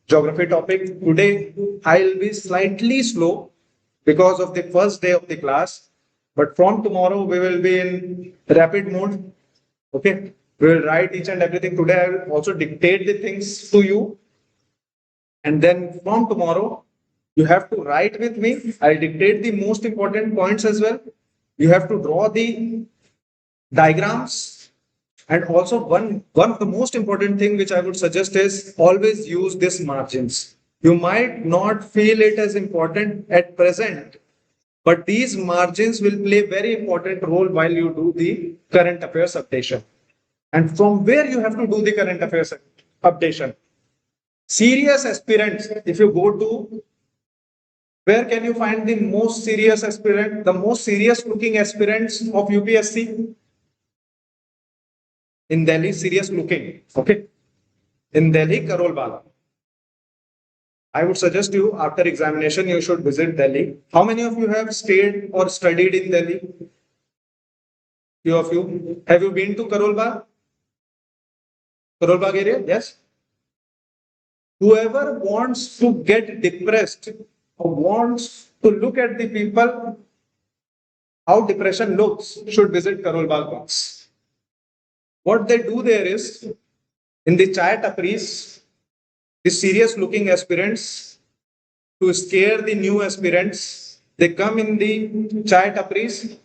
geography topic. Today, I'll be slightly slow because of the first day of the class. But from tomorrow, we will be in rapid mode. Okay. We will write each and everything. Today, I will also dictate the things to you. And then from tomorrow, you have to write with me. I'll dictate the most important points as well. You have to draw the diagrams. And also one of the most important thing which I would suggest is always use this margins. You might not feel it as important at present, but these margins will play very important role while you do the current affairs updation. And from where you have to do the current affairs updation? Serious aspirants, if you go to, where can you find the most serious aspirant, the most serious looking aspirants of UPSC? In Delhi, serious looking. Okay. In Delhi, Karol Bagh. I would suggest you after examination, you should visit Delhi. How many of you have stayed or studied in Delhi? Few of you. Have you been to Karol Bagh? Karol Bagh area? Yes. Whoever wants to get depressed or wants to look at the people, how depression looks, should visit Karol Bagh once. What they do there is, in the chai tapris, the serious looking aspirants, to scare the new aspirants, they come in the chai tapris,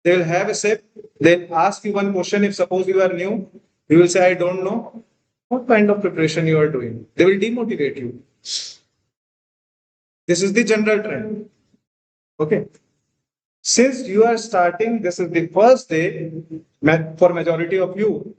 they will have a sip, they'll ask you one question. If suppose you are new, you will say, I don't know. What kind of preparation you are doing? They will demotivate you. This is the general trend. Okay. Since you are starting, this is the first day for majority of you,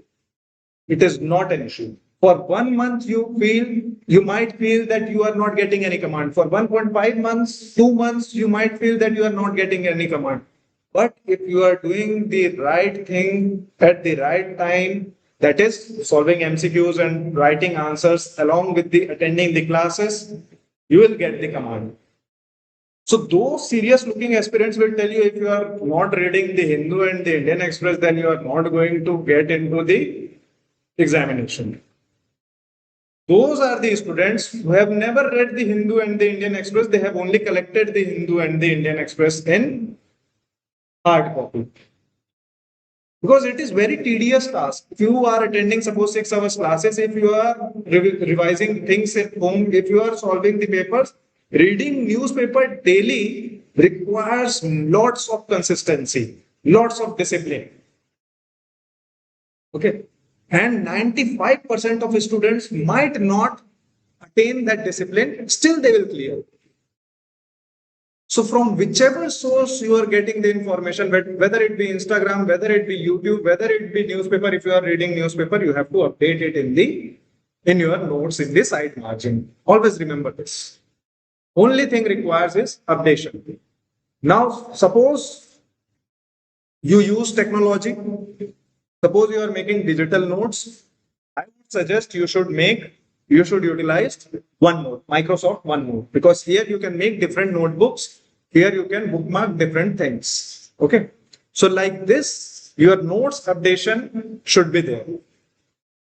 it is not an issue. For 1 month, you might feel that you are not getting any command. For 1.5 months, 2 months, you might feel that you are not getting any command. But if you are doing the right thing at the right time, that is solving MCQs and writing answers along with the attending the classes, you will get the command. So those serious looking aspirants will tell you, if you are not reading the Hindu and the Indian Express, then you are not going to get into the examination. Those are the students who have never read the Hindu and the Indian Express. They have only collected the Hindu and the Indian Express in hard copy. Because it is very tedious task. If you are attending suppose 6 hours classes, if you are revising things at home, if you are solving the papers, reading newspaper daily requires lots of consistency, lots of discipline. Okay. And 95% of students might not attain that discipline, still they will clear. So from whichever source you are getting the information, whether it be Instagram, whether it be YouTube, whether it be newspaper, if you are reading newspaper, you have to update it in your notes in the side margin. Always remember this. Only thing requires is updation. Now, suppose you use technology. Suppose you are making digital notes. I would suggest you should utilize OneNote, Microsoft OneNote, because here you can make different notebooks. Here you can bookmark different things. Okay. So like this, your notes updation should be there.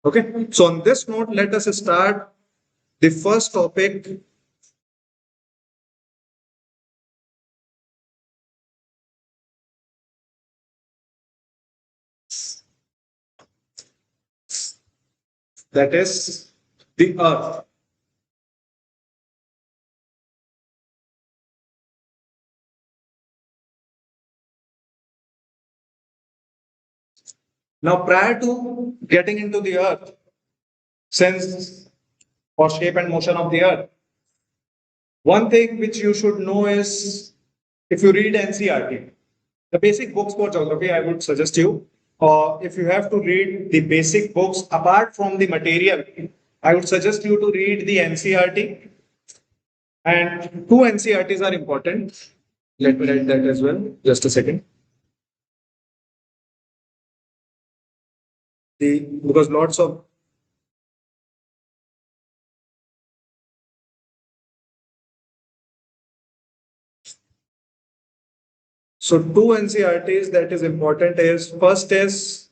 Okay. So on this note, let us start the first topic. That is the earth. Now, prior to getting into the earth, sense or shape and motion of the earth, one thing which you should know is, if you read NCRT, the basic books for geography, I would suggest you, if you have to read the basic books apart from the material, I would suggest you to read the NCRT. And two NCRTs are important. Let me write that as well. Just a second. Because lots of so two NCRTs that is important is, first is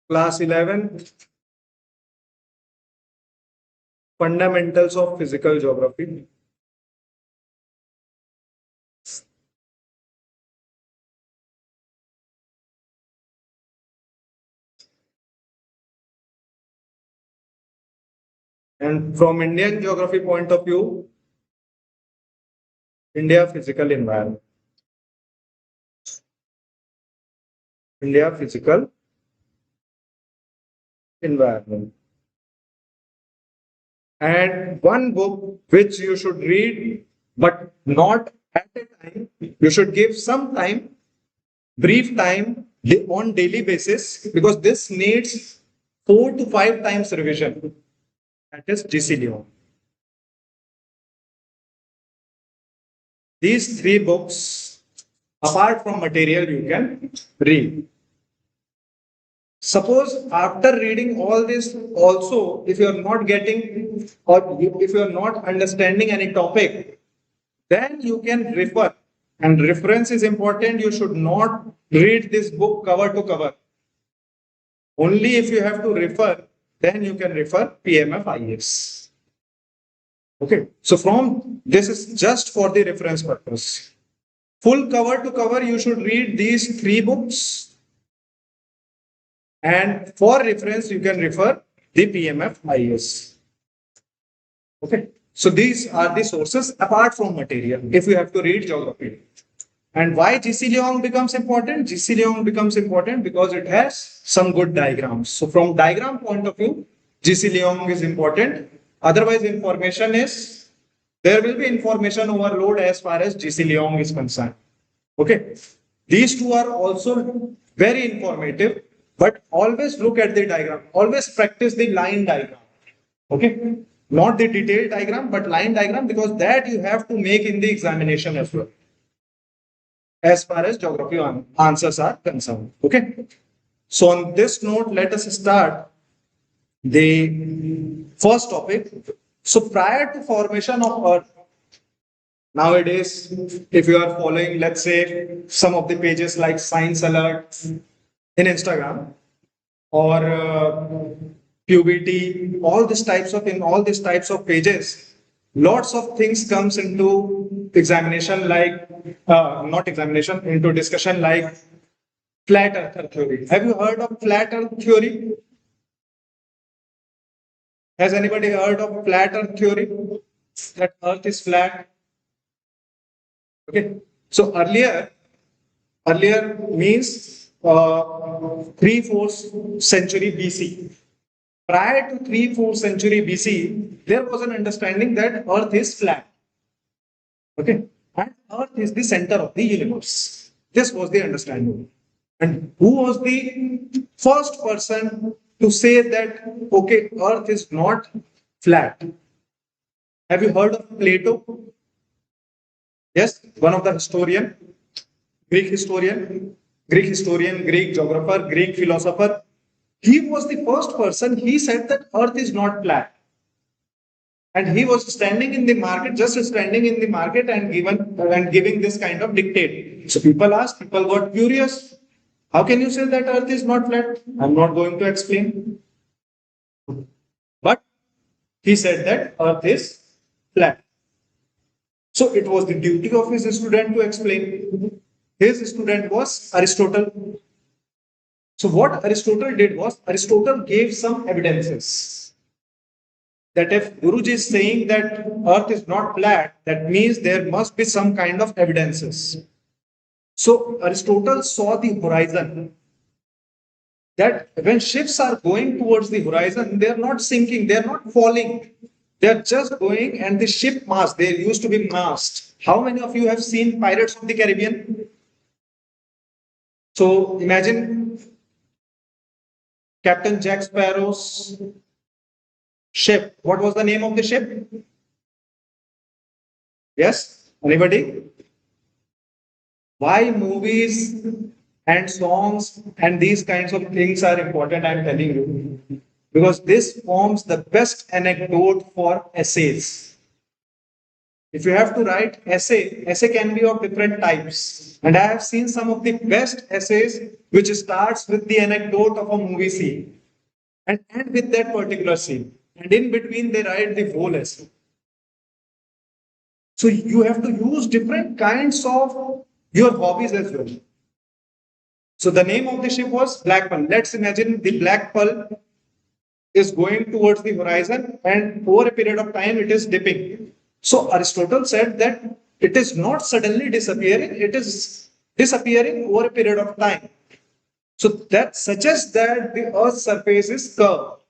class 11 Fundamentals of Physical Geography. And from Indian geography point of view, India physical environment. India physical environment. And one book which you should read, but not at a time. You should give some time, brief time on daily basis, because this needs 4 to 5 times revision. That is GC Leon. These 3 books, apart from material, you can read. Suppose after reading all this also, if you are not getting or if you are not understanding any topic, then you can refer. And reference is important. You should not read this book cover to cover. Only if you have to refer, then you can refer PMF IS. Okay. So from this is just for the reference purpose. Full cover to cover, you should read these 3 books. And for reference, you can refer the PMF IS. Okay. So these are the sources apart from material if you have to read geography. And why GC Leong becomes important? GC Leong becomes important because it has some good diagrams. So from diagram point of view, GC Leong is important. Otherwise, information is, there will be information overload as far as GC Leong is concerned. Okay. These 2 are also very informative, but always look at the diagram. Always practice the line diagram. Okay. Not the detailed diagram, but line diagram, because that you have to make in the examination as well, as far as geography answers are concerned. Okay. So on this note, let us start the first topic. So prior to formation of Earth, nowadays, if you are following, let's say, some of the pages like Science Alert in Instagram or PUBT, all these types of pages, lots of things comes into examination, like not examination, into discussion, like flat earther theory. Have you heard of flat earth theory? Has anybody heard of flat earth theory? That earth is flat. Okay. So earlier means 3/4 century BC. Prior to 3/4 century BC, there was an understanding that Earth is flat. Okay. And Earth is the center of the universe. This was the understanding. And who was the first person to say that, okay, Earth is not flat? Have you heard of Plato? Yes, one of the Greek historian, Greek geographer, Greek philosopher. He was the first person. He said that Earth is not flat. And he was standing in the market, just standing in the market and giving this kind of dictate. So people got curious. How can you say that Earth is not flat? I'm not going to explain. But he said that Earth is flat. So it was the duty of his student to explain. His student was Aristotle. So what Aristotle did was, Aristotle gave some evidences that if Guruji is saying that Earth is not flat, that means there must be some kind of evidences. So Aristotle saw the horizon, that when ships are going towards the horizon, they are not sinking, they are not falling. They are just going, and the ship mast, they used to be mast. How many of you have seen Pirates of the Caribbean? So imagine Captain Jack Sparrow's ship. What was the name of the ship? Yes? Anybody? Why movies and songs and these kinds of things are important, I'm telling you. Because this forms the best anecdote for essays. If you have to write essay can be of different types. And I have seen some of the best essays which starts with the anecdote of a movie scene and end with that particular scene. and in between they write the whole essay. So you have to use different kinds of your hobbies as well. So the name of the ship was Black Pearl. Let's imagine the Black Pearl is going towards the horizon and over a period of time it is dipping. So Aristotle said that it is not suddenly disappearing, it is disappearing over a period of time. So that suggests that the Earth's surface is curved.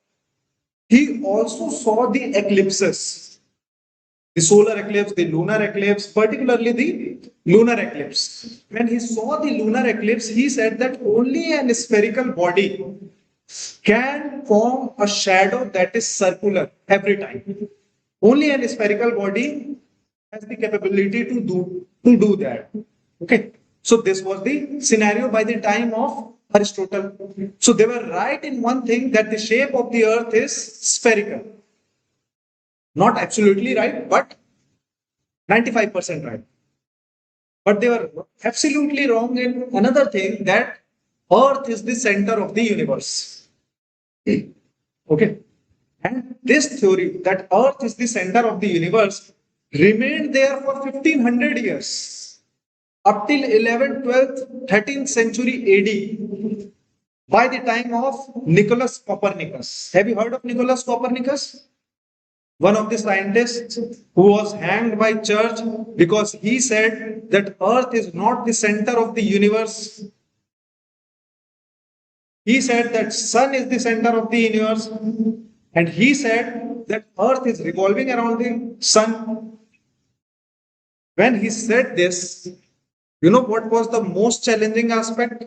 He also saw the eclipses, the solar eclipse, the lunar eclipse, particularly the lunar eclipse. When he saw the lunar eclipse, he said that only a spherical body can form a shadow that is circular every time. Only a spherical body has the capability to do that. Okay. So this was the scenario by the time of Aristotle. So they were right in one thing, that the shape of the earth is spherical. Not absolutely right, but 95% right. But they were absolutely wrong in another thing, that earth is the center of the universe. Okay. And this theory that earth is the center of the universe remained there for 1500 years, up till 11th, 12th, 13th century AD, by the time of Nicholas Copernicus. Have you heard of Nicholas Copernicus? One of the scientists who was hanged by church because he said that earth is not the center of the universe. He said that sun is the center of the universe, and he said that earth is revolving around the sun. When he said this, you know what was the most challenging aspect?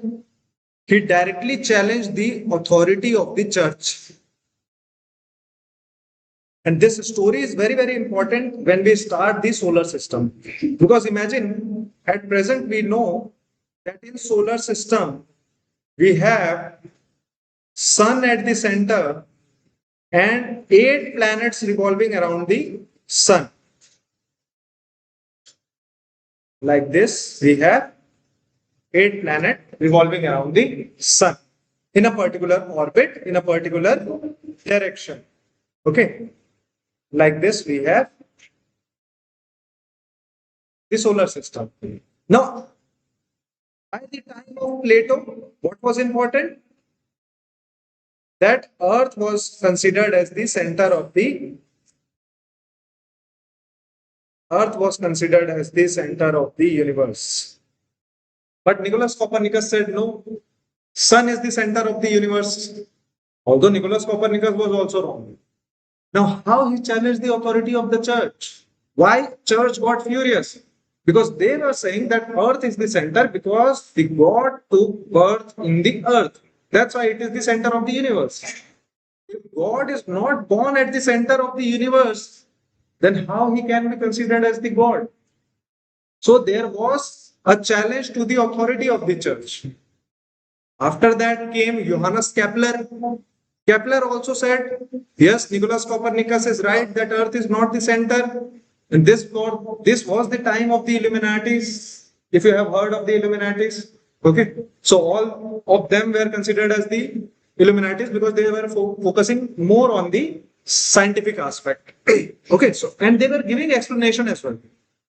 He directly challenged the authority of the church. And this story is very, very important when we start the solar system. Because imagine, at present we know that in solar system, we have sun at the center and 8 planets revolving around the sun. Like this, we have 8 planets revolving around the sun in a particular orbit, in a particular direction. Okay. Like this, we have the solar system. Now, by the time of Plato, what was important? That Earth was considered as the center of the Earth was considered as the center of the universe. But Nicholas Copernicus said no, sun is the center of the universe. Although Nicholas Copernicus was also wrong. Now, how he challenged the authority of the church? Why church got furious? Because they were saying that earth is the center because the God took birth in the earth. That's why it is the center of the universe. If God is not born at the center of the universe, then how he can be considered as the God? So there was a challenge to the authority of the church. After that came Johannes Kepler. Kepler also said, yes, Nicholas Copernicus is right that earth is not the center. And this was the time of the Illuminatis. If you have heard of the Illuminatis, okay. So all of them were considered as the Illuminatis because they were focusing more on the scientific aspect. Okay, so and they were giving explanation as well.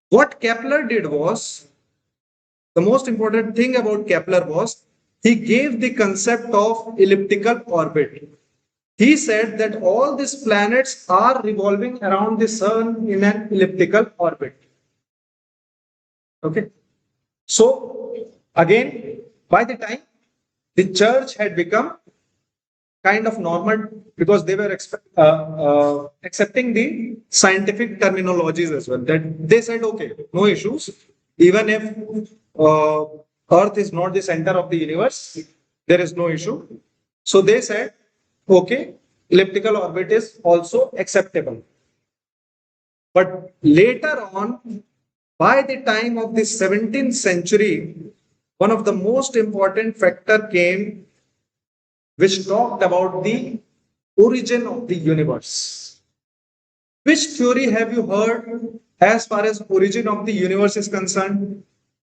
What Kepler did was, the most important thing about Kepler was, he gave the concept of elliptical orbit. He said that all these planets are revolving around the sun in an elliptical orbit. Okay. So, again, by the time the church had become kind of normal because they were accepting the scientific terminologies as well. That they said, okay, no issues. Even if Earth is not the center of the universe, there is no issue. So they said, okay, elliptical orbit is also acceptable. But later on, by the time of the 17th century, one of the most important factor came which talked about the origin of the universe. Which theory have you heard as far as origin of the universe is concerned?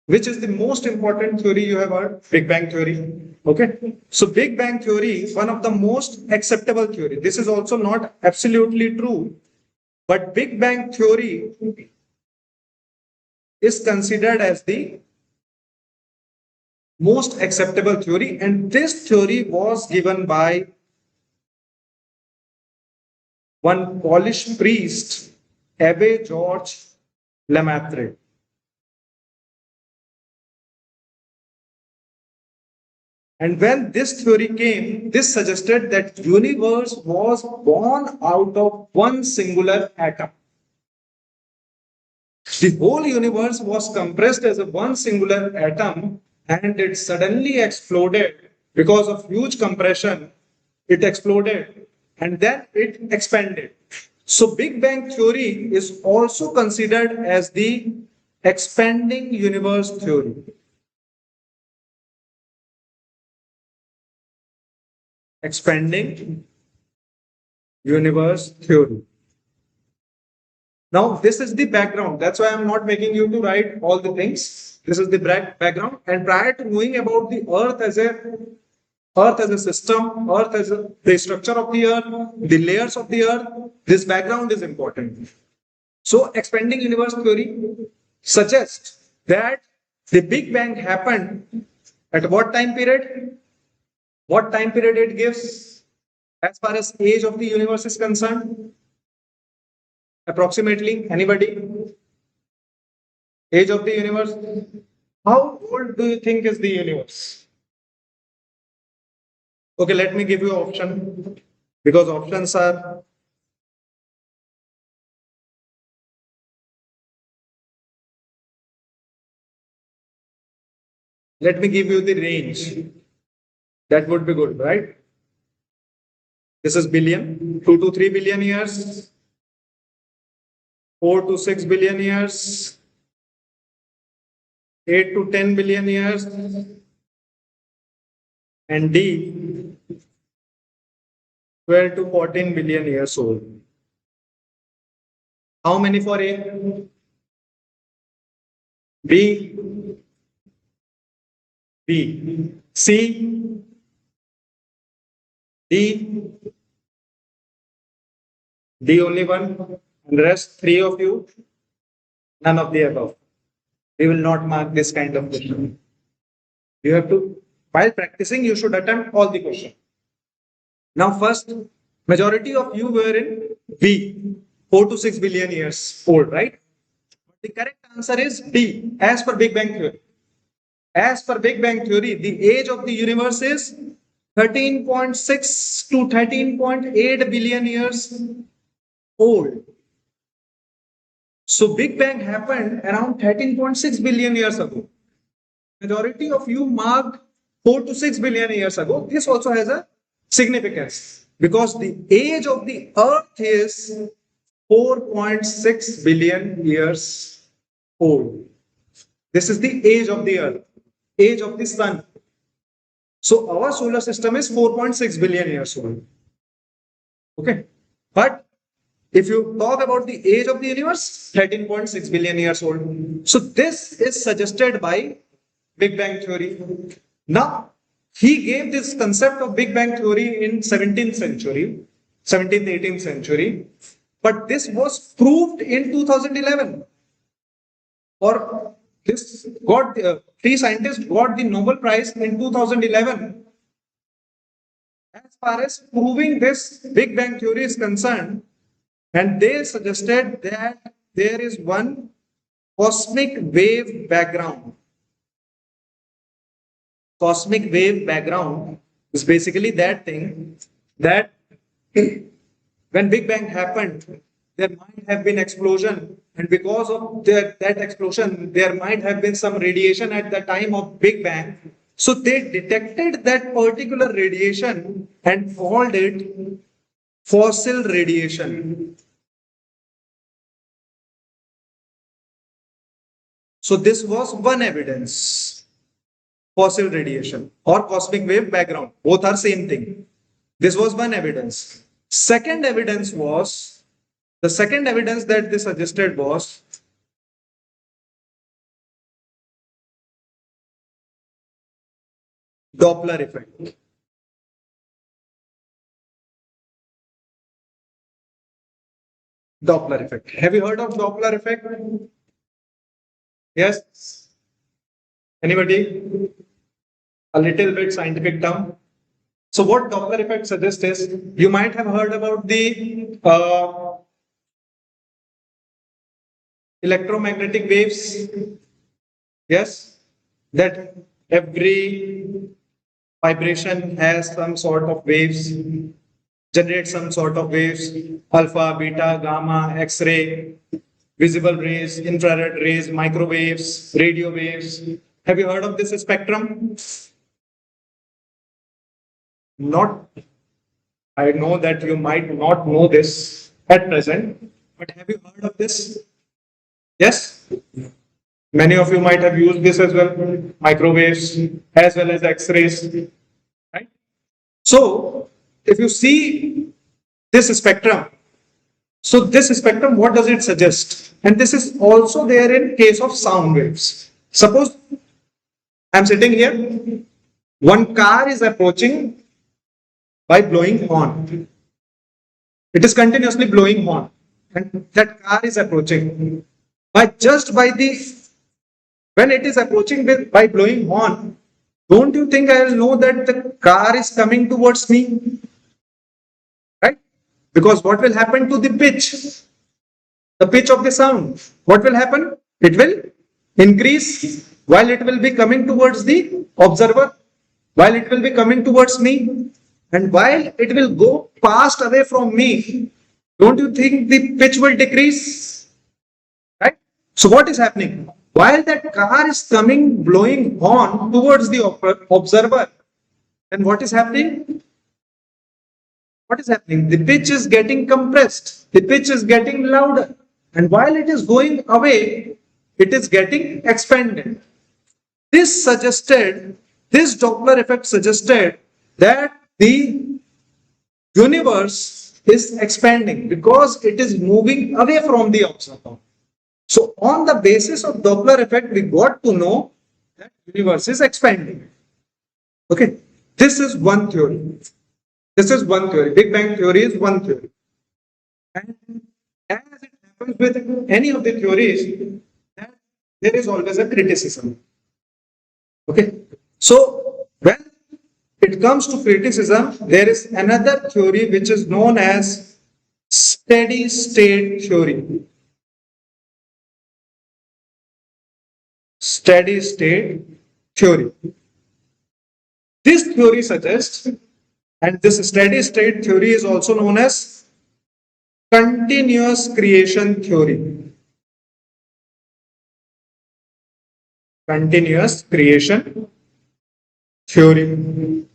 Which is the most important theory you have heard? Big Bang theory. Okay. So Big Bang theory, one of the most acceptable theory. This is also not absolutely true, but Big Bang theory is considered as the most acceptable theory, and this theory was given by one Polish priest, Abbe George Lemaitre. And when this theory came, this suggested that universe was born out of one singular atom. The whole universe was compressed as a one singular atom, and it suddenly exploded because of huge compression. It exploded and then it expanded. So Big Bang theory is also considered as the expanding universe theory. Expanding universe theory. Now, this is the background. That's why I'm not making you to write all the things. This is the background. And prior to knowing about the Earth as a system, the structure of the Earth, the layers of the Earth, this background is important. So, expanding universe theory suggests that the Big Bang happened at what time period? What time period it gives as far as age of the universe is concerned? Approximately, anybody? Age of the universe? How old do you think is the universe? Okay, let me give you an option because options are let me give you the range. That would be good, right? This is billion, 2 to 3 billion years, 4 to 6 billion years, 8 to 10 billion years, and D, 12 to 14 billion years old. How many for A? B, B, C, D, D only one, and rest three of you, none of the above. We will not mark this kind of question. You have to, while practicing, you should attempt all the questions. Now, first, majority of you were in B, 4 to 6 billion years old, right? The correct answer is D, as per Big Bang theory. As per Big Bang theory, the age of the universe is 13.6 to 13.8 billion years old. So Big Bang happened around 13.6 billion years ago. Majority of you marked 4 to 6 billion years ago. This also has a significance because the age of the Earth is 4.6 billion years old. This is the age of the Earth, age of the Sun. So our solar system is 4.6 billion years old. Okay. But if you talk about the age of the universe, 13.6 billion years old. So this is suggested by Big Bang theory. Now, he gave this concept of Big Bang theory in 17th century, 17th, 18th century. But this was proved in 2011. Or this got three scientists got the Nobel Prize in 2011 as far as proving this Big Bang theory is concerned, and they suggested that there is one cosmic wave background. Cosmic wave background is basically that thing that when Big Bang happened, there might have been explosion, and because of that explosion, there might have been some radiation at the time of Big Bang. So they detected that particular radiation and called it fossil radiation. So this was one evidence. Fossil radiation or cosmic wave background, both are same thing. This was one evidence. Second evidence was, the second evidence that they suggested was Doppler effect. Doppler effect. Have you heard of Doppler effect? Yes. Anybody? A little bit scientific term. So what Doppler effect suggests is, you might have heard about the electromagnetic waves. Yes, that every vibration has some sort of waves, generates some sort of waves, alpha, beta, gamma, X-ray, visible rays, infrared rays, microwaves, radio waves. Have you heard of this spectrum? Not, I know that you might not know this at present, but have you heard of this? Yes? Many of you might have used this as well, microwaves as well as X-rays, right? So, if you see this spectrum, so this spectrum, what does it suggest? And this is also there in case of sound waves. Suppose I'm sitting here, one car is approaching by blowing horn. It is continuously blowing horn, and that car is approaching. By the when it is approaching by blowing horn, don't you think I will know that the car is coming towards me? Right? Because what will happen to the pitch? The pitch of the sound. What will happen? It will increase while it will be coming towards the observer, while it will be coming towards me, and while it will go past away from me. Don't you think the pitch will decrease? Right? So what is happening? While that car is coming blowing horn towards the observer, and what is happening? What is happening? The pitch is getting compressed. The pitch is getting louder. And while it is going away, it is getting expanded. This Doppler effect suggested that the universe is expanding because it is moving away from the observer. So on the basis of Doppler effect, we got to know that universe is expanding. Okay, this is one theory. This is one theory. Big Bang theory is one theory. And as it happens with any of the theories, that there is always a criticism. Okay, so when it comes to criticism, there is another theory which is known as steady state theory. Steady state theory. This theory suggests, and this steady state theory is also known as continuous creation theory. Continuous creation theory.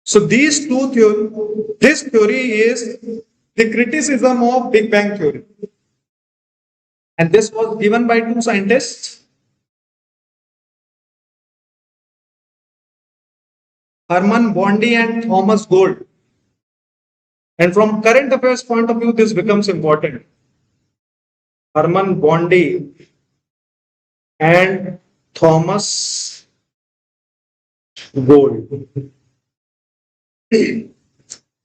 So these two theories, this theory is the criticism of Big Bang theory. And this was given by two scientists, Herman Bondi and Thomas Gold. And from current affairs point of view, this becomes important. Herman Bondi and Thomas Gold.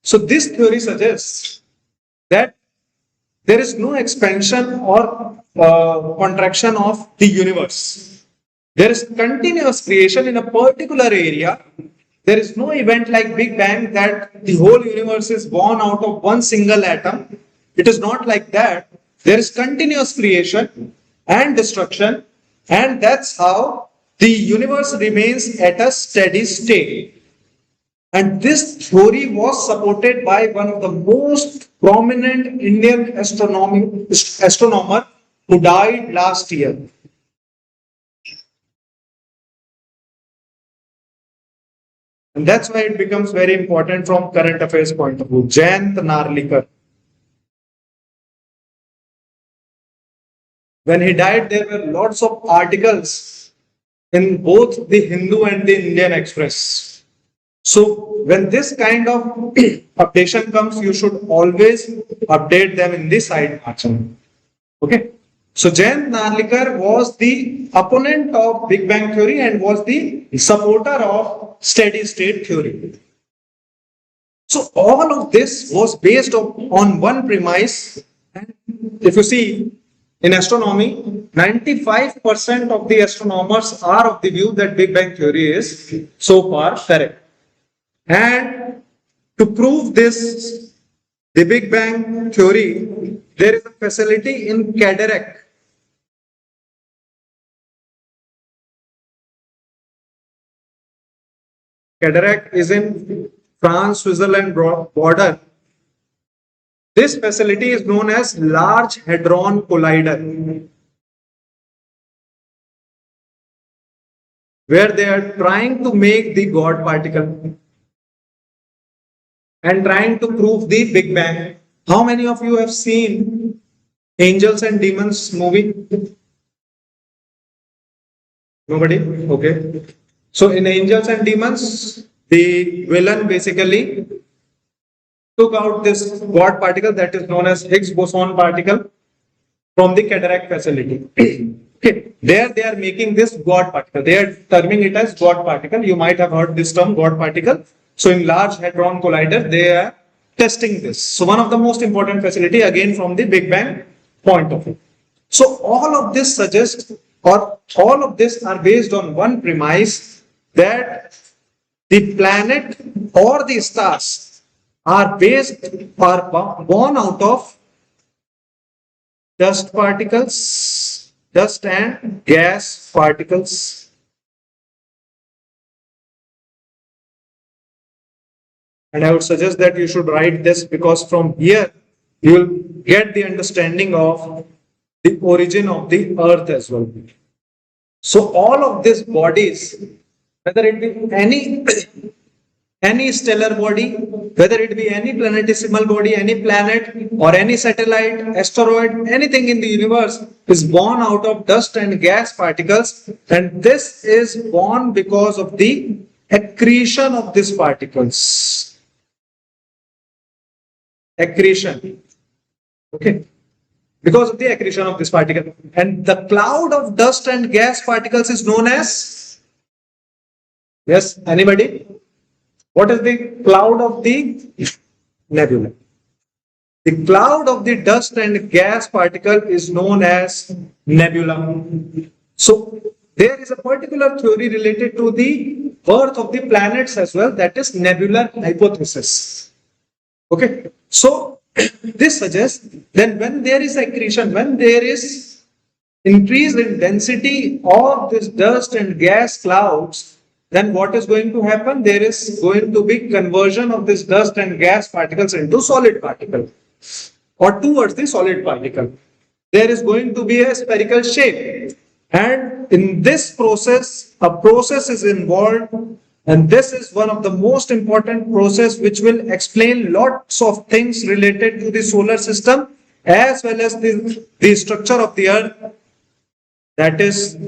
So this theory suggests that there is no expansion or contraction of the universe. There is continuous creation in a particular area. There is no event like Big Bang that the whole universe is born out of one single atom. It is not like that. There is continuous creation and destruction, and that's how the universe remains at a steady state. And this theory was supported by one of the most prominent Indian astronomer who died last year. And that's why it becomes very important from current affairs point of view. Jayant Narlikar. When he died, there were lots of articles in both the Hindu and the Indian Express. So when this kind of updation comes, you should always update them in the side margin. Okay. So Jayant Narlikar was the opponent of Big Bang theory and was the supporter of steady state theory. So all of this was based on one premise. And if you see in astronomy, 95% of the astronomers are of the view that Big Bang theory is so far correct. And to prove this, the Big Bang theory, there is a facility in Cadarache. Cadarache is in France-Switzerland border. This facility is known as Large Hadron Collider, where they are trying to make the God particle and trying to prove the Big Bang. How many of you have seen Angels and Demons movie? Nobody? Okay. So in Angels and Demons, the villain basically took out this God particle that is known as Higgs boson particle from the Cadarache facility. Okay, there they are making this God particle. They are terming it as God particle. You might have heard this term, God particle. So in Large Hadron Collider, they are testing this. So one of the most important facility again from the Big Bang point of view. So all of this suggests, or all of this are based on one premise, that the planet or the stars are born out of dust particles, dust and gas particles. And I would suggest that you should write this, because from here you will get the understanding of the origin of the earth as well. So all of these bodies, whether it be any stellar body, whether it be any planetesimal body, any planet or any satellite, asteroid, anything in the universe is born out of dust and gas particles, and this is born because of the accretion of these particles. Accretion. Okay. Because of the accretion of this particle. And the cloud of dust and gas particles is known as, yes, anybody? What is the cloud of the nebula? The cloud of the dust and gas particle is known as nebula. So there is a particular theory related to the birth of the planets as well, that is nebular hypothesis. Okay, so this suggests then when there is accretion, when there is increase in density of this dust and gas clouds, then what is going to happen? There is going to be conversion of this dust and gas particles into solid particle or towards the solid particle. There is going to be a spherical shape, and in this process, a process is involved, and this is one of the most important process which will explain lots of things related to the solar system as well as the structure of the earth, that is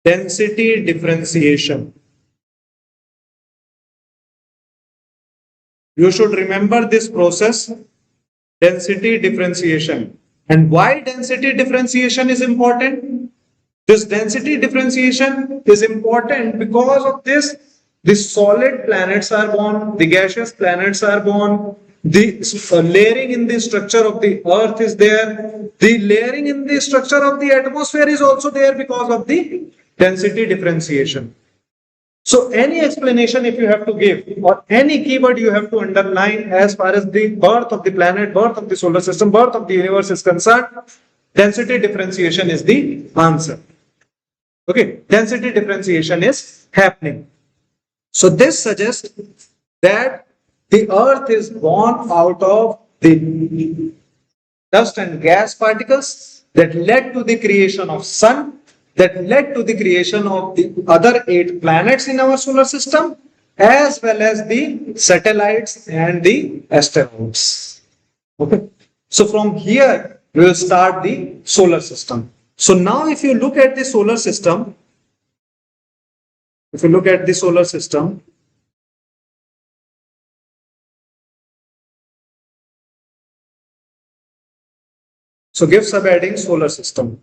density differentiation. You should remember this process, density differentiation. And why density differentiation is important? This density differentiation is important because of this. The solid planets are born, the gaseous planets are born, the layering in the structure of the earth is there, the layering in the structure of the atmosphere is also there because of the density differentiation. So any explanation if you have to give, or any keyword you have to underline as far as the birth of the planet, birth of the solar system, birth of the universe is concerned, density differentiation is the answer. Okay, density differentiation is happening. So this suggests that the earth is born out of the dust and gas particles that led to the creation of sun, that led to the creation of the other 8 planets in our solar system, as well as the satellites and the asteroids. Okay. So from here we will start the solar system. So now if you look at the solar system, So give subheading solar system.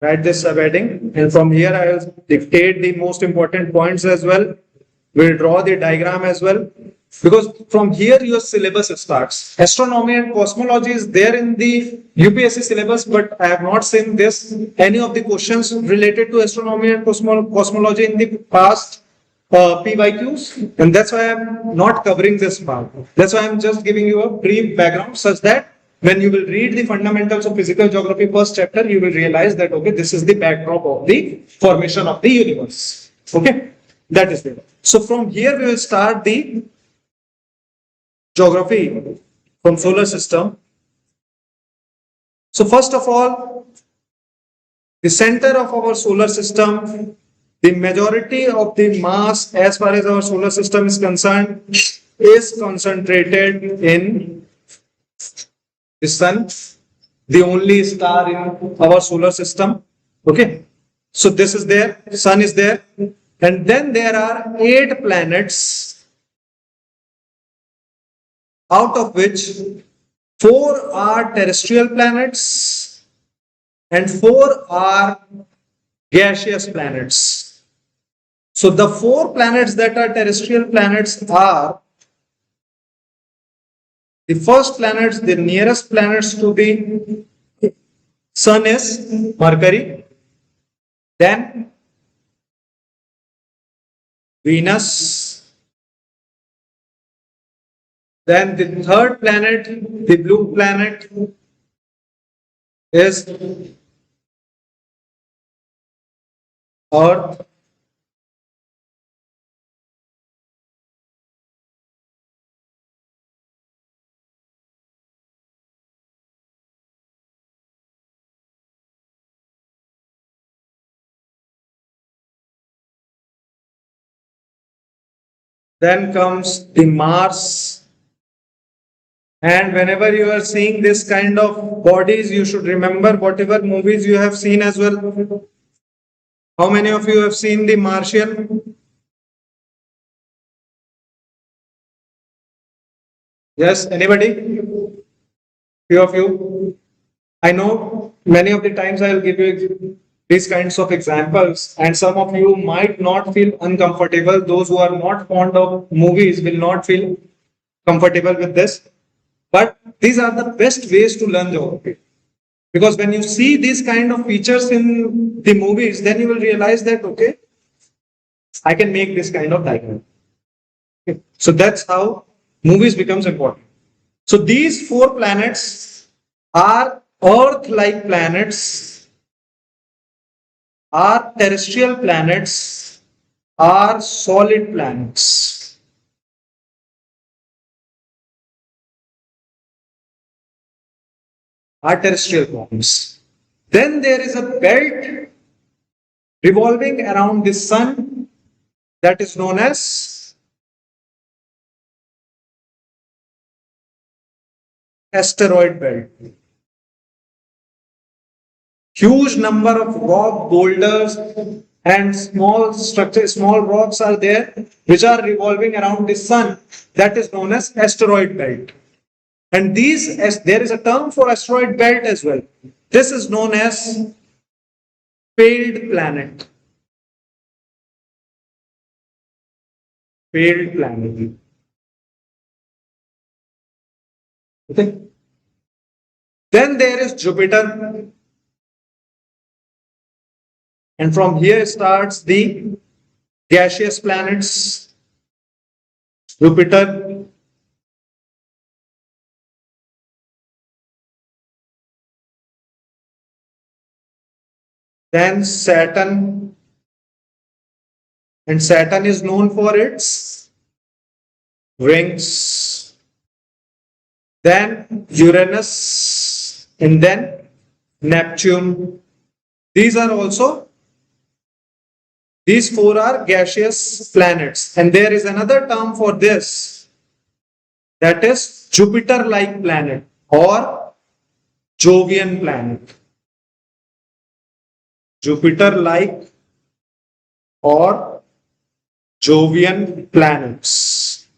Write this subheading, and from here I will dictate the most important points as well. We'll draw the diagram as well, because from here your syllabus starts. Astronomy and cosmology is there in the UPSC syllabus, but I have not seen this any of the questions related to astronomy and cosmology in the past PYQs, and that's why I'm not covering this part. That's why I'm just giving you a brief background, such that when you will read the fundamentals of physical geography first chapter, you will realize that, okay, this is the backdrop of the formation of the universe. Okay, that is there. So from here we will start the geography from solar system. So first of all, the center of our solar system, the majority of the mass as far as our solar system is concerned is concentrated in the sun, the only star in our solar system. Okay, so this is there, sun is there, and then there are 8 planets, out of which 4 are terrestrial planets and 4 are gaseous planets. So the 4 planets that are terrestrial planets are: the first planets, the nearest planets to the sun is Mercury, then Venus, then the third planet, the blue planet, is Earth, then comes the Mars. And whenever you are seeing this kind of bodies, you should remember whatever movies you have seen as well. How many of you have seen The Martian? Yes, anybody? Few of you? I know many of the times I will give you these kinds of examples, and some of you might not feel uncomfortable. Those who are not fond of movies will not feel comfortable with this. But these are the best ways to learn geography. Because when you see these kind of features in the movies, then you will realize that, okay, I can make this kind of diagram. Okay. So that's how movies becomes important. So these 4 planets are Earth-like planets, are terrestrial planets, are solid planets. Are terrestrial planets. Then there is a belt revolving around the sun that is known as asteroid belt. Huge number of rock boulders and small structures, small rocks are there which are revolving around the sun, that is known as asteroid belt. And these, as there is a term for asteroid belt as well. This is known as failed planet. Failed planet. Okay. Then there is Jupiter. And from here starts the gaseous planets. Jupiter, then Saturn, and Saturn is known for its rings. Then Uranus, and then Neptune. These 4 are gaseous planets. And there is another term for this, that is Jupiter-like planet or Jovian planet. Jupiter-like or Jovian planets.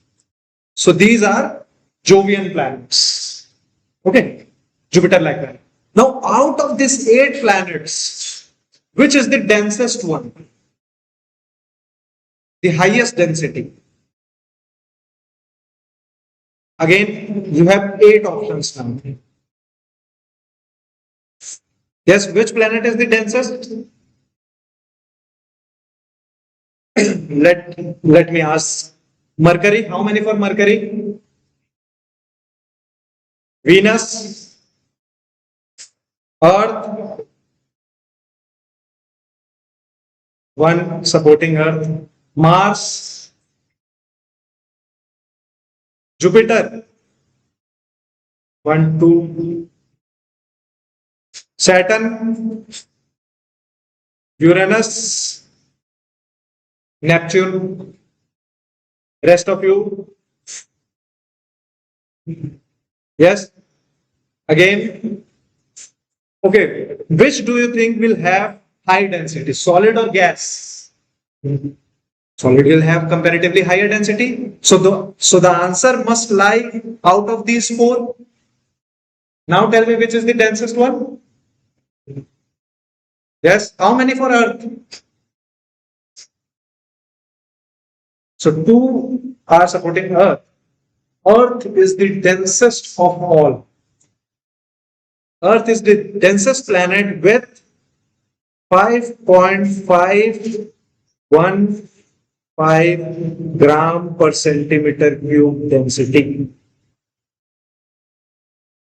So these are Jovian planets. Okay, Jupiter like that. Now, out of these 8 planets, which is the densest one? The highest density. Again, you have 8 options now. Yes, which planet is the densest? let me ask. Mercury, how many for Mercury? Venus, Earth, one supporting Earth, Mars, Jupiter, 1, 2, Saturn, Uranus, Neptune, rest of you. Yes, again. Okay, which do you think will have high density, solid or gas? Solid will have comparatively higher density. So the answer must lie out of these 4. Now tell me which is the densest one? Yes, how many for Earth? So 2 are supporting Earth. Earth is the densest of all. Earth is the densest planet with 5.515 gram per centimeter cube density.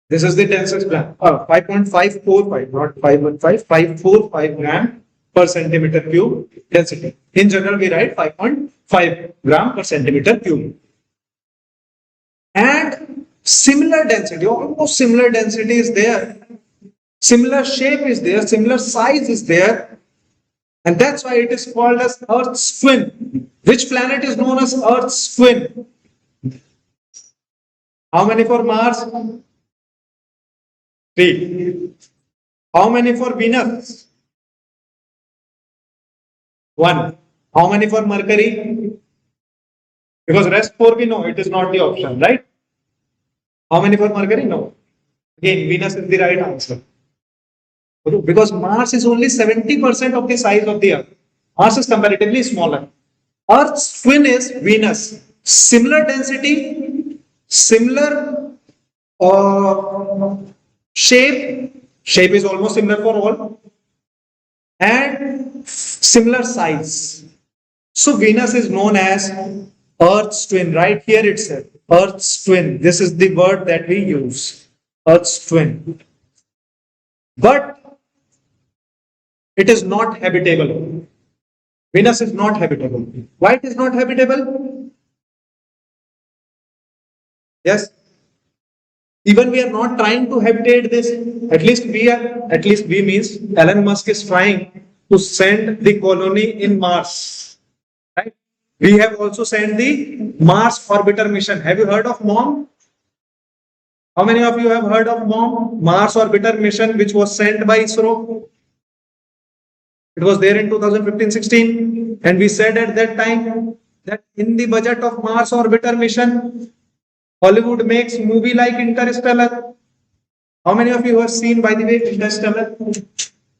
This is the densest planet. 5.545, not 515, 545 gram per centimeter cube density. In general, we write 5.5 gram per centimeter cube. And similar density, almost similar density is there. Similar shape is there, similar size is there. And that's why it is called as Earth's twin. Which planet is known as Earth's twin? How many for Mars? 3. How many for Venus? 1. How many for Mercury? Because rest 4 we know, it is not the option, right? How many for Mercury? No. Again, Venus is the right answer. Because Mars is only 70% of the size of the Earth. Mars is comparatively smaller. Earth's twin is Venus. Similar density, similar shape. Shape is almost similar for all. And similar size. So Venus is known as Earth's twin. Right here it says Earth's twin. This is the word that we use. Earth's twin. But it is not habitable. Venus is not habitable. Why it is not habitable? Yes. Even we are not trying to habitate this. At least we means Elon Musk is trying to send the colony in Mars. Right? We have also sent the Mars orbiter mission. Have you heard of MOM? How many of you have heard of MOM? Mars orbiter mission, which was sent by ISRO. It was there in 2015-16, and we said at that time that in the budget of Mars orbiter mission, Hollywood makes movie like Interstellar. How many of you have seen, by the way, Interstellar?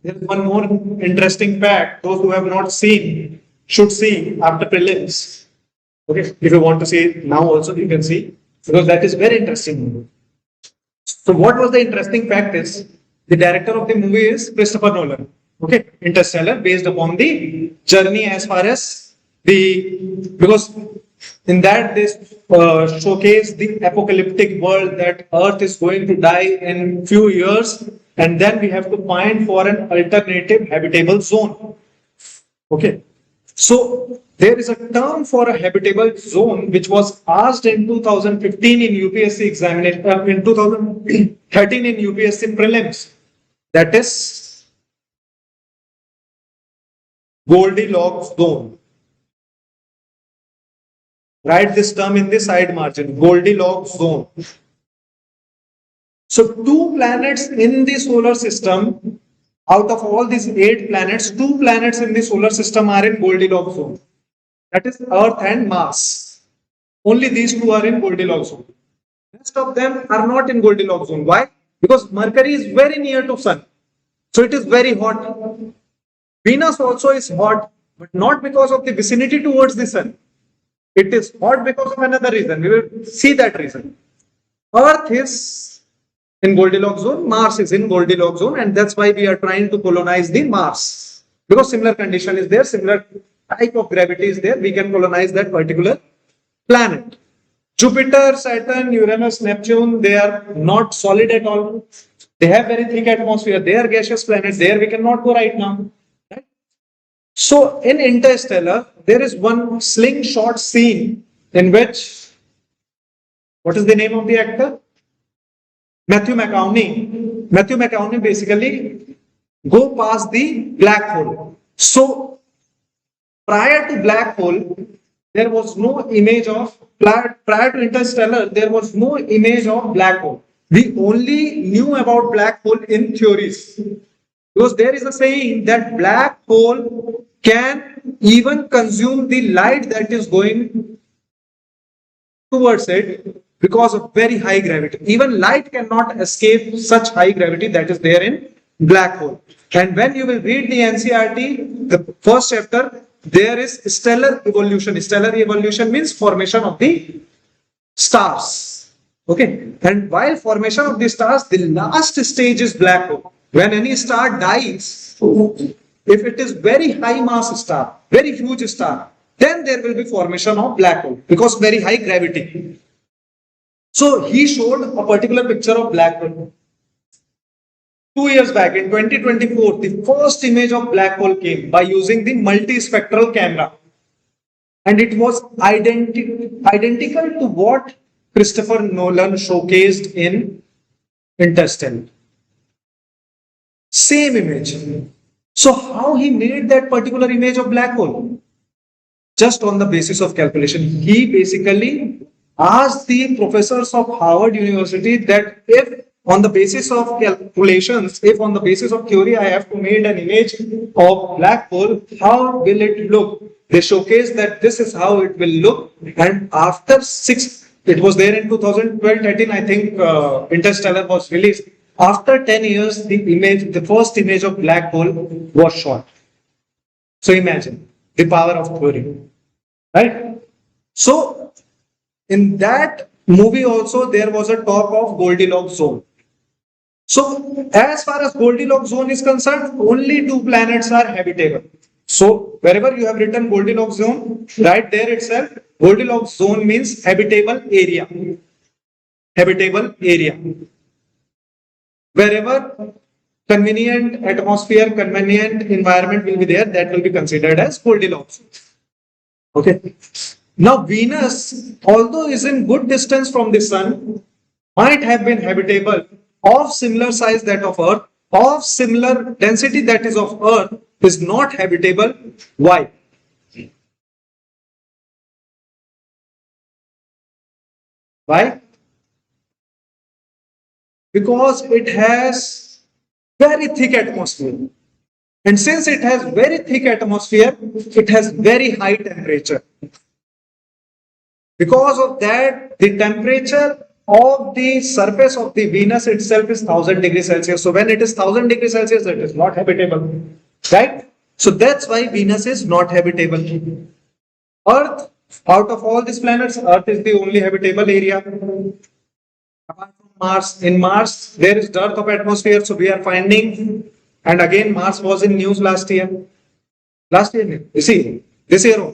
There is one more interesting fact. Those who have not seen should see after prelims. Okay, if you want to see it now also, you can see, because that is very interesting. So what was the interesting fact is, the director of the movie is Christopher Nolan. Okay, Interstellar, based upon the journey as far as because in that they showcase the apocalyptic world that Earth is going to die in few years, and then we have to find for an alternative habitable zone. Okay, so there is a term for a habitable zone which was asked in 2015 in UPSC examination, in 2013 in UPSC prelims. That is Goldilocks zone. Write this term in the side margin, Goldilocks zone. So 2 planets in the solar system, out of all these 8 planets, 2 planets in the solar system are in Goldilocks zone. That is Earth and Mars. Only these 2 are in Goldilocks zone. Rest of them are not in Goldilocks zone. Why? Because Mercury is very near to Sun. So it is very hot. Venus also is hot, but not because of the vicinity towards the Sun. It is hot because of another reason. We will see that reason. Earth is in Goldilocks zone, Mars is in Goldilocks zone, and that's why we are trying to colonize the Mars. Because similar condition is there, similar type of gravity is there, we can colonize that particular planet. Jupiter, Saturn, Uranus, Neptune, they are not solid at all. They have very thick atmosphere. They are gaseous planets. There we cannot go right now. Right? So in Interstellar, there is one slingshot scene in which, what is the name of the actor? Matthew McConaughey. Matthew McConaughey basically go past the black hole. So prior to black hole, there was no image of, prior to Interstellar, there was no image of black hole. We only knew about black hole in theories. Because there is a saying that black hole can even consume the light that is going towards it because of very high gravity. Even light cannot escape such high gravity that is there in black hole. And when you will read the NCERT, the first chapter, there is stellar evolution. Stellar evolution means formation of the stars. Okay. And while formation of the stars, the last stage is black hole. When any star dies, if it is very high mass star, very huge star, then there will be formation of black hole because very high gravity. So he showed a particular picture of black hole. 2 years back in 2024, the first image of black hole came by using the multispectral camera. And it was identical to what Christopher Nolan showcased in Interstellar. Same image. So how he made that particular image of black hole? Just on the basis of calculation. He basically asked the professors of Harvard University that if on the basis of calculations, if on the basis of theory I have to make an image of black hole, how will it look? They showcased that this is how it will look, and after it was there in 2012-13, I think Interstellar was released. After 10 years, the first image of black hole was shot. So imagine the power of theory, right? So in that movie also there was a talk of Goldilocks zone. So as far as Goldilocks zone is concerned, only 2 planets are habitable. So wherever you have written Goldilocks zone, right there itself, Goldilocks zone means habitable area. Habitable area. Wherever convenient atmosphere, convenient environment will be there, that will be considered as Goldilocks. Okay. Now Venus, although is in good distance from the Sun, might have been habitable, of similar size that of Earth, of similar density that is of Earth, is not habitable. Why? Why? Because it has very thick atmosphere. And since it has very thick atmosphere, it has very high temperature. Because of that, the temperature of the surface of the Venus itself is 1000 degrees Celsius. So when it is 1000 degrees Celsius, it is not habitable. Right? So that's why Venus is not habitable. Earth, out of all these planets, Earth is the only habitable area. Apart from Mars, in Mars, there is dearth of atmosphere. So we are finding, and again, Mars was in news last year. Last year, this year.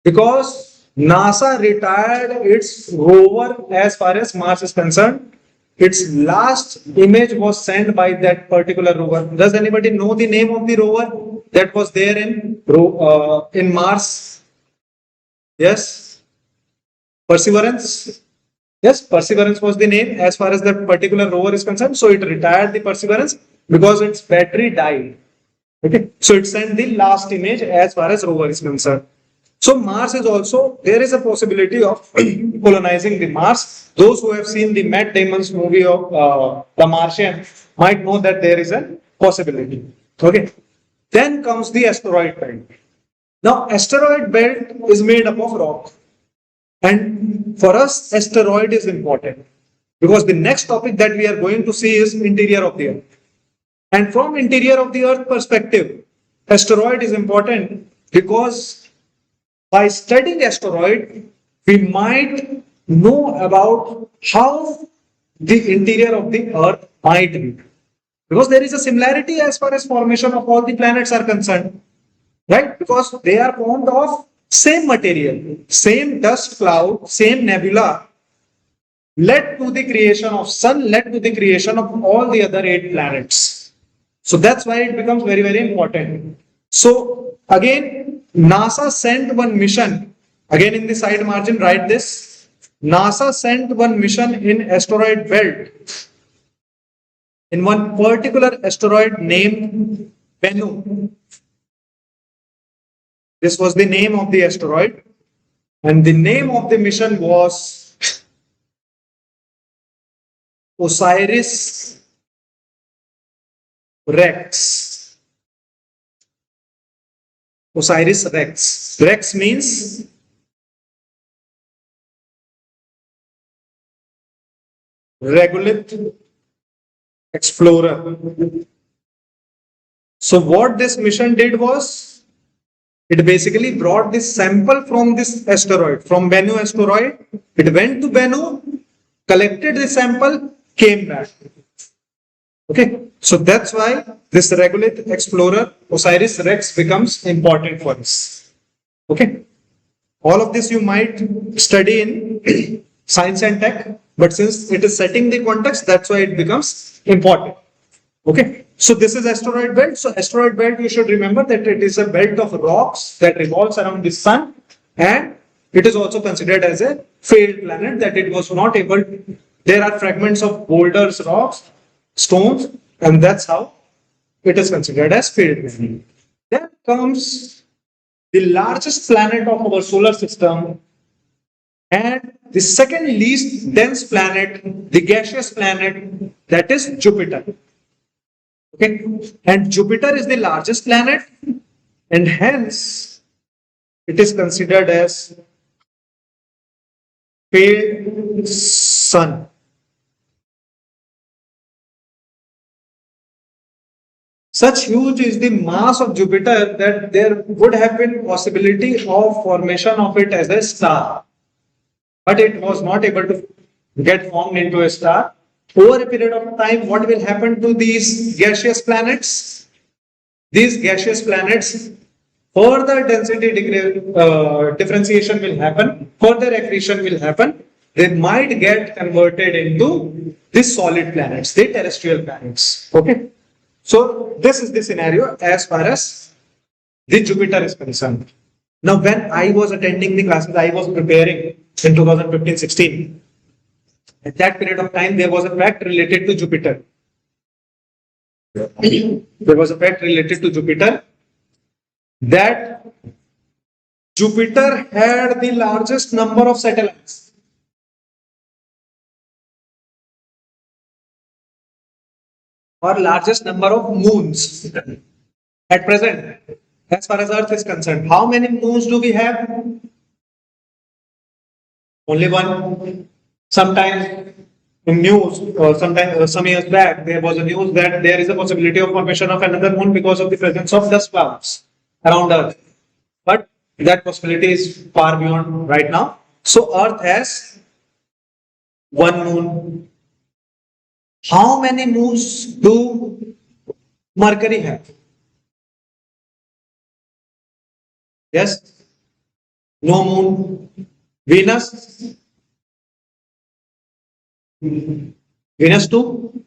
Because NASA retired its rover as far as Mars is concerned. Its last image was sent by that particular rover. Does anybody know the name of the rover that was there in Mars? Yes? Perseverance? Yes, Perseverance was the name as far as that particular rover is concerned. So it retired the Perseverance because its battery died. Okay, so it sent the last image as far as rover is concerned. So Mars is also, there is a possibility of colonizing the Mars. Those who have seen the Matt Damon's movie of The Martian might know that there is a possibility. Okay. Then comes the asteroid belt. Now, asteroid belt is made up of rock. And for us, asteroid is important because the next topic that we are going to see is interior of the Earth. And from interior of the Earth perspective, asteroid is important because by studying asteroid, we might know about how the interior of the Earth might be. Because there is a similarity as far as formation of all the planets are concerned, right? Because they are formed of same material, same dust cloud, same nebula, led to the creation of sun, led to the creation of all the other 8 planets. So that's why it becomes very, very important. So again, NASA sent one mission. Again, in the side margin, write this. NASA sent one mission in asteroid belt, in one particular asteroid named Bennu. This was the name of the asteroid, and the name of the mission was Osiris Rex. Osiris Rex. Rex means regolith explorer. So what this mission did was, it basically brought this sample from this asteroid, from Bennu asteroid. It went to Bennu, collected the sample, came back. Okay, so that's why this regolith explorer Osiris Rex becomes important for us. Okay, all of this you might study in science and tech, but since it is setting the context, that's why it becomes important. Okay, so this is asteroid belt. So asteroid belt, you should remember that it is a belt of rocks that revolves around the sun, and it is also considered as a failed planet, that it was not able to, there are fragments of boulders, rocks, stones, and that's how it is considered as failed planet. Then comes the largest planet of our solar system, and the second least dense planet, the gaseous planet, that is Jupiter. Okay, and Jupiter is the largest planet, and hence it is considered as failed sun. Such huge is the mass of Jupiter that there would have been possibility of formation of it as a star, but it was not able to get formed into a star. Over a period of time, what will happen to these gaseous planets? These gaseous planets, further density differentiation will happen, further accretion will happen. They might get converted into the solid planets, the terrestrial planets. Okay. So this is the scenario as far as the Jupiter is concerned. Now, when I was attending the classes, I was preparing in 2015-16. At that period of time, there was a fact related to Jupiter. There was a fact related to Jupiter that Jupiter had the largest number of satellites. Or largest number of moons at present, as far as Earth is concerned. How many moons do we have? Only one. Sometimes in news, or sometimes some years back, there was a news that there is a possibility of formation of another moon because of the presence of dust clouds around Earth. But that possibility is far beyond right now. So Earth has one moon. How many moons do Mercury have? Yes? No moon. Venus? Venus too?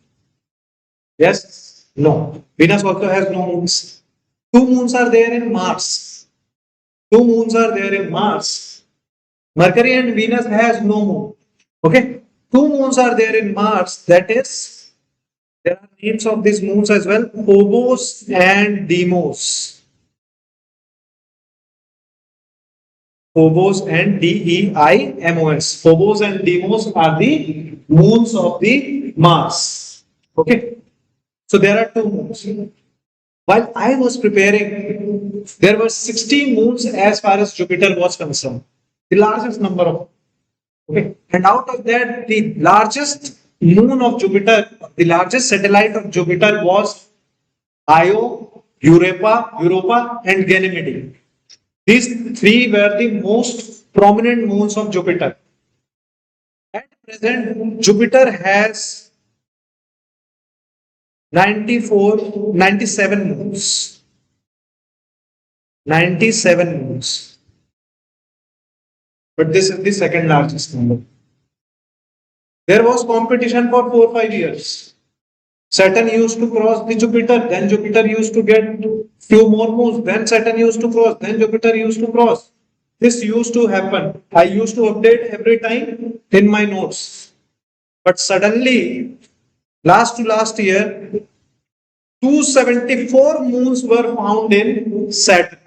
Yes? No. Venus also has no moons. 2 moons are there in Mars. 2 moons are there in Mars. Mercury and Venus has no moon. Okay? 2 moons are there in Mars. That is, there are names of these moons as well, Phobos and Deimos. Phobos and Deimos. Phobos and Deimos are the moons of the Mars. Okay. So there are 2 moons. While I was preparing, there were 16 moons as far as Jupiter was concerned. The largest number of Okay. And out of that, the largest moon of Jupiter, the largest satellite of Jupiter was Io, Europa, and Ganymede. These three were the most prominent moons of Jupiter. At present, Jupiter has 97 moons. 97 moons. But this is the second largest number. There was competition for 4 5 years. Saturn used to cross the Jupiter, then Jupiter used to get few more moons, then Saturn used to cross, then Jupiter used to cross. This used to happen. I used to update every time in my notes. But suddenly, last to last year, 274 moons were found in Saturn.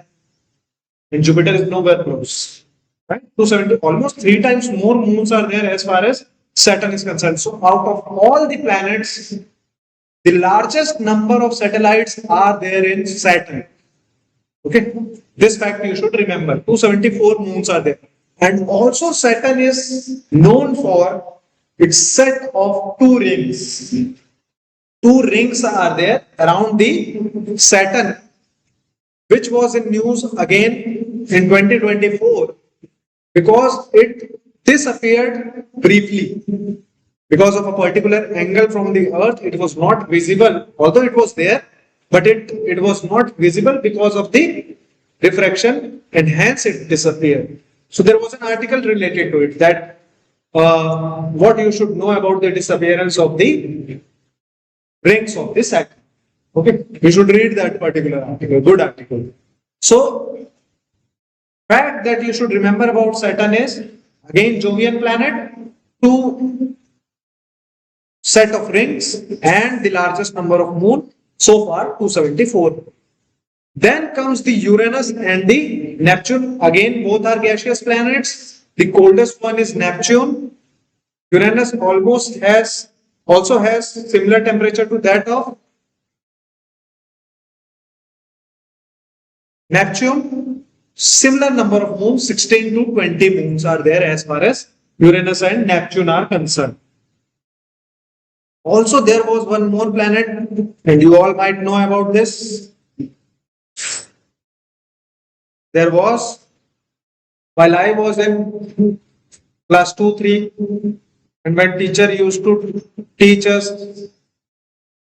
And Jupiter is nowhere close. Right? 270, almost 3 times more moons are there as far as Saturn is concerned. So out of all the planets, the largest number of satellites are there in Saturn. Okay, this fact you should remember. 274 moons are there. And also Saturn is known for its set of 2 rings. 2 rings are there around the Saturn, which was in news again in 2024 because it disappeared briefly. Because of a particular angle from the earth, it was not visible, although it was there, but it was not visible because of the refraction and hence it disappeared. So there was an article related to it that what you should know about the disappearance of the rings of the Saturn. Okay, you should read that particular article, good article. So, fact that you should remember about Saturn is again Jovian planet, 2 set of rings and the largest number of moon so far 274. Then comes the Uranus and the Neptune. Again, both are gaseous planets. The coldest one is Neptune. Uranus also has similar temperature to that of Neptune. Similar number of moons, 16 to 20 moons are there as far as Uranus and Neptune are concerned. Also, there was one more planet, and you all might know about this. There was, while I was in class 2, 3, and when teacher used to teach us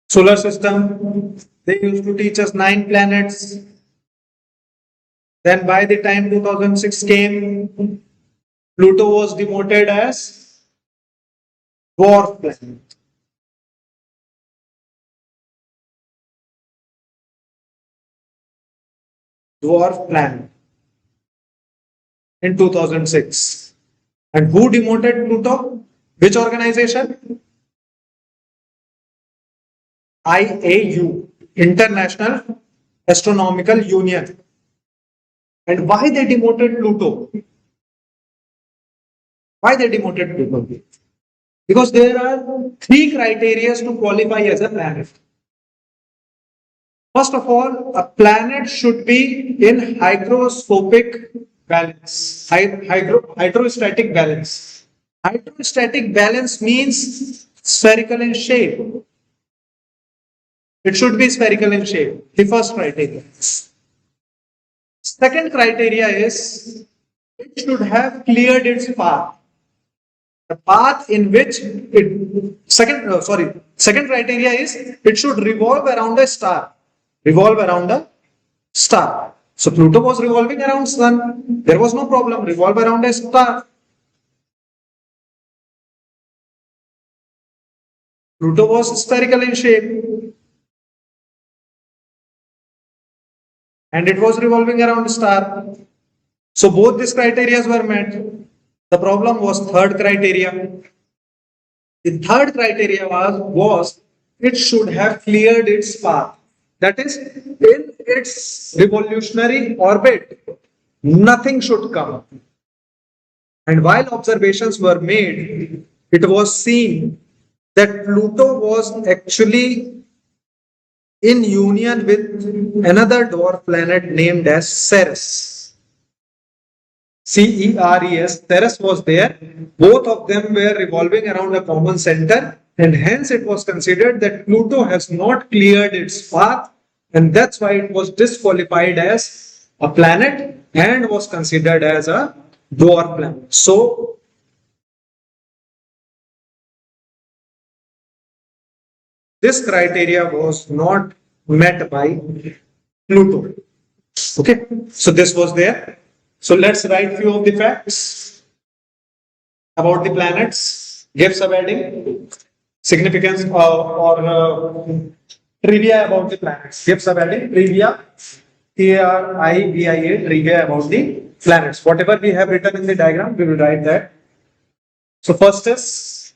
solar system, they used to teach us 9 planets. Then by the time 2006 came, Pluto was demoted as dwarf planet. Dwarf planet in 2006. And who demoted Pluto? Which organization? IAU, International Astronomical Union. And why they demoted Pluto? Why they demoted Pluto? Because there are 3 criteria to qualify as a planet. First of all, a planet should be in hygroscopic balance, hydrostatic balance. Hydrostatic balance means spherical in shape. It should be spherical in shape, the first criteria. Second criteria is it should have cleared its path. The path in which second criteria is it should revolve around a star. Revolve around a star. So Pluto was revolving around Sun. There was no problem. Revolve around a star. Pluto was spherical in shape. And it was revolving around a star. So both these criteria were met. The problem was third criteria. The third criteria was it should have cleared its path. That is, in its revolutionary orbit, nothing should come. And while observations were made, it was seen that Pluto was actually in union with another dwarf planet named as Ceres. Ceres, Ceres was there. Both of them were revolving around a common center, and hence it was considered that Pluto has not cleared its path, and that's why it was disqualified as a planet and was considered as a dwarf planet. So, this criteria was not met by Pluto. Okay, so this was there. So let's write few of the facts about the planets, give subheading, significance or trivia about the planets. Give subheading, trivia, TRIVIA, trivia about the planets. Whatever we have written in the diagram, we will write that. So first is,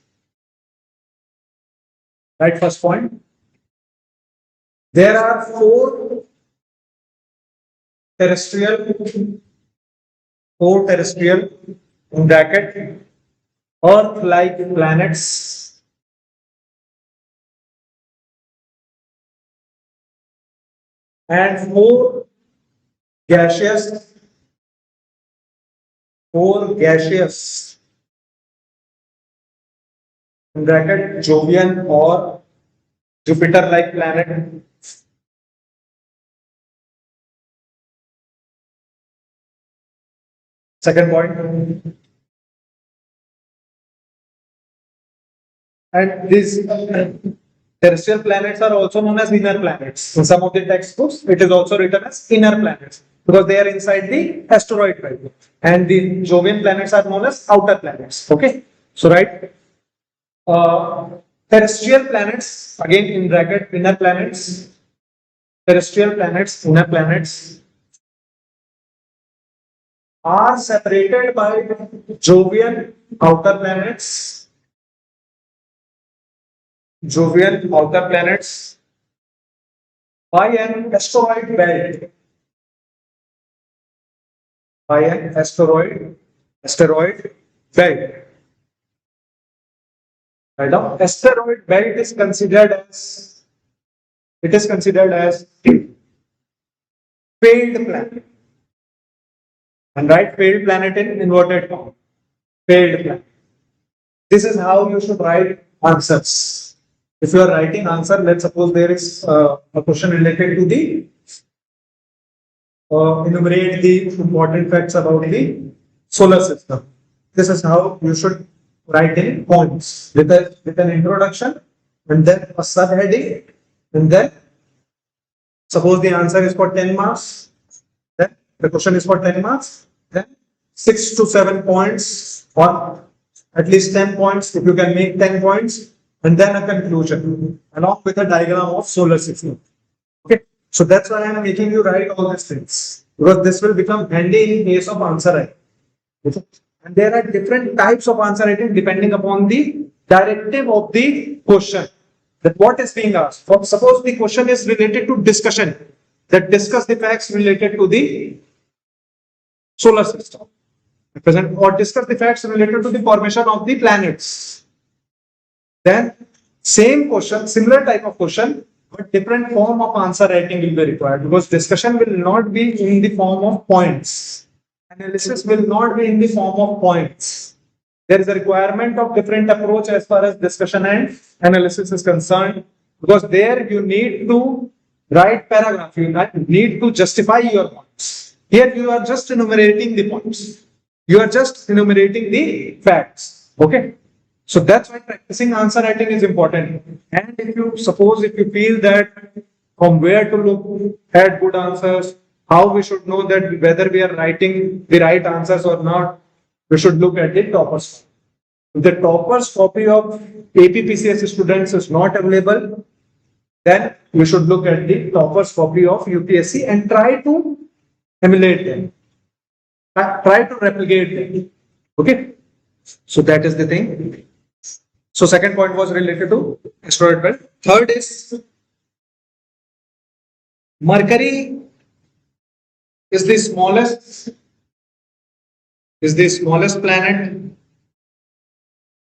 right, first point. There are 4 terrestrial in bracket Earth-like planets and 4 gaseous in bracket Jovian or Jupiter-like planet. Second point. And these terrestrial planets are also known as inner planets. In some of the textbooks, it is also written as inner planets because they are inside the asteroid belt. And the Jovian planets are known as outer planets. Okay. So, right. Terrestrial planets, again in bracket, inner planets. Terrestrial planets, inner planets are separated by Jovian outer planets. Jovian outer planets by an asteroid belt. By an asteroid belt. Right now, asteroid belt is considered as failed planet. And write failed planet in inverted comma. Failed planet. This is how you should write answers. If you are writing answer, let's suppose there is a question related to the enumerate the important facts about the solar system. This is how you should write in points with an introduction and then a subheading, and then suppose the answer is for 10 marks, then the question is for 10 marks, then 6 to 7 points or at least 10 points if you can make 10 points, and then a conclusion along with a diagram of solar system. Okay, so that's why I am making you write all these things, because this will become handy in case of answer writing. Okay. And there are different types of answer writing depending upon the directive of the question, that what is being asked. For suppose the question is related to discussion, that discuss the facts related to the solar system, present, or discuss the facts related to the formation of the planets. Then same question, similar type of question, but different form of answer writing will be required, because discussion will not be in the form of points. Analysis will not be in the form of points. There is a requirement of different approach as far as discussion and analysis is concerned, because there you need to write paragraph, you need to justify your points. Here you are just enumerating the points. You are just enumerating the facts. Okay. So that's why practicing answer writing is important. And if you feel that from where to look at good answers, how we should know that whether we are writing the right answers or not, we should look at the toppers. If the toppers copy of APPCS students is not available, then we should look at the toppers copy of UPSC and try to emulate them. Try to replicate them. Okay. So that is the thing. So second point was related to asteroid belt. Third is Mercury is the smallest planet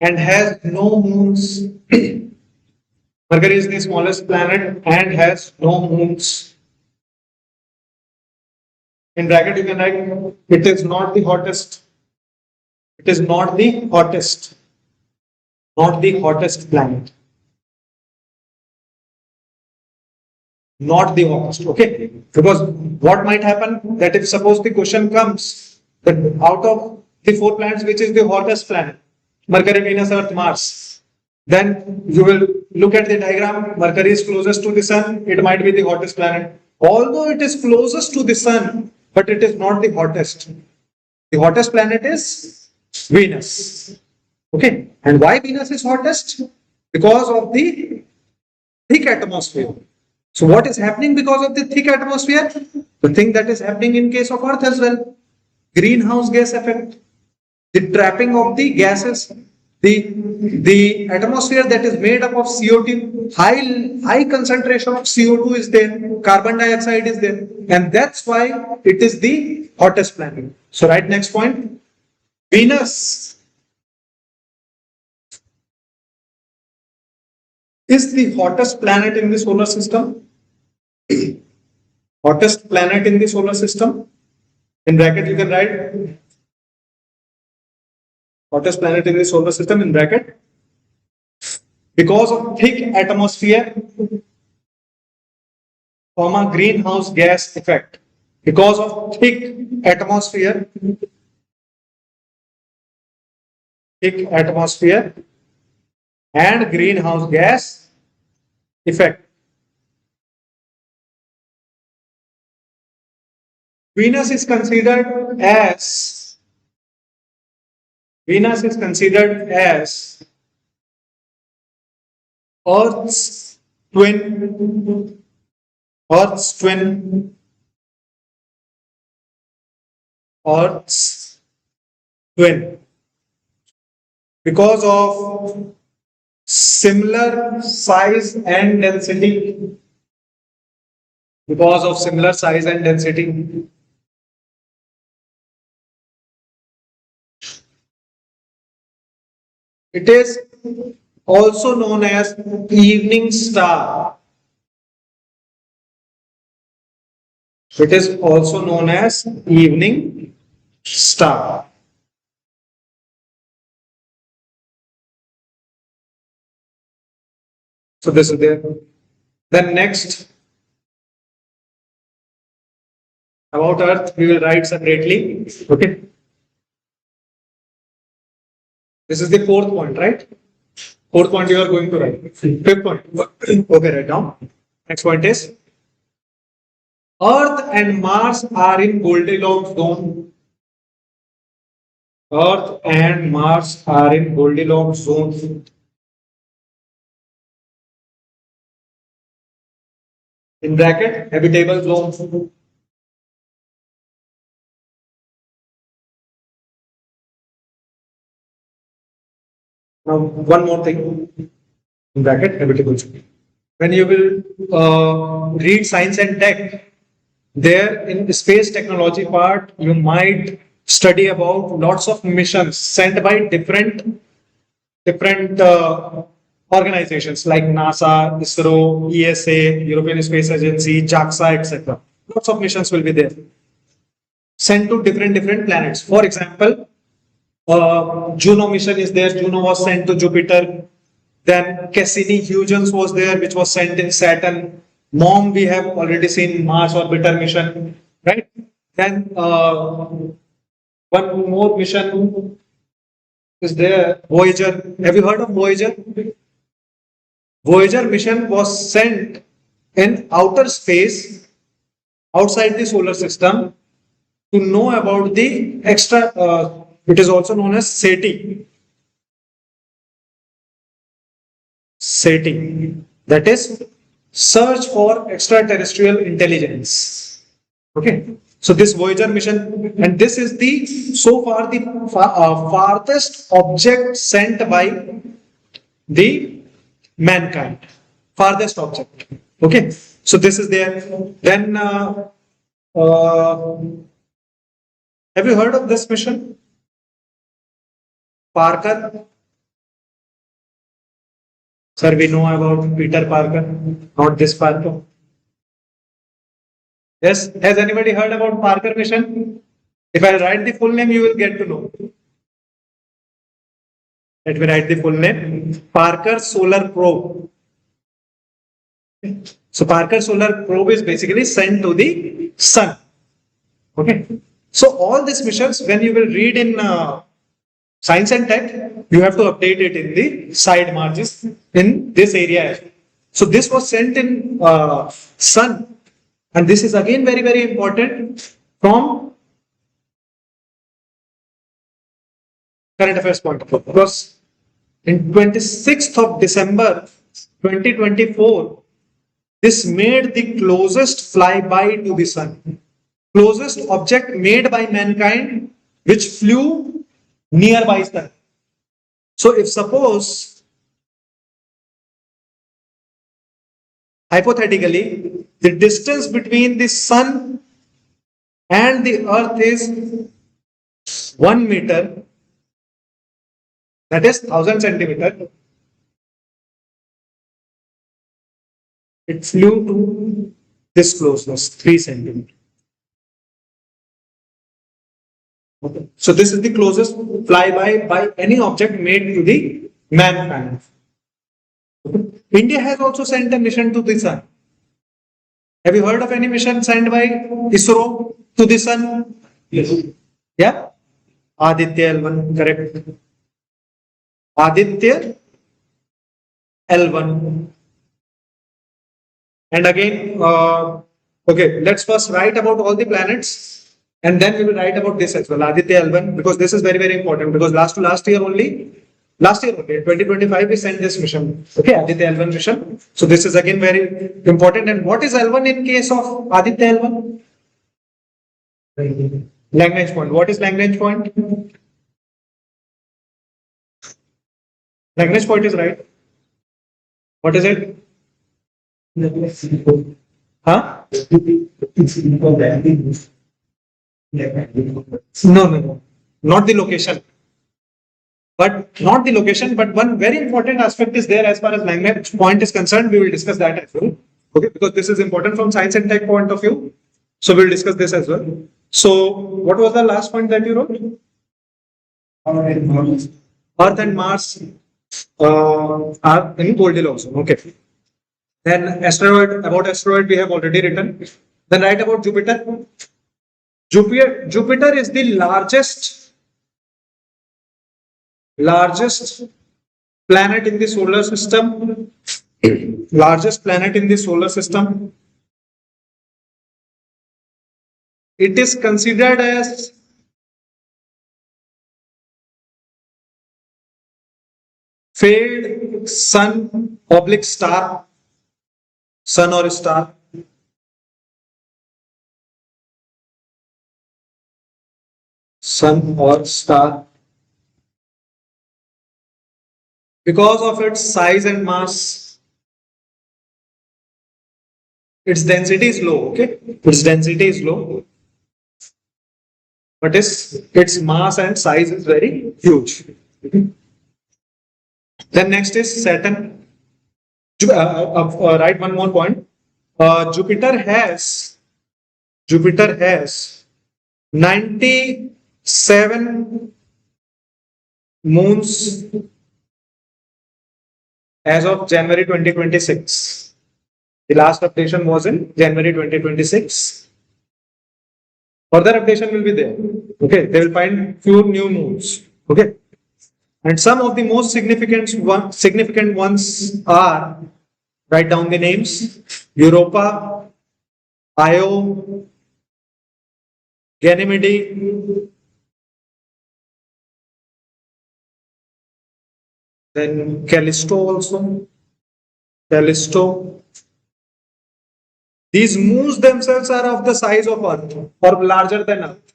and has no moons. Mercury is the smallest planet and has no moons. In bracket you can write, it is not the hottest. It is not the hottest. Not the hottest planet. Not the hottest. Okay. Because what might happen that if suppose the question comes that out of the four planets, which is the hottest planet? Mercury, Venus, Earth, Mars. Then you will look at the diagram. Mercury is closest to the sun. It might be the hottest planet. Although it is closest to the sun, but it is not the hottest. The hottest planet is Venus. Okay. And why Venus is hottest? Because of the thick atmosphere. So what is happening because of the thick atmosphere? The thing that is happening in case of Earth as well. Greenhouse gas effect. The trapping of the gases. The atmosphere that is made up of CO2, high concentration of CO2 is there, carbon dioxide is there, and that's why it is the hottest planet. So right, next point, Venus is the hottest planet in the solar system. Hottest planet in the solar system. In bracket you can write hottest planet in the solar system in bracket. Because of thick atmosphere, greenhouse gas effect. Because of thick atmosphere and greenhouse gas effect. Venus is considered as Earth's twin. Earth's twin. Earth's twin. Because of similar size and density. Because of similar size and density. It is also known as evening star. It is also known as evening star. So this is there. Then next, about Earth, we will write separately. Okay. This is the fourth point, right? Fourth point you are going to write. Fifth point. Okay, write down. Next point is Earth and Mars are in Goldilocks zone. Earth and Mars are in Goldilocks zone. In bracket, habitable zone. Now, one more thing. In bracket, habitable zone. When you will read science and tech, there in the space technology part, you might study about lots of missions sent by different organizations like NASA, ISRO, ESA, European Space Agency, JAXA, etc. Lots of missions will be there sent to different planets. For example, Juno mission is there. Juno was sent to Jupiter. Then Cassini-Huygens was there, which was sent in Saturn. MOM we have already seen, Mars orbiter mission, right? Then one more mission is there, Voyager. Have you heard of Voyager? Voyager mission was sent in outer space, outside the solar system, to know about the extra. It is also known as SETI. SETI. That is search for extraterrestrial intelligence. Okay. So this Voyager mission, and this is the so far the farthest object sent by the mankind. Farthest object. Okay. So this is there. Then have you heard of this mission? Parker. Sir, we know about Peter Parker, not this Parker. Yes. Has anybody heard about Parker mission? If I write the full name, you will get to know. Let me write the full name. Parker Solar Probe. So Parker Solar Probe is basically sent to the sun. Okay. So all these missions, when you will read in science and tech, you have to update it in the side margins in this area. So this was sent in sun, and this is again very important from current affairs point of view, because in 26th of December 2024, this made the closest flyby to the sun, closest object made by mankind which flew nearby sun. So if suppose, hypothetically, the distance between the sun and the earth is 1 meter, that is 1000 centimeter, it flew to this closeness, 3 centimeter. Okay. So this is the closest flyby by any object made to the mankind. Okay. India has also sent a mission to the sun. Have you heard of any mission sent by ISRO to the sun? Yes. Yeah? Aditya L1, correct. Aditya L1. And again, okay, let's first write about all the planets, and then we will write about this as well, Aditya L1, because this is very important, because last year only, 2025, we sent this mission. Okay, Aditya L1 mission. So this is again very important. And what is L1 in case of Aditya L1? Lagrange point. What is Lagrange point? Lagrange point is right. What is it? Huh? No. Not the location. But not the location, but one very important aspect is there as far as Lagrange point is concerned. We will discuss that as well. Okay, because this is important from science and tech point of view. So we'll discuss this as well. So what was the last point that you wrote? Earth and Mars are in Goldilocks. Okay. Then asteroid, about asteroid we have already written. Then write about Jupiter. Jupiter is the largest planet in the solar system. Largest planet in the solar system. It is considered as failed sun oblique star, sun or star. Sun or star. Because of its size and mass, its density is low. Okay, its density is low, but its mass and size is very huge. Okay. Then next is Saturn. Write one more point. Jupiter has 97 moons as of January 2026. The last updation was in January 2026. Further updation will be there. Okay, they will find few new moons. Okay, and some of the most significant ones are, write down the names: Europa, Io, Ganymede, then Callisto also. Callisto. These moons themselves are of the size of Earth or larger than Earth.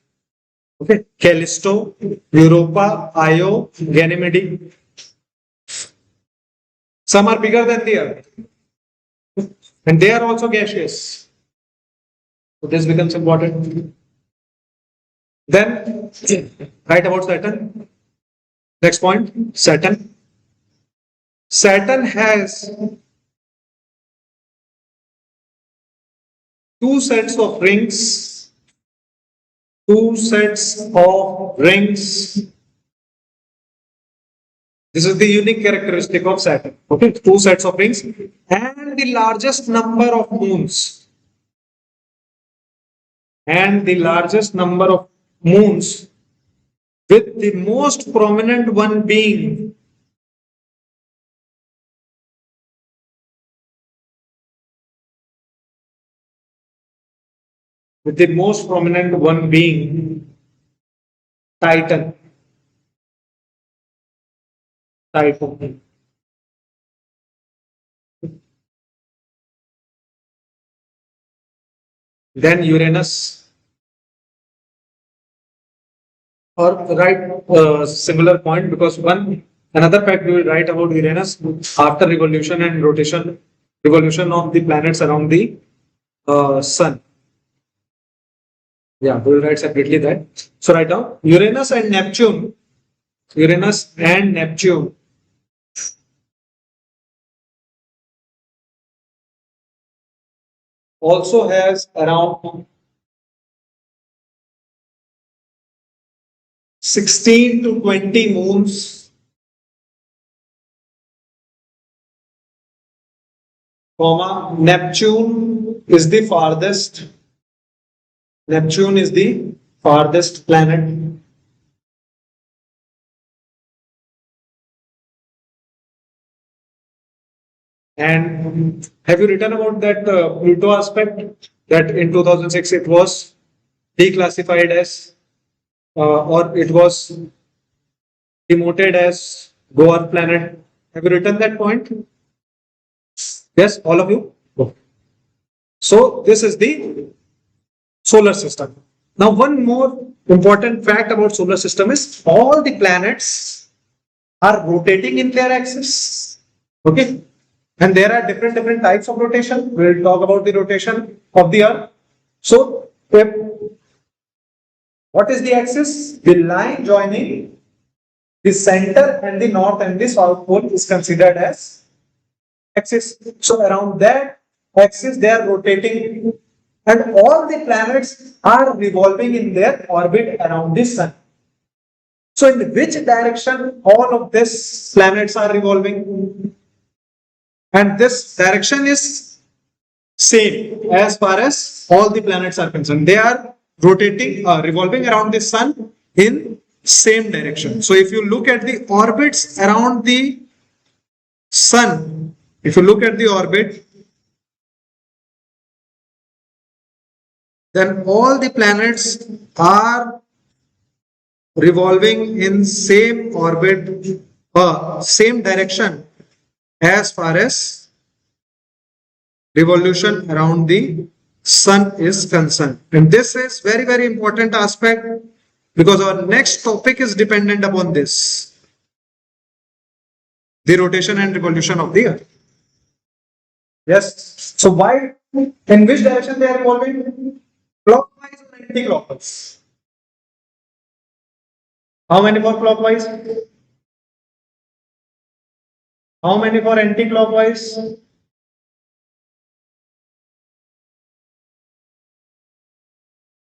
Okay, Callisto, Europa, Io, Ganymede. Some are bigger than the Earth, and they are also gaseous. So this becomes important. Then write about Saturn. Next point, Saturn. Saturn has two sets of rings, two sets of rings. This is the unique characteristic of Saturn. Okay, two sets of rings and the largest number of moons. And the largest number of moons, with the most prominent one being Titan. Titan. Then Uranus, or write similar point, because another fact we will write about Uranus after revolution and revolution of the planets around the sun. Yeah, we will write separately that. So write down Uranus and Neptune. Uranus and Neptune also has around 16 to 20 moons, comma, Neptune is the farthest planet. And have you written about that Pluto aspect, that in 2006 it was declassified as or it was demoted as dwarf planet? Have you written that point? Yes, all of you? Okay. So this is the solar system. Now, one more important fact about solar system is all the planets are rotating in their axis. Okay. And there are different types of rotation. We'll talk about the rotation of the Earth. So, what is the axis? The line joining the center and the north and the south pole is considered as axis. So, around that axis they are rotating, and all the planets are revolving in their orbit around the sun. So, in which direction all of these planets are revolving? And this direction is same as far as all the planets are concerned. They are rotating, revolving around the sun in same direction. So if you look at the orbits around the sun, if you look at the orbit, then all the planets are revolving in same orbit, same direction as far as revolution around the sun is concerned. And this is very important aspect, because our next topic is dependent upon this, the rotation and revolution of the earth. Yes. So why, in which direction they are revolving? Clockwise or anti-clockwise? How many for clockwise? How many for anti-clockwise?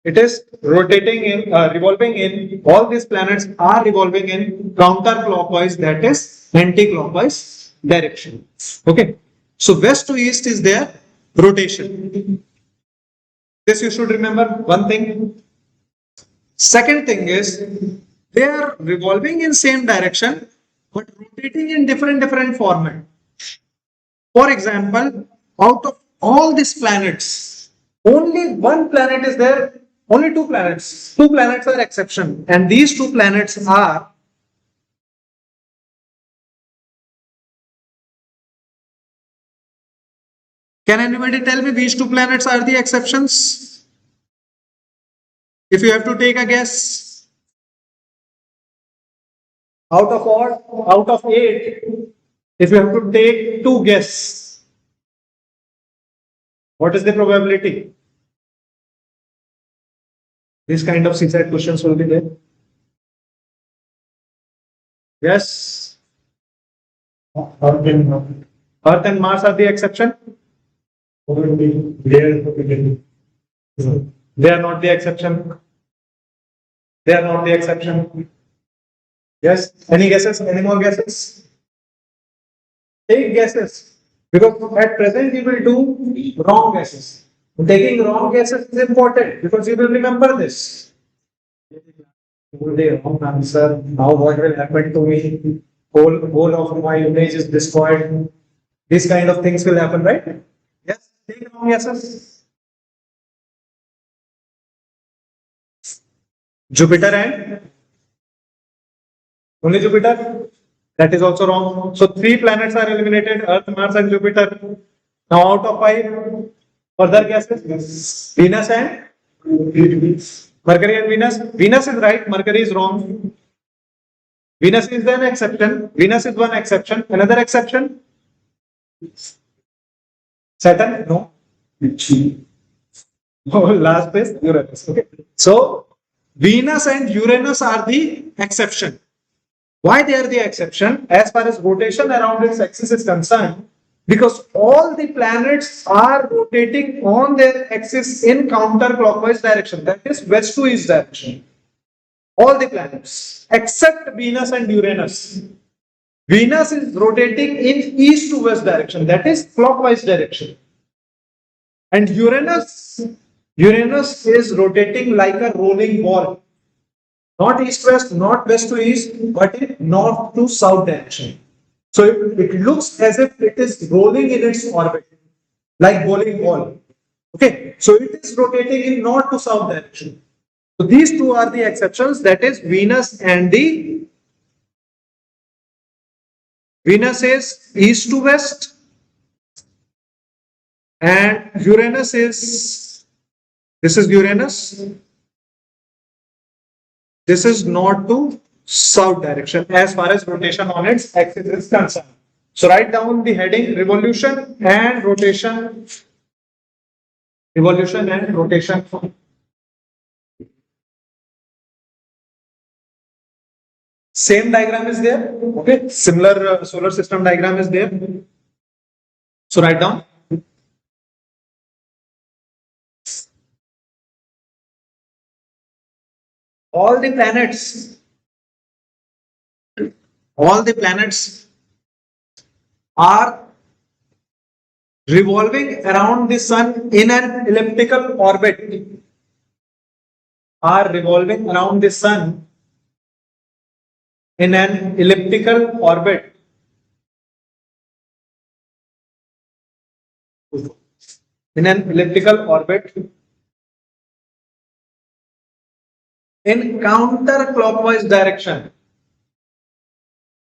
It is rotating in, revolving in, all these planets are revolving in counterclockwise, that is anti-clockwise direction. Okay. So west to east is their rotation. This you should remember, one thing. Second thing is, they are revolving in same direction, but rotating in different format. For example, out of all these planets, only one planet is there, only two planets. Two planets are exception, and these two planets are Can anybody tell me which two planets are the exceptions? If you have to take a guess, out of all, out of 8, if you have to take two guess, what is the probability? This kind of seaside questions will be there. Yes. Earth and Mars are the exception. They are not the exception. They are not the exception. Yes. Any guesses? Any more guesses? Take guesses. Because at present you will do wrong guesses. Taking wrong guesses is important because you will remember this. The wrong answer. Now what will happen to me? Whole of my image is destroyed. These kind of things will happen, right? Yes. Take wrong guesses. Jupiter and only Jupiter. That is also wrong. So three planets are eliminated: Earth, Mars, and Jupiter. Now out of five, further guesses: Venus and Mercury and Venus. Venus is right. Mercury is wrong. Venus is an exception. Venus is one exception. Another exception: Saturn. No. Oh, last place Uranus. Okay. So Venus and Uranus are the exception. Why they are the exception? As far as rotation around its axis is concerned, because all the planets are rotating on their axis in counterclockwise direction, that is west to east direction. All the planets except Venus and Uranus. Venus is rotating in east to west direction, that is clockwise direction. And Uranus is rotating like a rolling ball. Not east-west, not west to east, but in north to south direction. So it looks as if it is rolling in its orbit, like bowling ball. Okay, so it is rotating in north to south direction. So these two are the exceptions, that is Venus is east to west, and Uranus is, this is Uranus. This is north to south direction as far as rotation on its axis is concerned. So write down the heading: revolution and rotation. Revolution and rotation. Same diagram is there. Okay. Similar solar system diagram is there. So write down. All the planets are revolving around the sun in an elliptical orbit. Are revolving around the sun in an elliptical orbit. In an elliptical orbit in counterclockwise direction.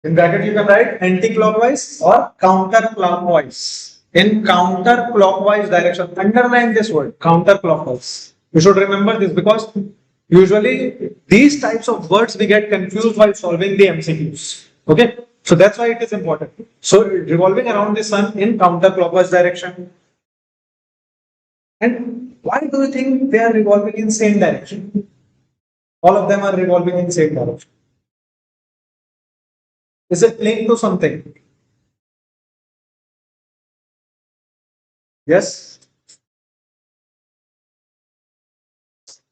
In bracket you can write anti-clockwise or counterclockwise. In counterclockwise direction. Underline this word, counterclockwise. You should remember this because usually these types of words we get confused while solving the MCQs. Okay, so that's why it is important. So revolving around the sun in counterclockwise direction. And why do you think they are revolving in same direction? All of them are revolving in same direction. Is it linked to something? Yes.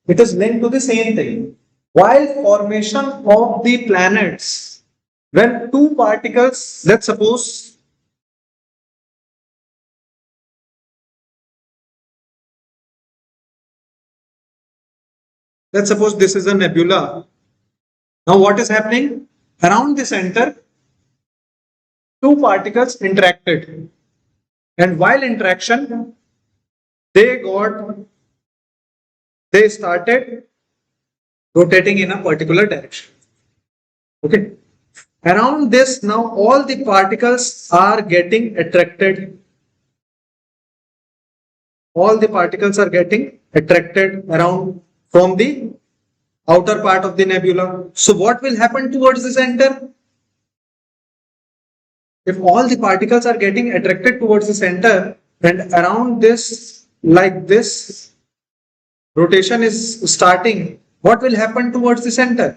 It is linked to the same thing. While formation of the planets, when two particles, let's suppose this is a nebula. Now what is happening? Around the center, two particles interacted. And while interaction, they started rotating in a particular direction. Okay. Around this, now all the particles are getting attracted. All the particles are getting attracted around from the outer part of the nebula. So what will happen towards the center? If all the particles are getting attracted towards the center and around this, like this, rotation is starting, what will happen towards the center?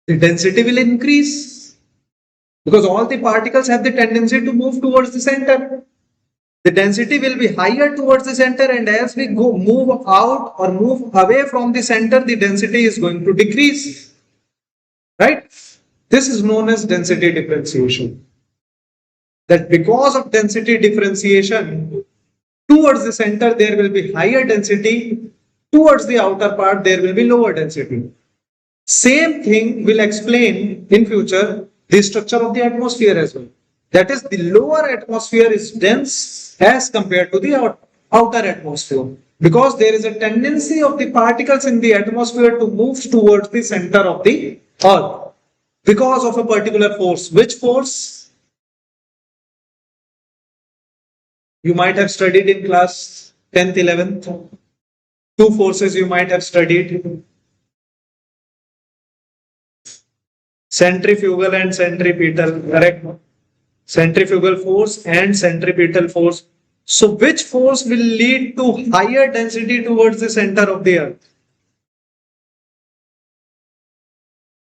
The density will increase because all the particles have the tendency to move towards the center. the density will be higher towards the center, and as we move out or move away from the center, the density is going to decrease, right? This is known as density differentiation. That because of density differentiation, towards the center there will be higher density, towards the outer part there will be lower density. Same thing will explain in future the structure of the atmosphere as well. That is, the lower atmosphere is dense as compared to the outer atmosphere, because there is a tendency of the particles in the atmosphere to move towards the center of the earth because of a particular force. Which force? You might have studied in class 10th, 11th. Two forces you might have studied: centrifugal and centripetal, correct? Centrifugal force and centripetal force. So which force will lead to higher density towards the center of the earth?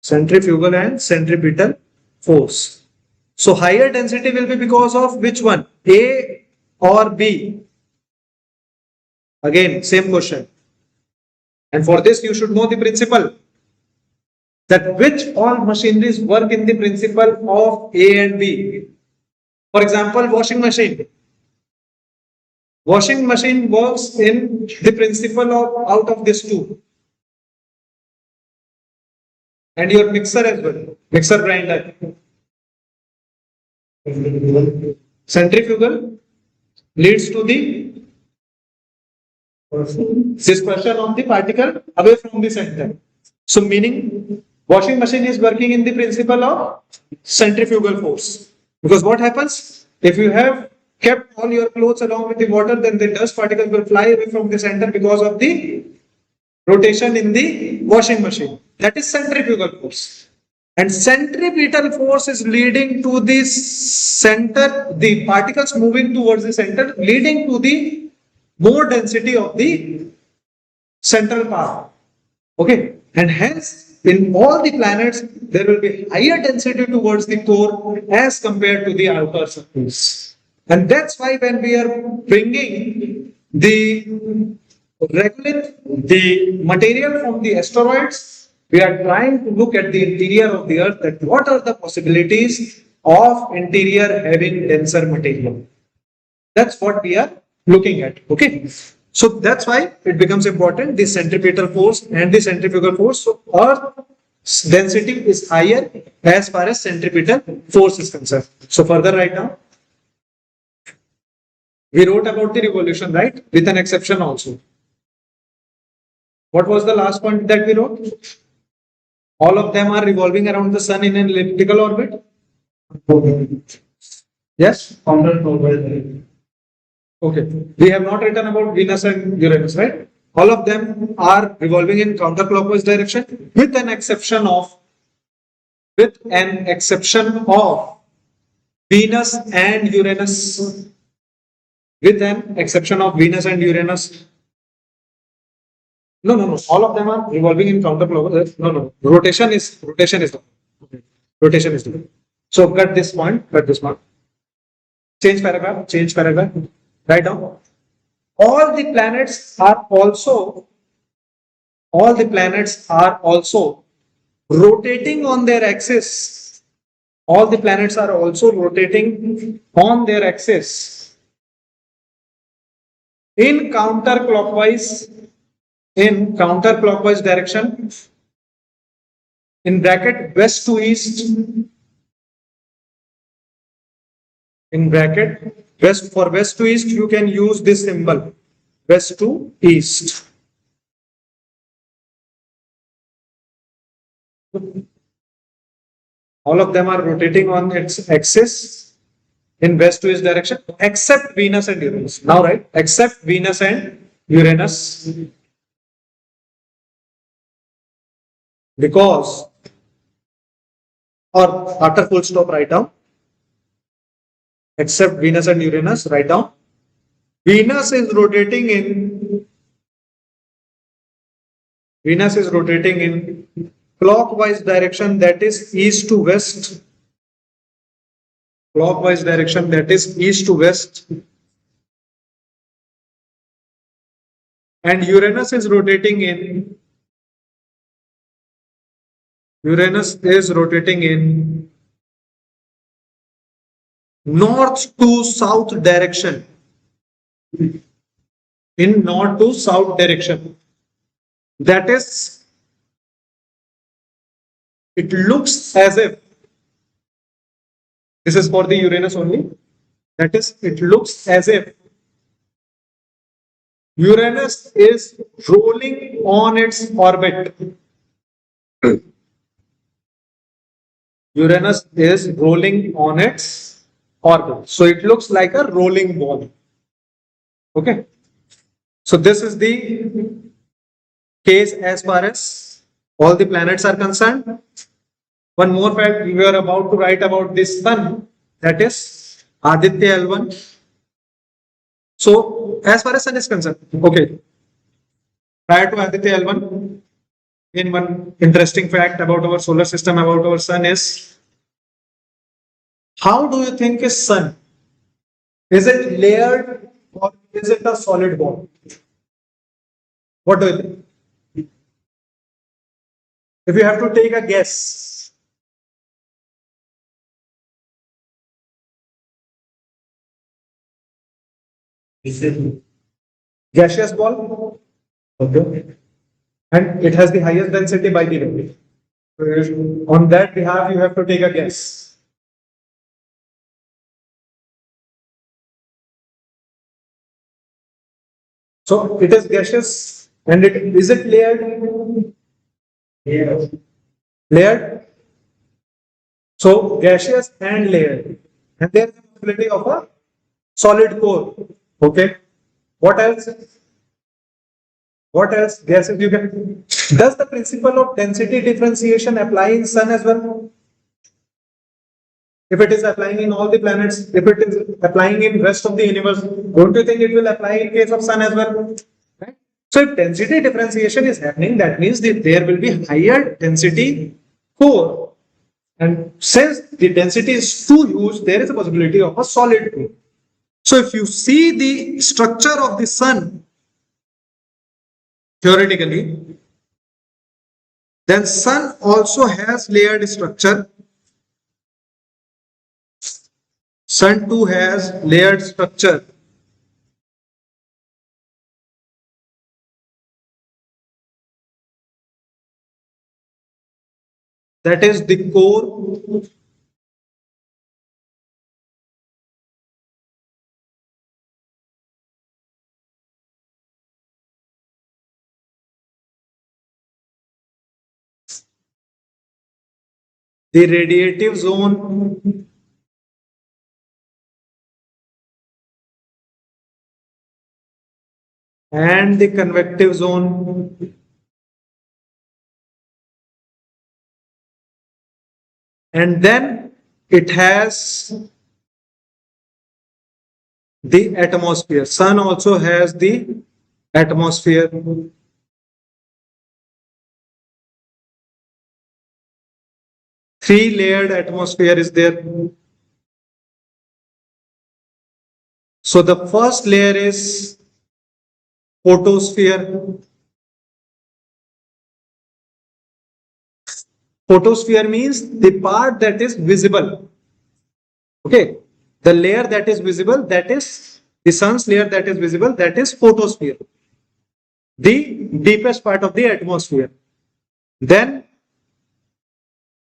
Centrifugal and centripetal force. So higher density will be because of which one? A or B? Again, same question. And for this you should know the principle, that which all machineries work in the principle of A and B. For example, washing machine. Washing machine works in the principle of out of these two. And your mixer as well, mixer grinder. Centrifugal leads to the dispersion of the particle away from the center. So meaning washing machine is working in the principle of centrifugal force. Because what happens? If you have kept all your clothes along with the water, then the dust particles will fly away from the center because of the rotation in the washing machine. That is centrifugal force. And centripetal force is leading to the center, the particles moving towards the center, leading to the more density of the central part. Okay. And hence, in all the planets, there will be higher density towards the core as compared to the outer surface. And that's why when we are bringing the regolith, the material from the asteroids, we are trying to look at the interior of the earth, that what are the possibilities of interior having denser material. That's what we are looking at. Okay. So that's why it becomes important, the centripetal force and the centrifugal force. So Earth's density is higher as far as centripetal force is concerned. So further right now, we wrote about the revolution, right? With an exception also. What was the last point that we wrote? All of them are revolving around the sun in an elliptical orbit. Yes? Okay. We have not written about Venus and Uranus, right? All of them are revolving in counterclockwise direction, with an exception of Venus and Uranus. With an exception of Venus and Uranus. No. All of them are revolving in counterclockwise. No. Rotation is different. So cut this point. Change paragraph. Write down. All the planets are also rotating on their axis. All the planets are also rotating on their axis in counterclockwise direction, in bracket west to east, in bracket west to east, you can use this symbol, west to east. All of them are rotating on its axis in west to east direction, except Venus and Uranus. Now, right? Except Venus and Uranus. Because, or after full stop, write down. Except Venus and Uranus, write down. Venus is rotating in clockwise direction, that is east to west. Clockwise direction, that is east to west. and Uranus is rotating in north to south direction. In north to south direction. That is, it looks as if, this is for the Uranus only, that is, it looks as if Uranus is rolling on its orbit. Uranus is rolling on its orbit. So it looks like a rolling ball. Okay. So this is the case as far as all the planets are concerned. One more fact, we were about to write about this sun, that is Aditya L1. So as far as sun is concerned, okay, prior to Aditya L1, in one interesting fact about our solar system, about our sun is, how do you think is sun? Is it layered or is it a solid ball? What do you think? If you have to take a guess. Is it gaseous ball? Okay. And it has the highest density by the way. On that behalf, you have to take a guess. So it is gaseous, and is it layered? Layered. So gaseous and layered, and there is a possibility of a solid core. Okay. What else? What else? Gases you can. Does the principle of density differentiation apply in sun as well? If it is applying in all the planets, if it is applying in rest of the universe, don't you think it will apply in case of sun as well? Right? So if density differentiation is happening, that means that there will be higher density core. And since the density is too huge, there is a possibility of a solid core. So if you see the structure of the sun, theoretically, then sun also has layered structure. Sun too has layered structure. That is the core. The radiative zone. And the convective zone. And then it has the atmosphere. Sun also has the atmosphere. Three-layered atmosphere is there. So the first layer is photosphere. Photosphere means the part that is visible. Okay. The layer that is visible, that is the sun's layer that is visible, that is photosphere. The deepest part of the atmosphere. Then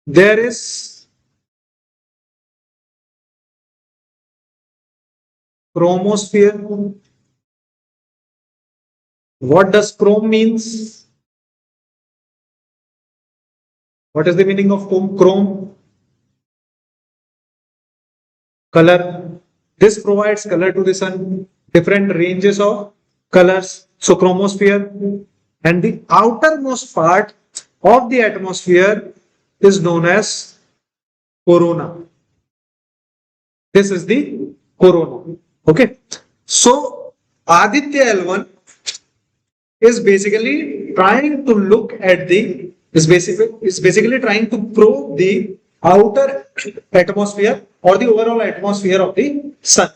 there is chromosphere. What does chrome means? What is the meaning of chrome? Color. This provides color to the sun, different ranges of colors. So chromosphere, and the outermost part of the atmosphere is known as corona. This is the corona. Okay. So Aditya L1 is basically trying to look at the is basically trying to probe the outer atmosphere or the overall atmosphere of the sun.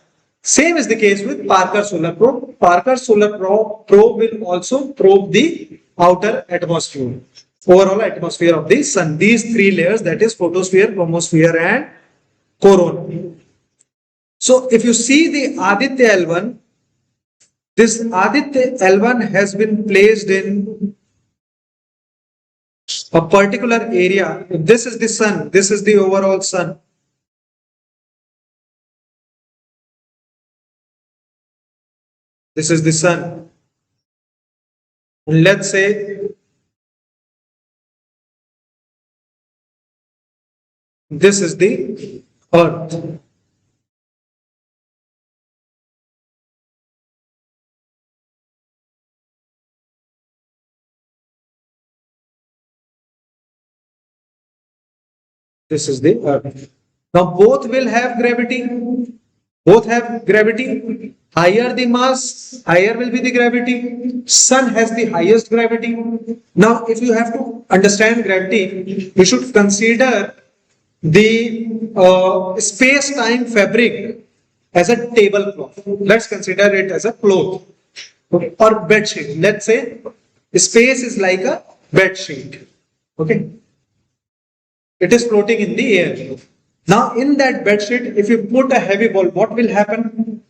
Same is the case with Parker Solar Probe. Parker Solar Probe will also probe the outer atmosphere, overall atmosphere of the sun. These three layers, that is photosphere, chromosphere and corona. So if you see the Aditya L1, this Aditya L1 has been placed in a particular area. If this is the sun, this is the overall sun. This is the sun. And let's say this is the earth. This is the earth. Now both will have gravity. Both have gravity. Higher the mass, higher will be the gravity. Sun has the highest gravity. Now, if you have to understand gravity, we should consider the space-time fabric as a tablecloth. Let's consider it as a cloth, okay, or bed sheet. Let's say space is like a bed sheet. Okay, it is floating in the air. Now, in that bed sheet, if you put a heavy ball, what will happen?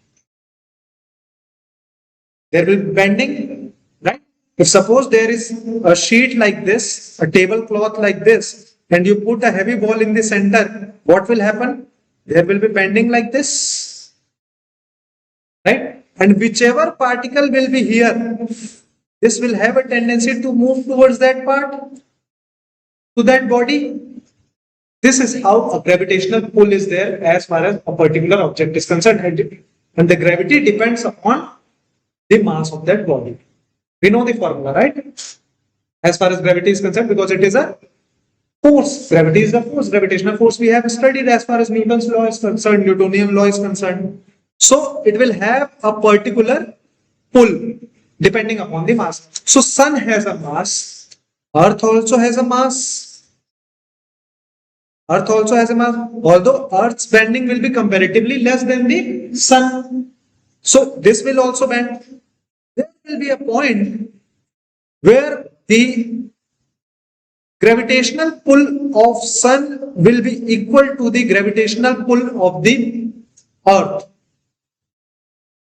There will be bending, right? If suppose there is a sheet like this, a tablecloth like this, and you put a heavy ball in the center, what will happen? There will be bending like this, right? And whichever particle will be here, this will have a tendency to move towards that part, to that body. This is how a gravitational pull is there as far as a particular object is concerned. And the gravity depends upon the mass of that body. We know the formula, right? As far as gravity is concerned, because it is a force. Gravity is a force. Gravitational force we have studied as far as Newton's law is concerned, Newtonian law is concerned. So it will have a particular pull depending upon the mass. So sun has a mass. Earth also has a mass. Earth also has a mass, although Earth's bending will be comparatively less than the sun. So this will also bend. There will be a point where the gravitational pull of sun will be equal to the gravitational pull of the Earth.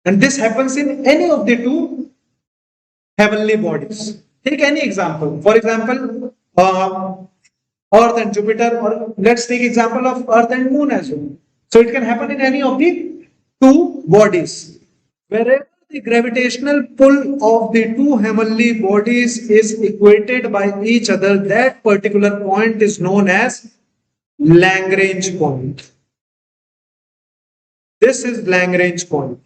And this happens in any of the two heavenly bodies. Take any example. For example, Earth and Jupiter, or let's take example of Earth and Moon as well. So it can happen in any of the two bodies. Wherever the gravitational pull of the two heavenly bodies is equated by each other, that particular point is known as Lagrange point. This is Lagrange point.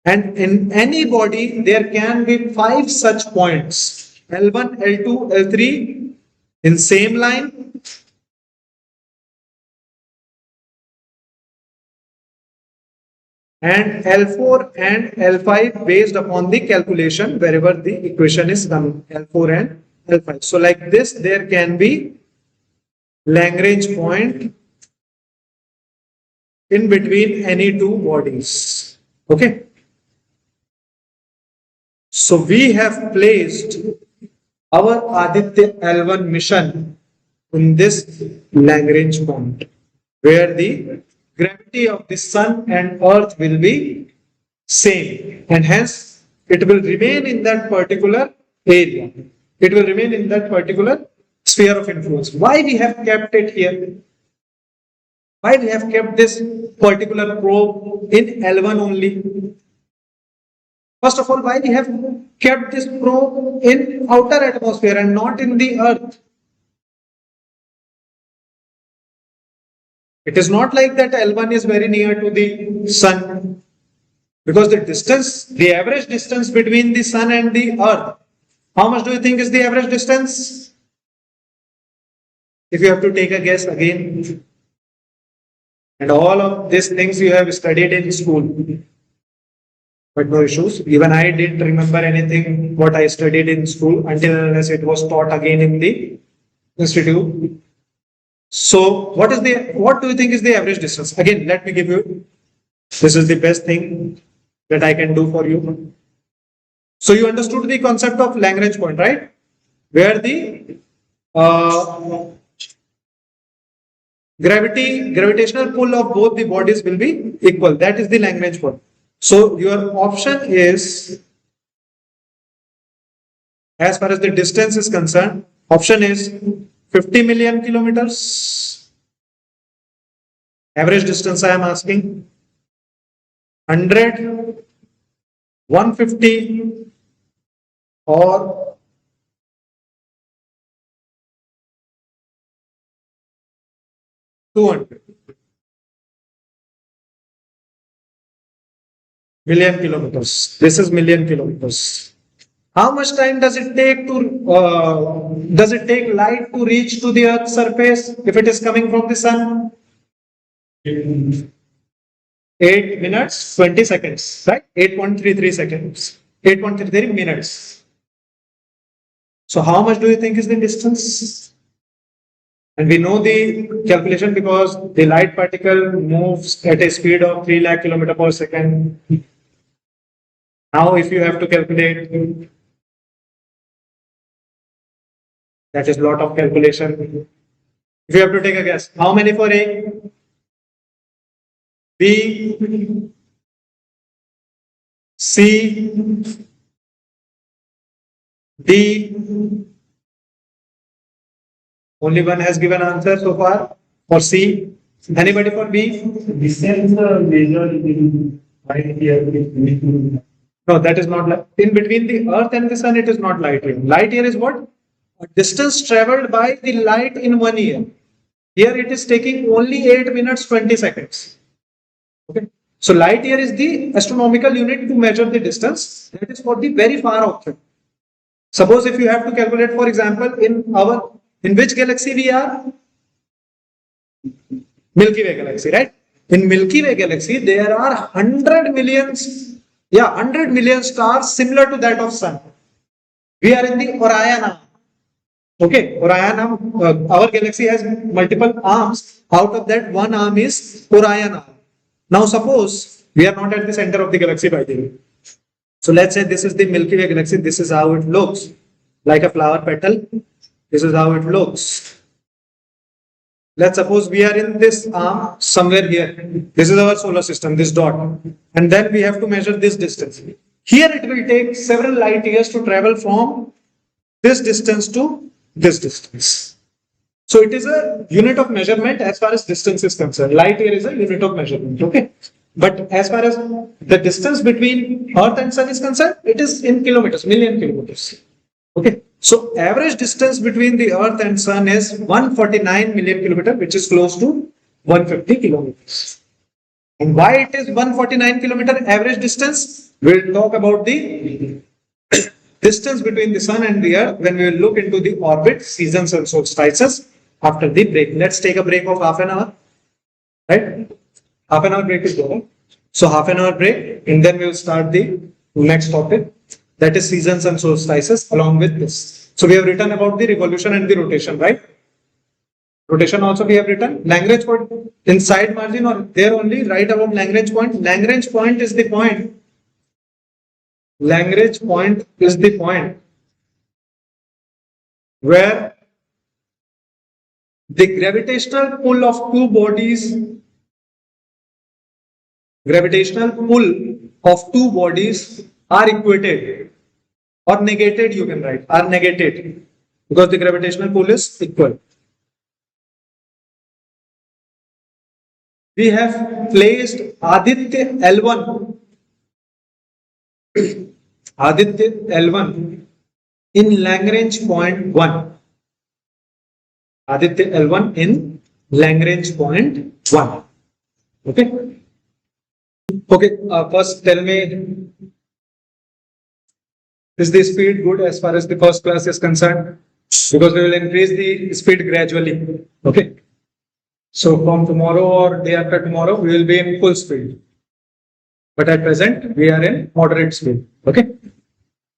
And in any body, there can be 5 such points, L1, L2, L3, in same line, and L4 and L5 based upon the calculation wherever the equation is done, L4 and L5. So like this, there can be Lagrange point in between any two bodies. Okay. So we have placed our Aditya L1 mission in this Lagrange point, where the gravity of the sun and earth will be same, and hence it will remain in that particular area. It will remain in that particular sphere of influence. Why we have kept it here? Why we have kept this particular probe in L1 only? First of all, why we have kept this probe in outer atmosphere and not in the earth? It is not like that L1 is very near to the sun, because the distance, the average distance between the sun and the earth, how much do you think is the average distance? If you have to take a guess again, and all of these things you have studied in school. But no issues. Even I didn't remember anything what I studied in school until unless it was taught again in the institute. So what do you think is the average distance? Again, let me give you This is the best thing that I can do for you. So you understood the concept of Lagrange point, right? Where the gravitational pull of both the bodies will be equal. That is the Lagrange point. So your option is, as far as the distance is concerned, option is 50 million kilometers. Average distance I am asking. 100, 150, or 200 million kilometers. This is million kilometers. How much time does it take light to reach to the Earth's surface if it is coming from the sun? 8 minutes 20 seconds, right? 8.33 seconds. 8.33 minutes. So how much do you think is the distance? And we know the calculation because the light particle moves at a speed of 3 lakh kilometer per second. Now if you have to calculate, that is a lot of calculation. If you have to take a guess, how many for A, B, C, D? Only one has given answer so far for C. Anybody for B? Distance measured in light year. No, that is not light. In between the Earth and the Sun, it is not light year. Light year is what? A distance traveled by the light in 1 year. Here it is taking only 8 minutes 20 seconds. Okay. So light year is the astronomical unit to measure the distance. That is for the very far object. Suppose if you have to calculate, for example, in which galaxy we are? Milky Way galaxy, right? In Milky Way galaxy, there are 100 million stars similar to that of Sun. We are in the Orion. Okay, Orion, our galaxy has multiple arms. Out of that, one arm is Orion. Now suppose we are not at the center of the galaxy, by the way. So let's say this is the Milky Way galaxy. This is how it looks, like a flower petal. This is how it looks. Let's suppose we are in this arm somewhere here. This is our solar system, this dot. And then we have to measure this distance. Here it will take several light years to travel from this distance to this distance. So it is a unit of measurement as far as distance is concerned. Light year is a unit of measurement. Okay. But as far as the distance between Earth and Sun is concerned, it is in kilometers, million kilometers. Okay. So average distance between the Earth and Sun is 149 million kilometers, which is close to 150 kilometers. And why it is 149 kilometer average distance? We'll talk about the distance between the Sun and the Earth when we will look into the orbit, seasons and solstices after the break. Let's take a break of half an hour. Right? Half an hour break is over. So half an hour break, and then we will start the next topic. That is seasons and solstices along with this. So we have written about the revolution and the rotation, right? Rotation also we have written. Lagrange point inside margin or there only, write about Lagrange point. Lagrange point is the point. Lagrange point is the point where the gravitational pull of two bodies are equated or negated, you can write, are negated because the gravitational pull is equal. We have placed Aditya L1 in Lagrange point 1. Aditya L1 in Lagrange point 1. Okay. Okay, first tell me, is the speed good as far as the first class is concerned? Because we will increase the speed gradually. Okay. So from tomorrow or day after tomorrow, we will be in full speed. But at present, we are in moderate speed. Okay.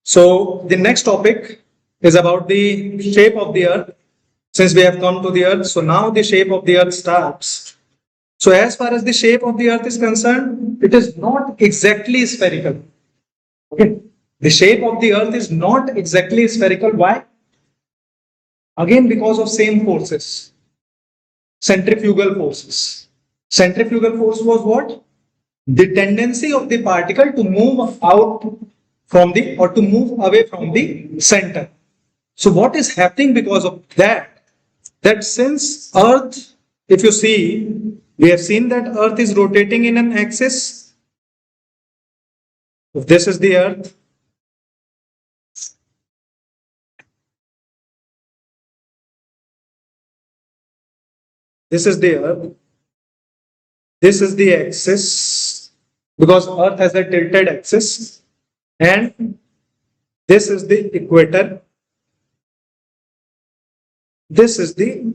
So the next topic is about the shape of the Earth. Since we have come to the Earth, so now the shape of the Earth starts. So as far as the shape of the earth is concerned, it is not exactly spherical. Okay. The shape of the earth is not exactly spherical. Why? Again, because of same forces. Centrifugal forces. Centrifugal force was what? The tendency of the particle to move out from the, or to move away from the center. So what is happening because of that? That since earth, if you see, we have seen that earth is rotating in an axis. If this is the earth, this is the earth, this is the axis, because earth has a tilted axis, and this is the equator, this is the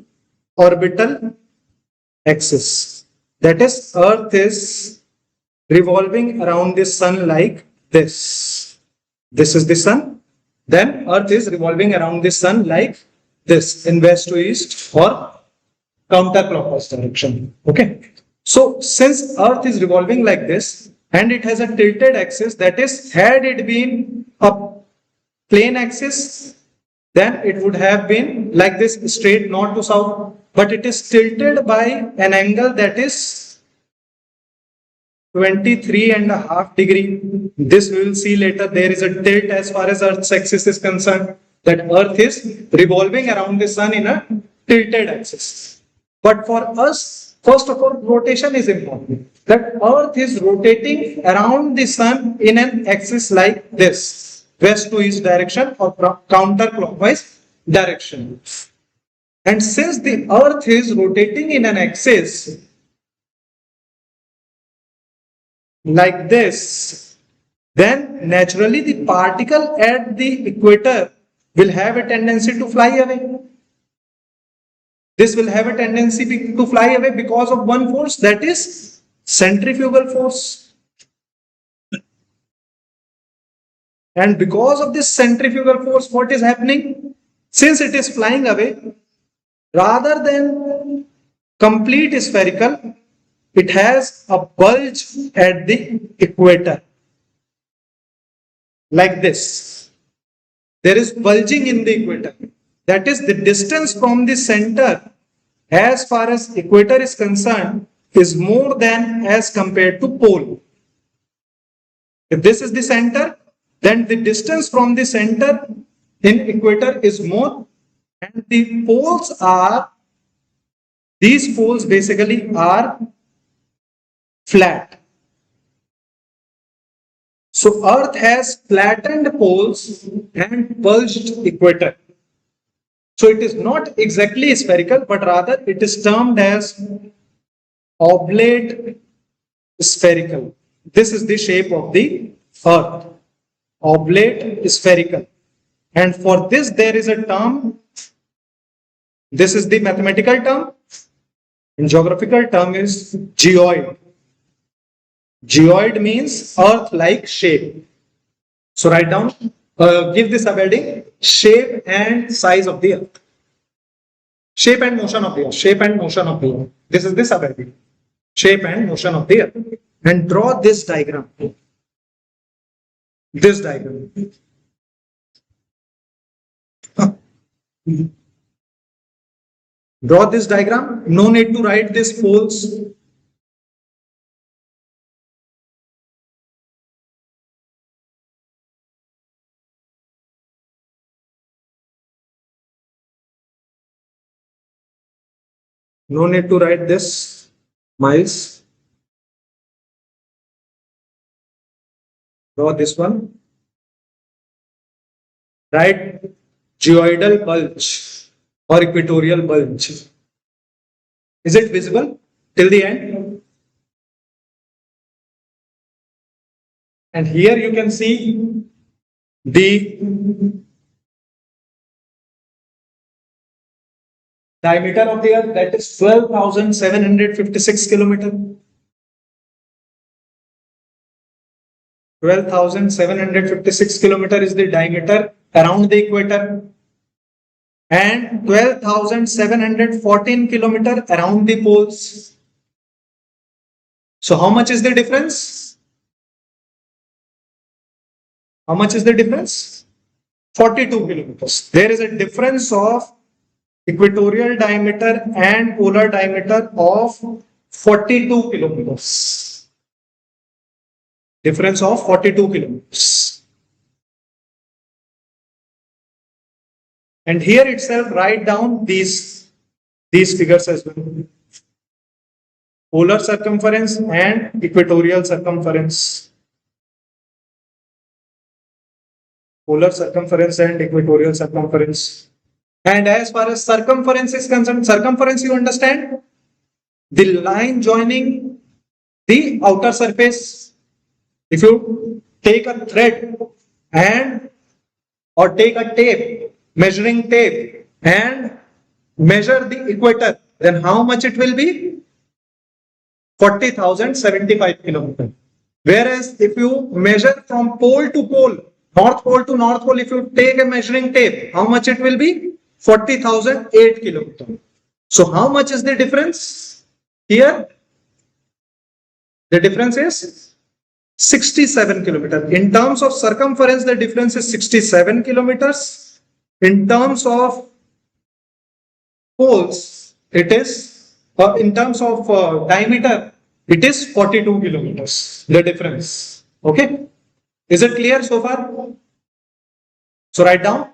orbital axis. That is, earth is revolving around the sun like this. This is the sun. Then earth is revolving around the sun like this, in west to east or counterclockwise direction. Okay. So since earth is revolving like this and it has a tilted axis, that is, had it been a plane axis, then it would have been like this, straight north to south, but it is tilted by an angle that is 23.5 degree. This we will see later. There is a tilt as far as Earth's axis is concerned, that Earth is revolving around the sun in a tilted axis. But for us, first of all, rotation is important. That Earth is rotating around the sun in an axis like this, west to east direction or counterclockwise direction. And since the Earth is rotating in an axis like this, then naturally the particle at the equator will have a tendency to fly away. This will have a tendency to fly away because of one force, that is centrifugal force. And because of this centrifugal force, what is happening? Since it is flying away, rather than complete spherical, it has a bulge at the equator. Like this. There is bulging in the equator. That is, the distance from the center as far as equator is concerned is more than as compared to pole. If this is the center, then the distance from the center in equator is more, and the poles are, these poles basically are flat. So Earth has flattened poles and bulged equator. So it is not exactly spherical, but rather it is termed as oblate spherical. This is the shape of the Earth, oblate spherical. And for this there is a term, this is the mathematical term, in geographical term is geoid. Geoid means Earth-like shape. So write down, give this subheading, shape and size of the Earth. Shape and motion of the Earth. Shape and motion of the Earth. This is the subheading. Shape and motion of the Earth. And draw this diagram. This diagram. Draw this diagram. No need to write these poles. No need to write this miles. Draw this one. Write geoidal bulge or equatorial bulge. Is it visible till the end? And here you can see the diameter of the Earth, that is 12,756 kilometers. 12,756 kilometers is the diameter around the equator, and 12,714 kilometers around the poles. So how much is the difference? How much is the difference? 42 kilometers. There is a difference of equatorial diameter and polar diameter of 42 kilometers. Difference of 42 kilometers. And here itself write down these figures as well. Polar circumference and equatorial circumference. Polar circumference and equatorial circumference. And as far as circumference is concerned, circumference you understand? The line joining the outer surface. If you take a thread and or take a tape, measuring tape and measure the equator, then how much it will be? 40,075 kilometers. Whereas if you measure from pole to pole, north pole, if you take a measuring tape, how much it will be? 40,008 kilometers. So how much is the difference here? The difference is 67 kilometers. In terms of circumference, the difference is 67 kilometers. In terms of poles, it is, in terms of diameter, it is 42 kilometers. The difference. Okay. Is it clear so far? So write down.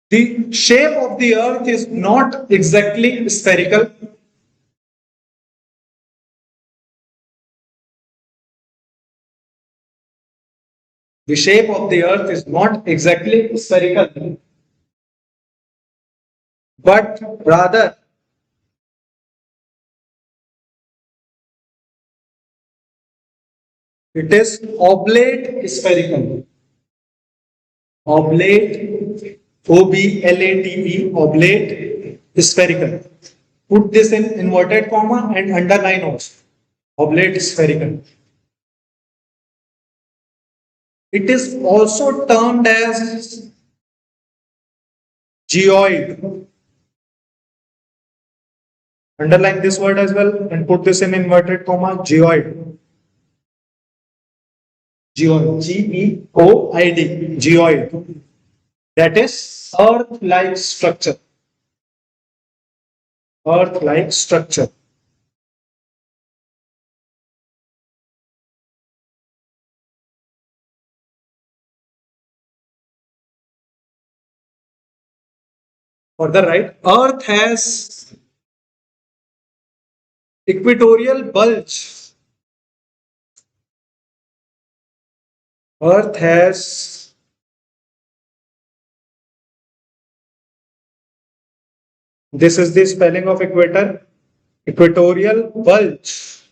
The shape of the earth is not exactly spherical. The shape of the earth is not exactly spherical, but rather it is oblate spherical. Oblate, O-B-L-A-T-E, oblate spherical. Put this in inverted comma and underline also. Oblate spherical. It is also termed as geoid. Underline this word as well and put this in inverted comma, geoid. Geoid, G-E-O-I-D, geoid. That is earth-like structure. Earth-like structure. Further right, Earth has equatorial bulge. Earth has this is the spelling of equator, equatorial bulge.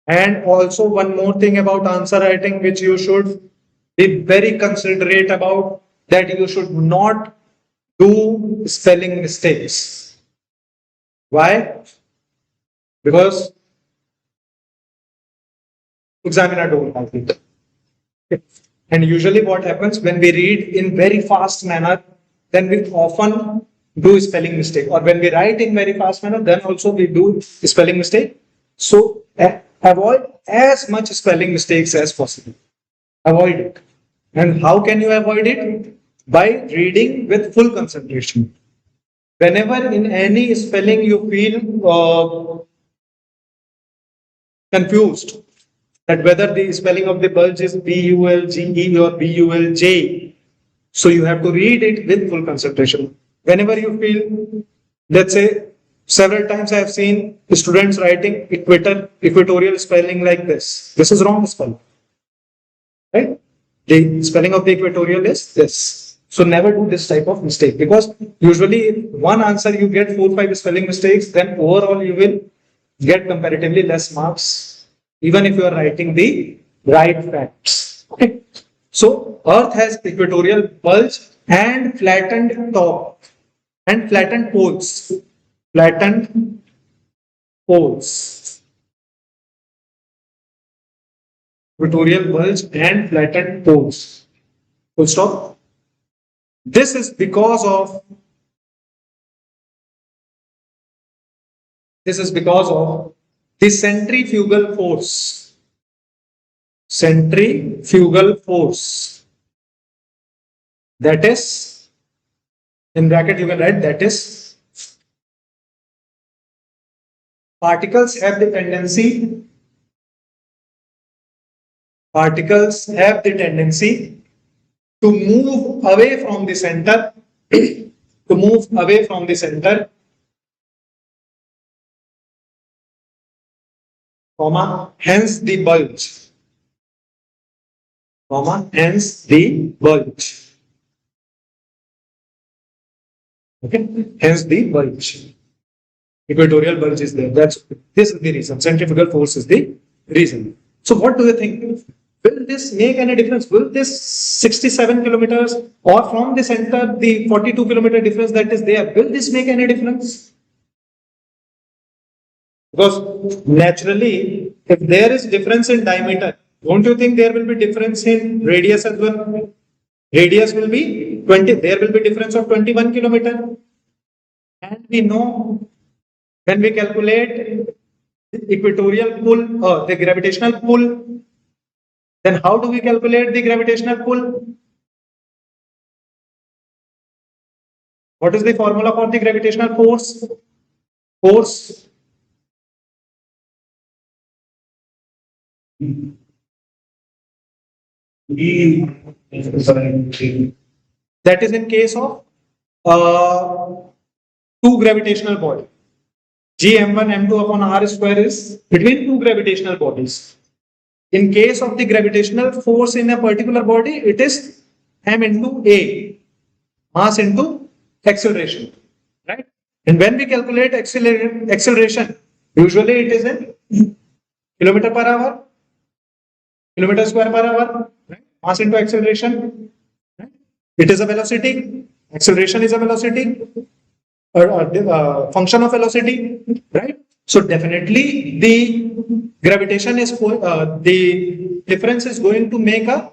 And also one more thing about answer writing which you should be very considerate about, that you should not do spelling mistakes. Why? Because examiner don't like it. And usually what happens when we read in very fast manner, then we often do spelling mistake, or when we write in very fast manner, then also we do spelling mistake. So avoid as much spelling mistakes as possible. Avoid it. And how can you avoid it? By reading with full concentration. Whenever in any spelling you feel confused, that whether the spelling of the bulge is B-U-L-G-E or B-U-L-J, so you have to read it with full concentration. Whenever you feel, let's say, several times I have seen students writing equatorial spelling like this. This is wrong spelling. Right? The spelling of the equatorial is this. So never do this type of mistake, because usually one answer you get 4-5 spelling mistakes, then overall you will get comparatively less marks, even if you are writing the right facts. Okay. So Earth has equatorial bulge and flattened top and flattened poles. Flattened poles. Equatorial bulge and flattened poles. Full stop. This is because of the centrifugal force. Centrifugal force. That is, in bracket you can write, that is, particles have the tendency to move away from the center, comma, hence the bulge, okay, hence the bulge. Equatorial bulge is there. This is the reason. Centrifugal force is the reason. So what do you think? Will this make any difference? Will this 67 kilometers or from the center, the 42-kilometer difference that is there, will this make any difference? Because naturally, if there is difference in diameter, don't you think there will be difference in radius as well? Radius will be 20, there will be difference of 21 kilometer. And we know when we calculate the equatorial pull, the gravitational pull, then how do we calculate the gravitational pull? What is the formula for the gravitational force? That is in case of two gravitational bodies. G m1 m2 upon r square is between two gravitational bodies. In case of the gravitational force in a particular body, it is m into a, mass into acceleration, right? And when we calculate acceleration, usually it is in kilometer per hour, kilometer square per hour, right? Mass into acceleration, right? It is a velocity, acceleration is a velocity, or function of velocity, right? So definitely the gravitation is the difference is going to make a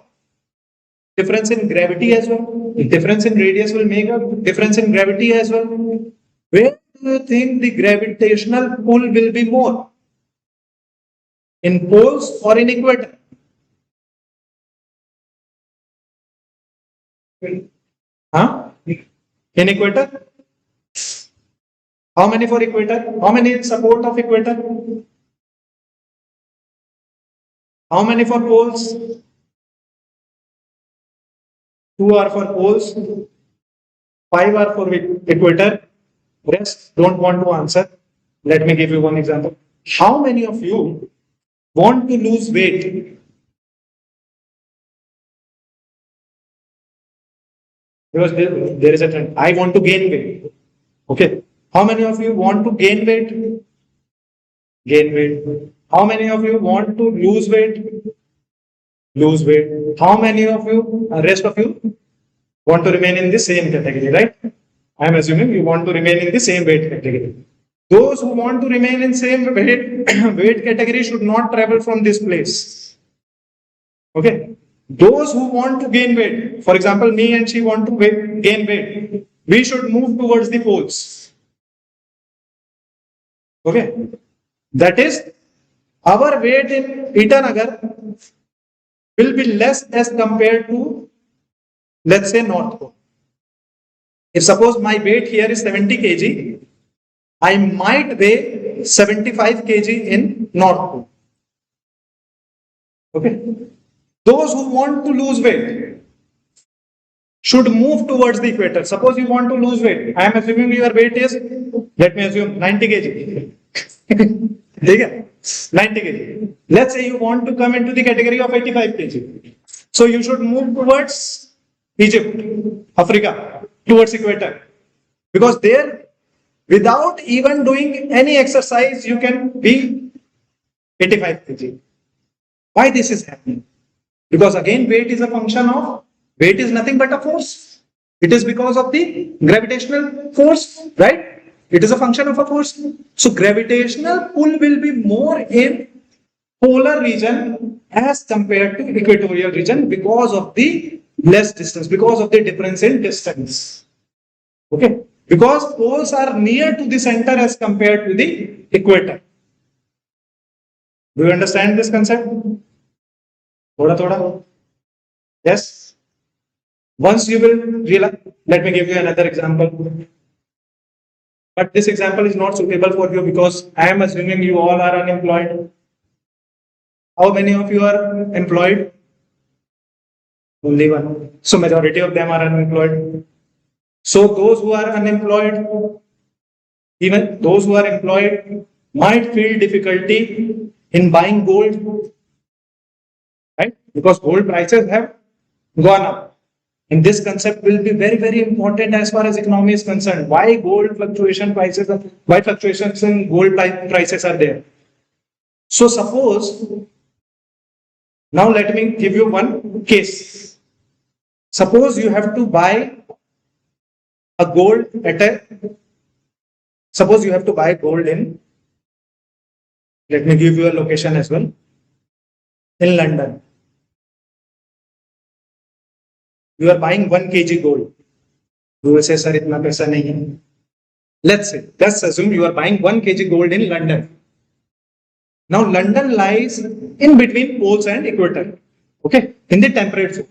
difference in gravity as well. The difference in radius will make a difference in gravity as well. Where do you think the gravitational pull will be more? In poles or in equator? Huh? In equator? How many for equator? How many in support of equator? How many for poles? 2 are for poles, 5 are for equator. Rest don't want to answer. Let me give you one example. How many of you want to lose weight? Because there is a trend. I want to gain weight. Okay. How many of you want to gain weight? Gain weight. How many of you want to lose weight? Lose weight. How many of you, rest of you, want to remain in the same category, right? I am assuming you want to remain in the same weight category. Those who want to remain in same weight category should not travel from this place. Okay. Those who want to gain weight, for example, me and she want to gain weight, we should move towards the poles. Okay. That is, our weight in Itanagar will be less as compared to, let's say, North Pole. If suppose my weight here is 70 kg, I might weigh 75 kg in North Pole. Okay. Those who want to lose weight should move towards the equator. Suppose you want to lose weight. I am assuming your weight is, let me assume, 90 kg. 90 kg. Let's say you want to come into the category of 85 kg. So you should move towards Egypt, Africa, towards equator. Because there, without even doing any exercise, you can be 85 kg. Why this is happening? Because again, weight is a function of, weight is nothing but a force. It is because of the gravitational force, right? It is a function of a force. So gravitational pull will be more in polar region as compared to equatorial region because of the less distance, because of the difference in distance. Okay? Because poles are near to the center as compared to the equator. Do you understand this concept? Thoda thoda. Yes. Once you will realize, let me give you another example. But this example is not suitable for you because I am assuming you all are unemployed. How many of you are employed? Only one. So majority of them are unemployed. So those who are unemployed, even those who are employed, might feel difficulty in buying gold, right? Because gold prices have gone up. And this concept will be very, very important as far as economy is concerned. Why gold fluctuation prices, why fluctuations in gold prices are there? So suppose, now let me give you one case. Suppose you have to buy a gold at a, suppose you have to buy gold in, let me give you a location as well, in London. You are buying 1 kg gold. You will say, sir, itna paisa nahi hai. Let's assume you are buying 1 kg gold in London. Now, London lies in between poles and equator, okay, in the temperate zone.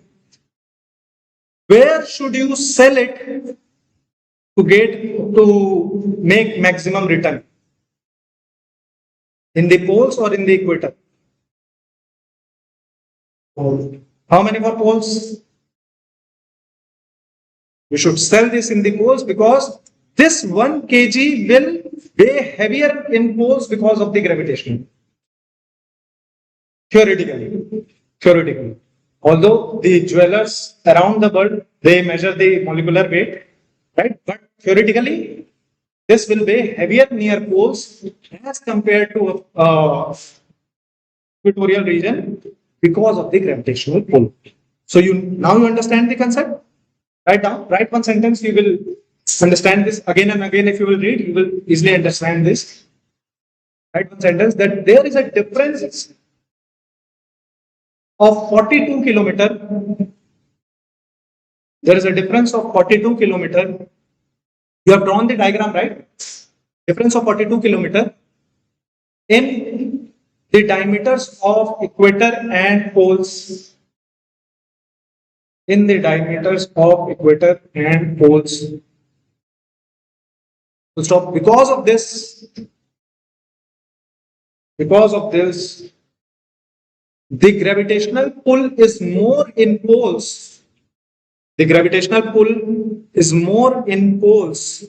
Where should you sell it to make maximum return? In the poles or in the equator? How many more poles? You should sell this in the poles because this 1 kg will weigh heavier in poles because of the gravitational. Theoretically. Although the jewelers around the world, they measure the molecular weight, right? But theoretically, this will weigh heavier near poles as compared to equatorial region because of the gravitational pull. So now you understand the concept? Write down, write one sentence, you will understand this again and again. If you will read, you will easily understand this. Write one sentence that there is a difference of 42 kilometer. There is a difference of 42 kilometer. You have drawn the diagram, right? Difference of 42 kilometer in the diameters of equator and poles. In the diameters of equator and poles. So stop. Because of this, the gravitational pull is more in poles. The gravitational pull is more in poles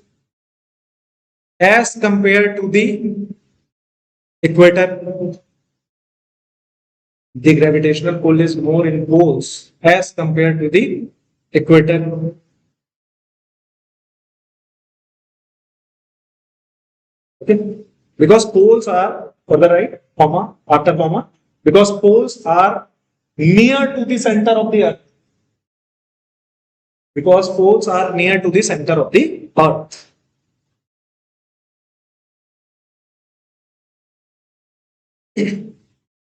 as compared to the equator. The gravitational pull is more in poles as compared to the equator. Okay, because poles are further right, comma, after comma, because poles are near to the center of the earth. Because poles are near to the center of the earth.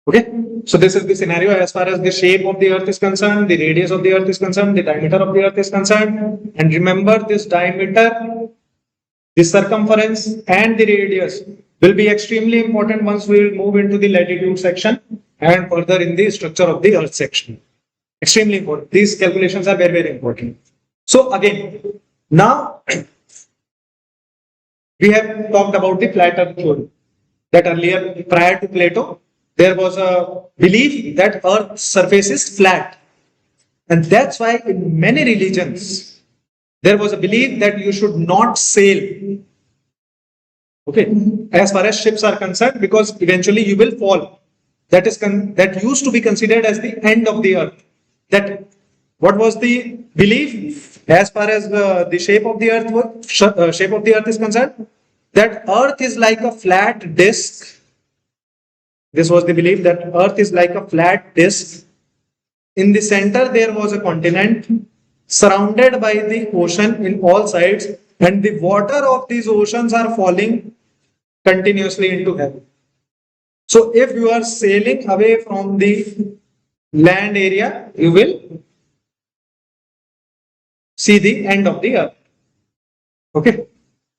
Okay, so this is the scenario as far as the shape of the earth is concerned, the radius of the earth is concerned, the diameter of the earth is concerned. And remember, this diameter, the circumference, and the radius will be extremely important once we will move into the latitude section and further in the structure of the earth section. Extremely important. These calculations are very, very important. So again, now we have talked about the flat earth theory. That earlier, prior to Plato, there was a belief that earth's surface is flat. And that's why in many religions, there was a belief that you should not sail. Okay, as far as ships are concerned, because eventually you will fall. That used to be considered as the end of the earth. That what was the belief as far as the shape of the earth is concerned? That earth is like a flat disk. This was the belief that earth is like a flat disk. In the center there was a continent surrounded by the ocean in all sides, and the water of these oceans are falling continuously into heaven. So if you are sailing away from the land area, you will see the end of the earth. Okay,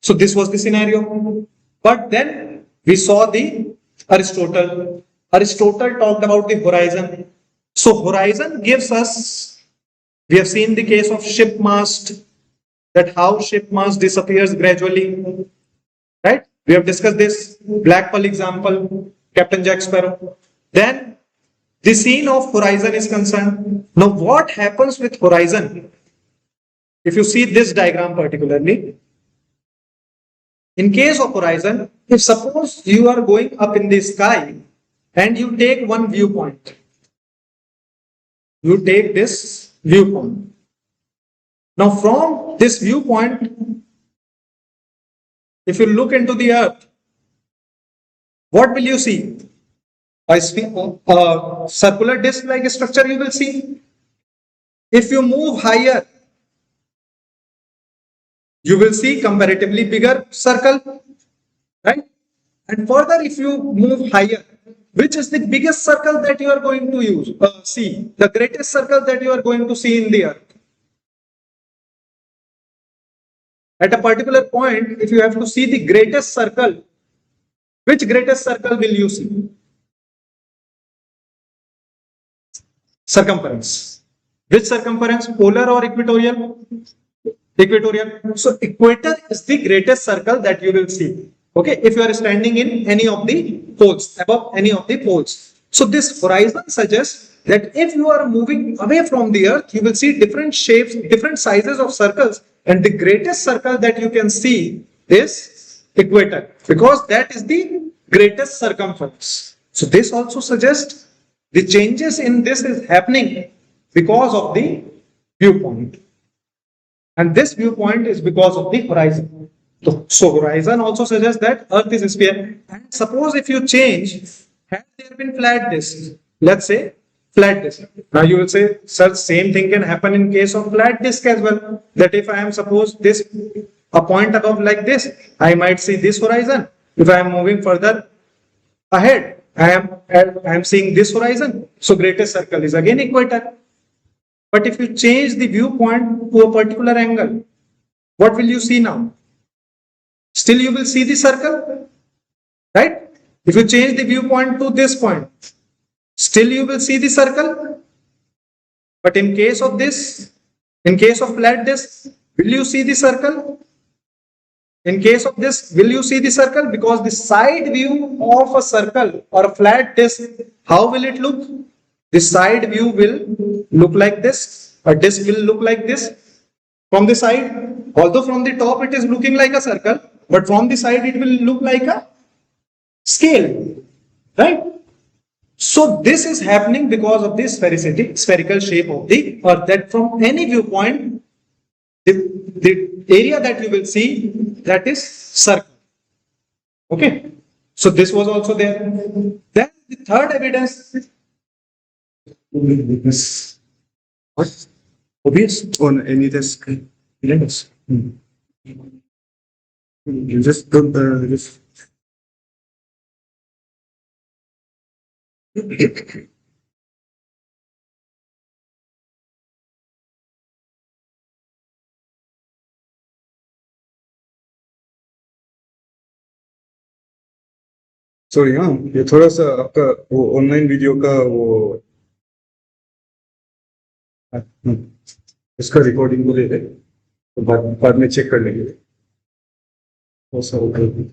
so this was the scenario. But then we saw the Aristotle, Aristotle talked about the horizon. So horizon gives us, we have seen the case of ship mast, that how ship mast disappears gradually, right? We have discussed this Black Pearl example, Captain Jack Sparrow. Then the scene of horizon is concerned. Now what happens with horizon? If you see this diagram particularly, in case of horizon, if suppose you are going up in the sky and you take one viewpoint, you take this viewpoint. Now from this viewpoint, if you look into the earth, what will you see? A circular disc like structure you will see. If you move higher, you will see comparatively bigger circle, right? And further, if you move higher, which is the biggest circle that you are going to see, the greatest circle that you are going to see in the earth. At a particular point, if you have to see the greatest circle, which greatest circle will you see? Circumference. Which circumference? Polar or equatorial? Equatorial. So equator is the greatest circle that you will see. Okay, if you are standing in any of the poles, above any of the poles. So this horizon suggests that if you are moving away from the earth, you will see different shapes, different sizes of circles, and the greatest circle that you can see is equator, because that is the greatest circumference. So this also suggests the changes in this is happening because of the viewpoint. And this viewpoint is because of the horizon. So horizon also suggests that earth is a sphere. And suppose if you change, had there been flat disk, let's say flat disk. Now you will say, sir, same thing can happen in case of flat disk as well. That if I am suppose this a point above like this, I might see this horizon. If I am moving further ahead, I am seeing this horizon. So greatest circle is again equator. But if you change the viewpoint to a particular angle, what will you see now? Still you will see the circle, right? If you change the viewpoint to this point, still you will see the circle. But in case of this, in case of flat disk, will you see the circle? In case of this, will you see the circle? Because the side view of a circle or a flat disk, how will it look? The side view will look like this. A disk will look like this from the side. Although from the top it is looking like a circle, but from the side it will look like a scale, right? So this is happening because of the spherical shape of the earth, that from any viewpoint, the area that you will see, that is circle. Okay. So this was also there. Then the third evidence. What? Obvious on any desk. Yes. You just don't just. Sorry हाँ, ये थोड़ा सा आपका वो online video का वो इसका recording को ले ले, तो बाद में चेक कर लेंगे। वो सब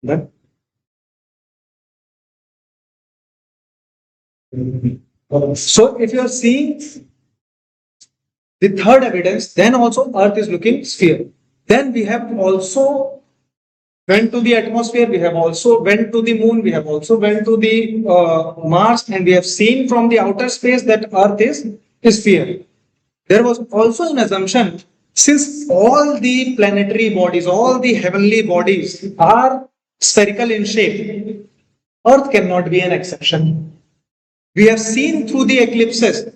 Done? So if you are seeing the third evidence, then also Earth is looking sphere. Then we have also went to the atmosphere, we have also went to the moon, we have also went to the Mars, and we have seen from the outer space that Earth is a sphere. There was also an assumption, since all the planetary bodies, all the heavenly bodies are spherical in shape, Earth cannot be an exception. We have seen through the eclipses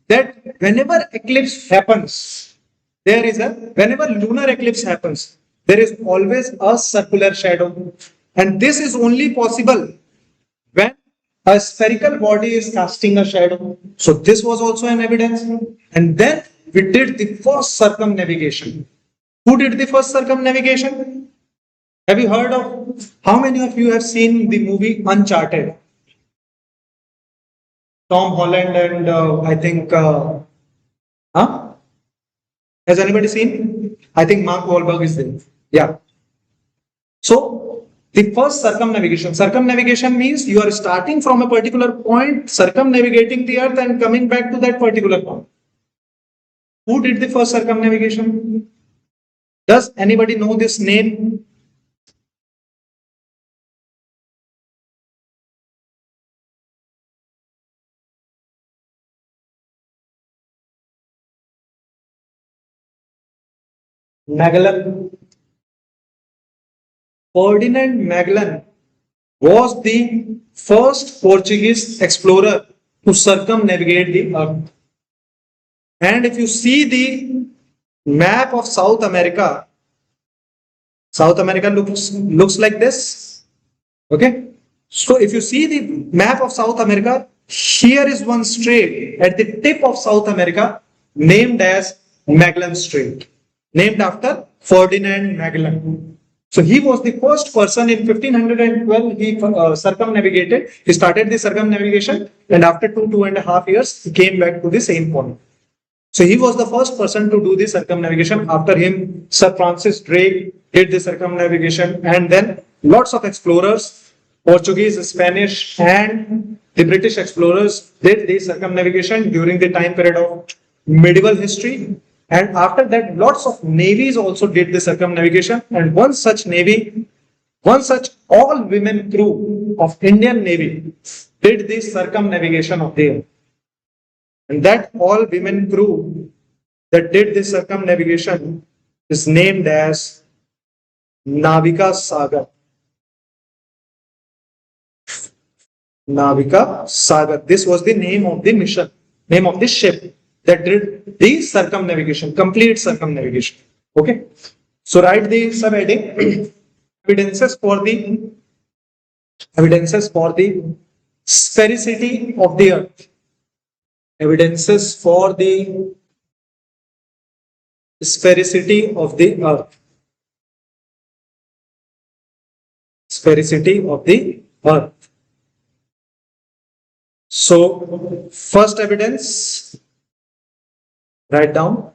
that whenever eclipse happens, whenever lunar eclipse happens, there is always a circular shadow. And this is only possible when a spherical body is casting a shadow. So this was also an evidence. And then we did the first circumnavigation. Who did the first circumnavigation? Have you heard of, how many of you have seen the movie Uncharted? Tom Holland and I think, huh? Has anybody seen? I think Mark Wahlberg is there. Yeah. So the first circumnavigation means you are starting from a particular point, circumnavigating the earth and coming back to that particular point. Who did the first circumnavigation? Does anybody know this name? Magellan. Ferdinand Magellan was the first Portuguese explorer to circumnavigate the earth. And if you see the map of South America looks like this. Okay. So if you see the map of South America, here is one strait at the tip of South America named as Magellan Strait, named after Ferdinand Magellan. So he was the first person in 1512. He circumnavigated. He started the circumnavigation, and after 2.5 years, he came back to the same point. So he was the first person to do the circumnavigation. After him, Sir Francis Drake did the circumnavigation, and then lots of explorers, Portuguese, Spanish, and the British explorers did the circumnavigation during the time period of medieval history. And after that, lots of navies also did the circumnavigation. And one such all-women crew of Indian Navy did the circumnavigation of the earth. And that all-women crew that did the circumnavigation is named as Navika Sagar. Navika Sagar. This was the name of the mission, name of the ship that did the circumnavigation, complete circumnavigation. Okay. So write the subheading evidences for the sphericity of the earth. Evidences for the sphericity of the earth. Sphericity of the earth. So first evidence, write down.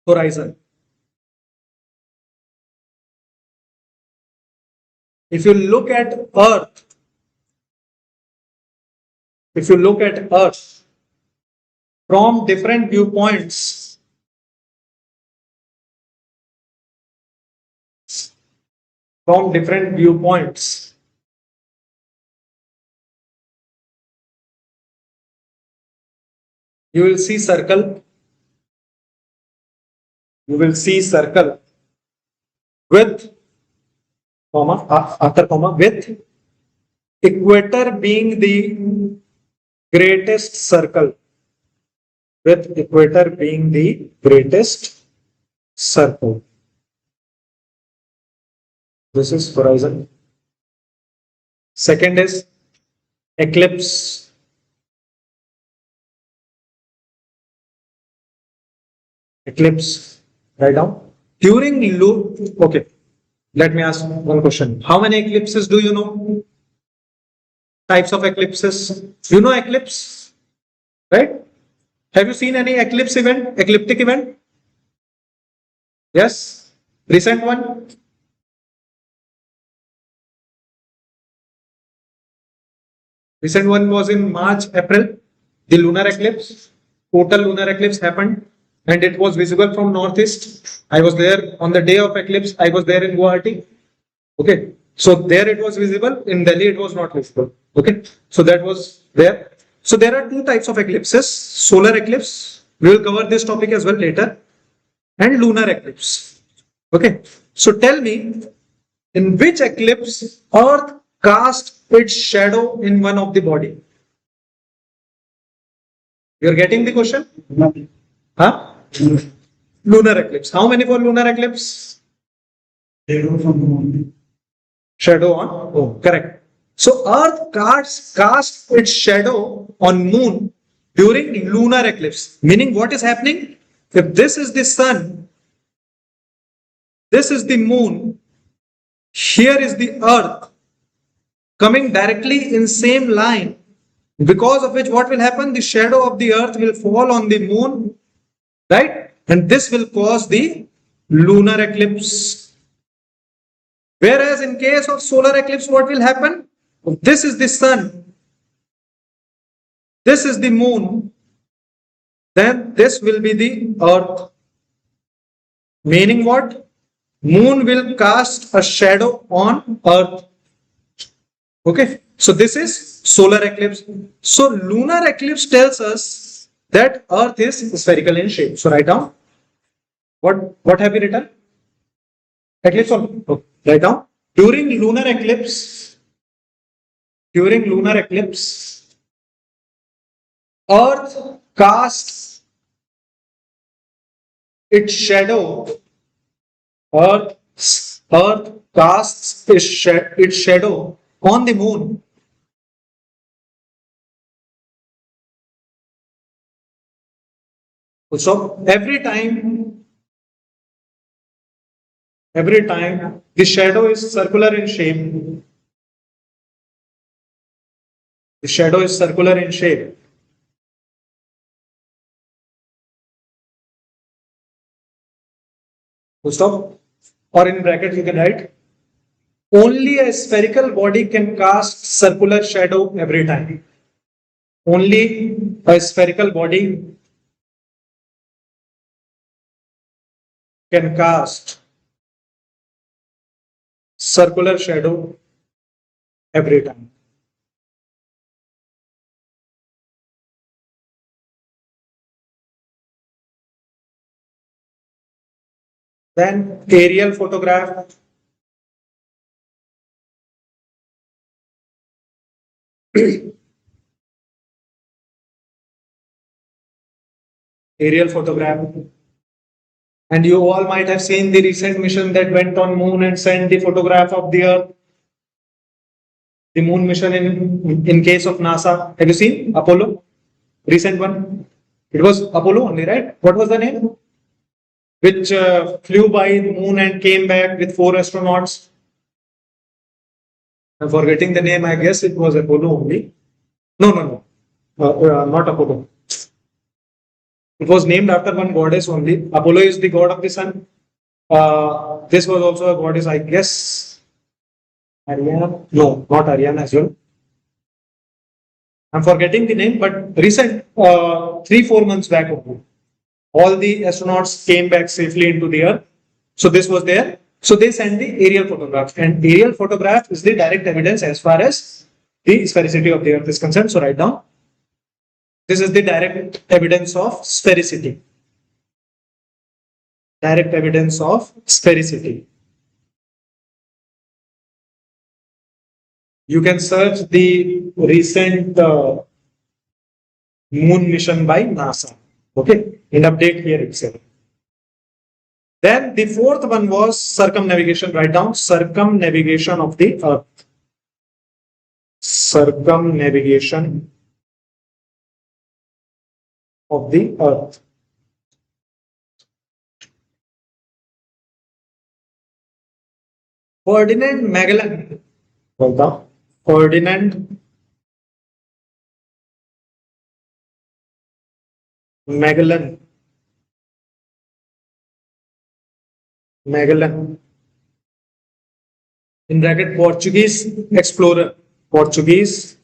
Horizon. If you look at Earth, from different viewpoints, you will see circle. With comma, after comma, with equator being the greatest circle. With equator being the greatest circle. This is horizon. Second is eclipse. Eclipse. Write down. During okay. Let me ask one question. How many eclipses do you know? Types of eclipses. You know eclipse, right? Have you seen any ecliptic event? Yes. Recent one? Recent one was in March, April. The lunar eclipse. Total lunar eclipse happened. And it was visible from northeast. I was there on the day of eclipse. I was there in Guwahati. Okay. So there it was visible. In Delhi it was not visible. Okay. So that was there. So there are two types of eclipses. Solar eclipse. We will cover this topic as well later. And lunar eclipse. Okay. So tell me, in which eclipse Earth cast its shadow in one of the body? You're getting the question? Huh? Lunar eclipse. How many for lunar eclipse? Shadow on? Oh, correct. So Earth casts its shadow on moon during lunar eclipse. Meaning what is happening? If this is the sun, this is the moon, here is the earth coming directly in same line, because of which what will happen? The shadow of the earth will fall on the moon, right? And this will cause the lunar eclipse. Whereas in case of solar eclipse, what will happen? This is the sun, this is the moon, then this will be the earth. Meaning what? Moon will cast a shadow on earth. Okay, so this is solar eclipse. So lunar eclipse tells us that earth is spherical in shape. So write down. What have you written? Eclipse only. Okay. Write down. During lunar eclipse, earth casts its shadow. Earth casts its shadow on the moon. So every time the shadow is circular in shape, full stop, or in bracket you can write, only a spherical body can cast circular shadow every time. Only a spherical body can cast circular shadow every time. Then aerial photograph. Aerial photograph. And you all might have seen the recent mission that went on moon and sent the photograph of the earth. The moon mission in case of NASA. Have you seen Apollo? Recent one. It was Apollo only, right? What was the name? Which flew by the moon and came back with 4 astronauts. I'm forgetting the name. I guess it was Apollo only. No. Not Apollo. It was named after one goddess only. Apollo is the god of the sun. This was also a goddess, I guess. Ariana? No, not Ariana as well. I'm forgetting the name, but recent 3-4 months back only, all the astronauts came back safely into the earth. So this was there. So they sent the aerial photograph, and aerial photograph is the direct evidence as far as the sphericity of the earth is concerned. So write down. This is the direct evidence of sphericity. Direct evidence of sphericity. You can search the recent moon mission by NASA. Okay, in update here itself. Then the fourth one was circumnavigation. Write down circumnavigation of the earth. Circumnavigation of the earth. Ferdinand Magellan. Write down. Ferdinand Magellan. In bracket, Portuguese explorer. Portuguese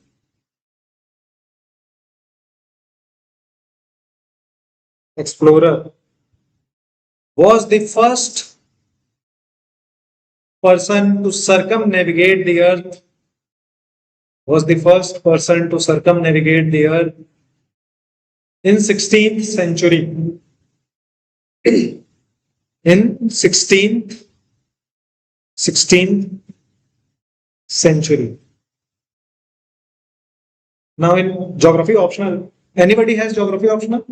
explorer was the first person to circumnavigate the earth. Was the first person to circumnavigate the earth in 16th century. In 16th 16th century. Now in geography optional, anybody has geography optional?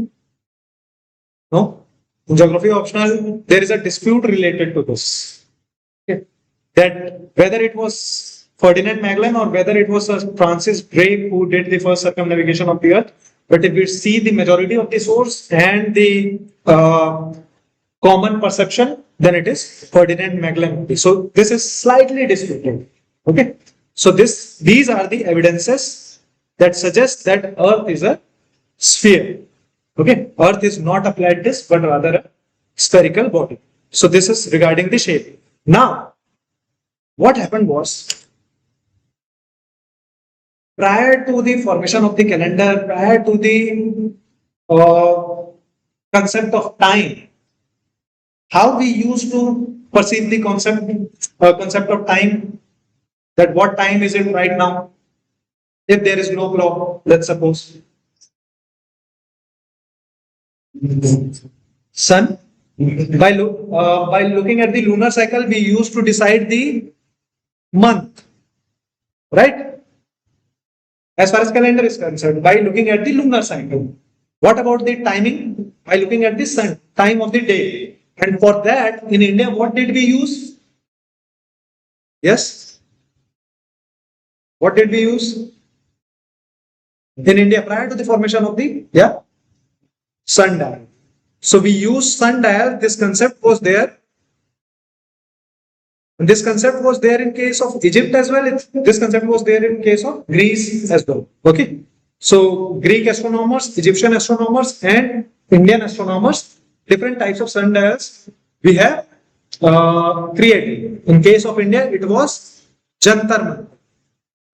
No? In geography optional, there is a dispute related to this. Okay. That whether it was Ferdinand Magellan or whether it was Francis Drake who did the first circumnavigation of the earth. But if we see the majority of the source and the common perception, then it is Ferdinand Magellan. So this is slightly disputed. Okay. So these are the evidences that suggest that earth is a sphere. Okay. Earth is not a flat disk, but rather a spherical body. So this is regarding the shape. Now, what happened was, prior to the formation of the calendar, prior to the concept of time, how we used to perceive the concept of time, that what time is it right now? If there is no clock, let's suppose. Sun. By looking at the lunar cycle, we used to decide the month, right? As far as calendar is concerned, by looking at the lunar cycle. What about the timing? By looking at the sun, time of the day. And for that, in India, what did we use? Yes? What did we use? In India, prior to the formation of the, sundial. So we use sundial. This concept was there. And this concept was there in case of Egypt as well. This concept was there in case of Greece as well. Okay. So Greek astronomers, Egyptian astronomers, and Indian astronomers, different types of sundials we have created. In case of India, it was Jantar Mantar.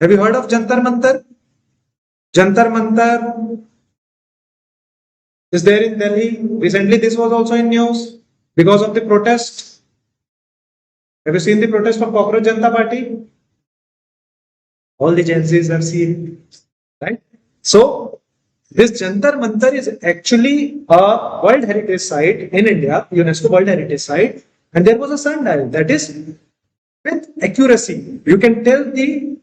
Have you heard of Jantar Mantar? Jantar Mantar is there in Delhi. Recently, this was also in news because of the protest. Have you seen the protest of Cockroach Janata Party? All the Gen Zs have seen, right? So, this Jantar Mantar is actually a World Heritage Site in India, UNESCO World Heritage Site, and there was a sundial that is with accuracy. You can tell the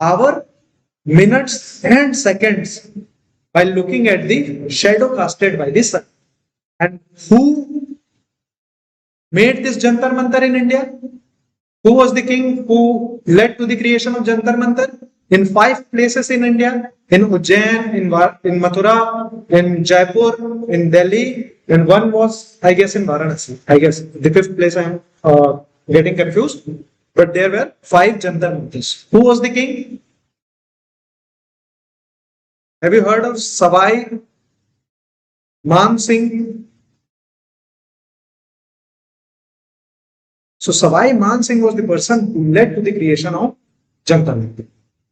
hour, minutes, and seconds by looking at the shadow casted by the sun. And who made this Jantar Mantar in India? Who was the king who led to the creation of Jantar Mantar? In 5 places in India, in Ujjain, in Mathura, in Jaipur, in Delhi, and one was, I guess, in Varanasi. I guess the 5th place I am getting confused. But there were 5 Jantar Mantars. Who was the king? Have you heard of Savai Man Singh? So Savai Man Singh was the person who led to the creation of Jantar Mantar.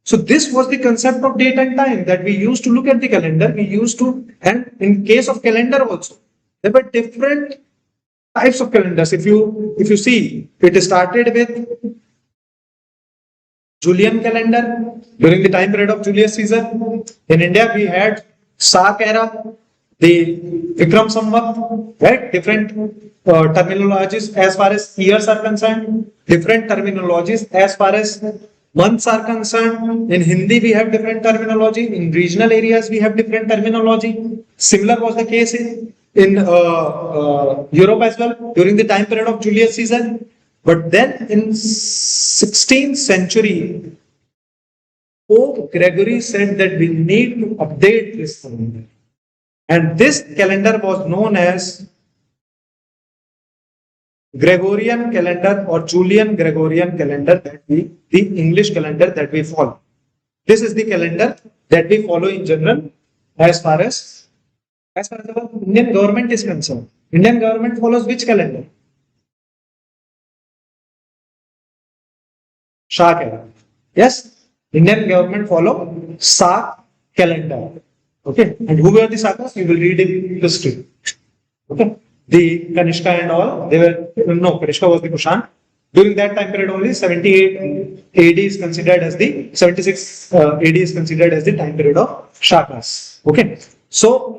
So this was the concept of date and time that we used to look at the calendar. We used to, and in case of calendar also, there were different types of calendars. If you see, it started with Julian calendar during the time period of Julius Caesar. In India, we had Sak era, the Vikram Samvat, right? Different terminologies as far as years are concerned, different terminologies as far as months are concerned. In Hindi, we have different terminology. In regional areas, we have different terminology. Similar was the case in Europe as well during the time period of Julius Caesar. But then in 16th century, Pope Gregory said that we need to update this calendar. And this calendar was known as Gregorian calendar or Julian Gregorian calendar, the English calendar that we follow. This is the calendar that we follow in general as far as our Indian government is concerned. Indian government follows which calendar? Shah calendar. Yes, Indian government follow Shah calendar. Okay, and who were the Sakas? You will read in history. Okay, the Kanishka and all, Kanishka was the Kushan. During that time period only, 78 AD is considered as the 76 AD is considered as the time period of Shakas. Okay, so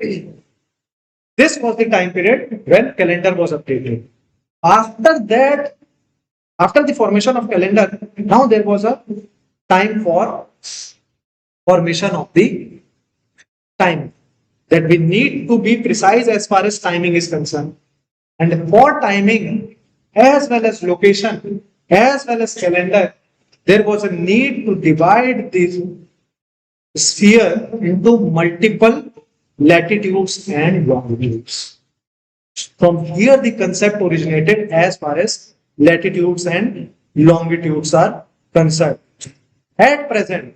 this was the time period when calendar was updated. After After the formation of calendar, now there was a time for formation of the time, that we need to be precise as far as timing is concerned. And for timing, as well as location, as well as calendar, there was a need to divide this sphere into multiple latitudes and longitudes. From here, the concept originated as far as latitudes and longitudes are concerned. At present,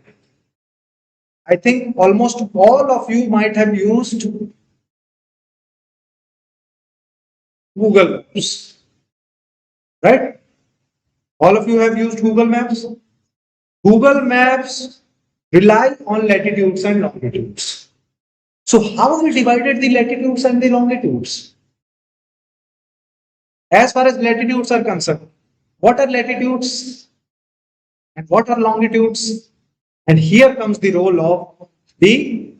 I think almost all of you might have used Google Maps, right? All of you have used Google Maps. Google Maps rely on latitudes and longitudes. So how we divided the latitudes and the longitudes? As far as latitudes are concerned, what are latitudes and what are longitudes? And here comes the role of the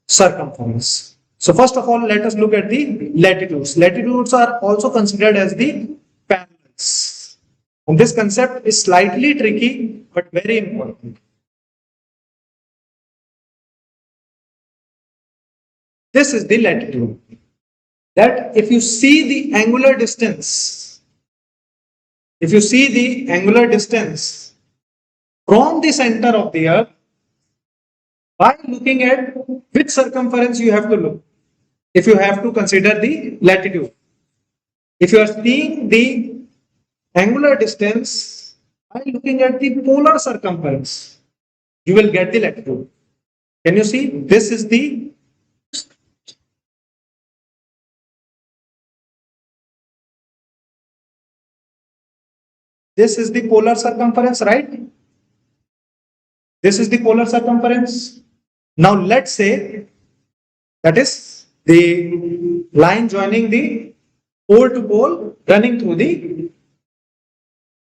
circumference. So first of all, let us look at the latitudes. Latitudes are also considered as the parallels. And this concept is slightly tricky, but very important. This is the latitude. That if you see the angular distance, from the center of the earth, by looking at which circumference you have to look, if you have to consider the latitude. If you are seeing the angular distance by looking at the polar circumference, you will get the latitude. Can you see? This is the polar circumference, right? This is the polar circumference. Now let's say that is the line joining the pole to pole running through the